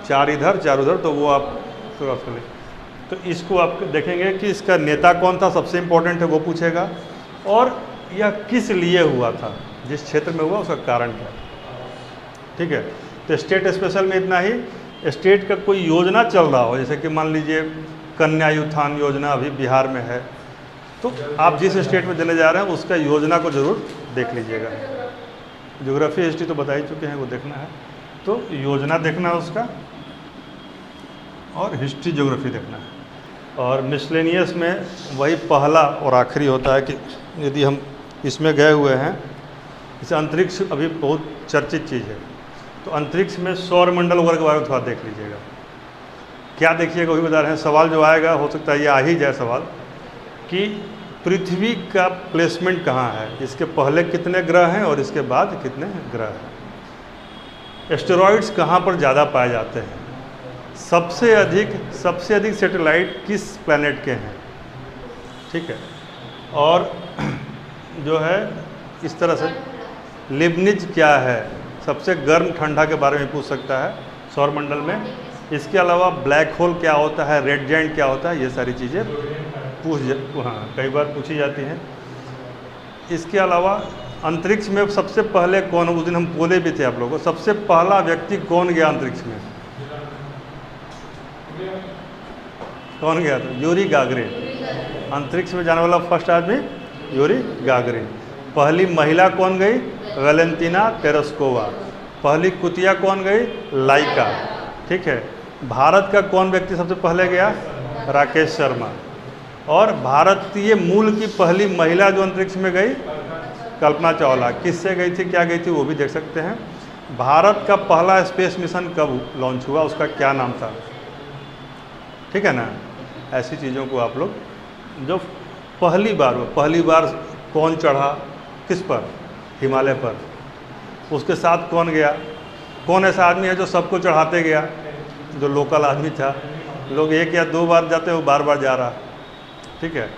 4 इधर 4 उधर, तो वो आप क्रॉस कर लें। तो इसको आप देखेंगे कि इसका नेता कौन था, सबसे इम्पोर्टेंट है, वो पूछेगा, और यह किस लिए हुआ था, जिस क्षेत्र में हुआ उसका कारण क्या, ठीक है। तो स्टेट स्पेशल में इतना ही। स्टेट का कोई योजना चल रहा हो, जैसे कि मान लीजिए कन्या उत्थान योजना अभी बिहार में है, तो आप जिस स्टेट में देने जा रहे हैं उसका योजना को ज़रूर देख लीजिएगा। ज्योग्राफी हिस्ट्री तो बता ही चुके हैं, वो देखना है, तो योजना देखना है उसका, और हिस्ट्री ज्योग्राफी देखना है। और मिसलेनियस में वही पहला और आखिरी होता है कि यदि हम इसमें गए हुए हैं, जैसे अंतरिक्ष अभी बहुत चर्चित चीज़ है, तो अंतरिक्ष में सौरमंडल वगैरह के बारे में थोड़ा देख लीजिएगा। क्या देखिएगा वही बता रहे हैं। सवाल जो आएगा, हो सकता है ये आ ही जाए सवाल, कि पृथ्वी का प्लेसमेंट कहाँ है, इसके पहले कितने ग्रह हैं और इसके बाद कितने ग्रह हैं, एस्टेरॉइड्स कहाँ पर ज़्यादा पाए जाते हैं, सबसे अधिक सैटेलाइट किस प्लैनेट के हैं, ठीक है। और जो है इस तरह से लिबनिज क्या है, सबसे गर्म ठंडा के बारे में पूछ सकता है सौरमंडल में। इसके अलावा ब्लैक होल क्या होता है, रेड जायंट क्या होता है, ये सारी चीज़ें कई बार पूछी जाती हैं। इसके अलावा अंतरिक्ष में सबसे पहले कौन, उस दिन हम बोले भी थे आप लोगों को, सबसे पहला व्यक्ति कौन गया अंतरिक्ष में, कौन गया था, यूरी गागरिन। अंतरिक्ष में जाने वाला फर्स्ट आदमी यूरी गागरिन। पहली महिला कौन गई, वैलेंटिना तेरेस्कोवा। पहली कुतिया कौन गई, लाइका, ठीक है। भारत का कौन व्यक्ति सबसे पहले गया, राकेश शर्मा। और भारतीय मूल की पहली महिला जो अंतरिक्ष में गई, कल्पना चावला। किससे गई थी, क्या गई थी, वो भी देख सकते हैं। भारत का पहला स्पेस मिशन कब लॉन्च हुआ, उसका क्या नाम था, ठीक है ना। ऐसी चीज़ों को आप लोग, जो पहली बार कौन चढ़ा, किस पर, हिमालय पर, उसके साथ कौन गया, कौन ऐसा आदमी है जो सबको चढ़ाते गया, जो लोकल आदमी था। लोग 1 या 2 बार जाते, वो बार जा रहा, ठीक है।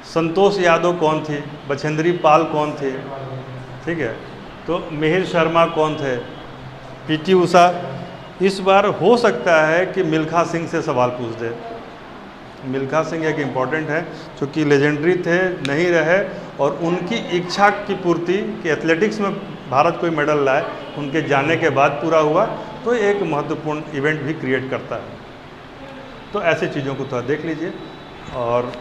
संतोष यादव कौन थी, बछेंद्री पाल कौन थे, ठीक है। तो मिहिर शर्मा कौन थे, पीटी उषा। इस बार हो सकता है कि मिल्खा सिंह से सवाल पूछ दे। मिल्खा सिंह एक इम्पॉर्टेंट है, क्योंकि लेजेंडरी थे, नहीं रहे, और उनकी इच्छा की पूर्ति कि एथलेटिक्स में भारत कोई मेडल लाए, उनके जाने के बाद पूरा हुआ, तो एक महत्वपूर्ण इवेंट भी क्रिएट करता है। तो ऐसी चीज़ों को थोड़ा देख लीजिए, और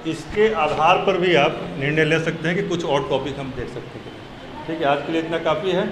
इसके आधार पर भी आप निर्णय ले सकते हैं कि कुछ और टॉपिक हम देख सकते हैं। ठीक है, आज के लिए इतना काफ़ी है।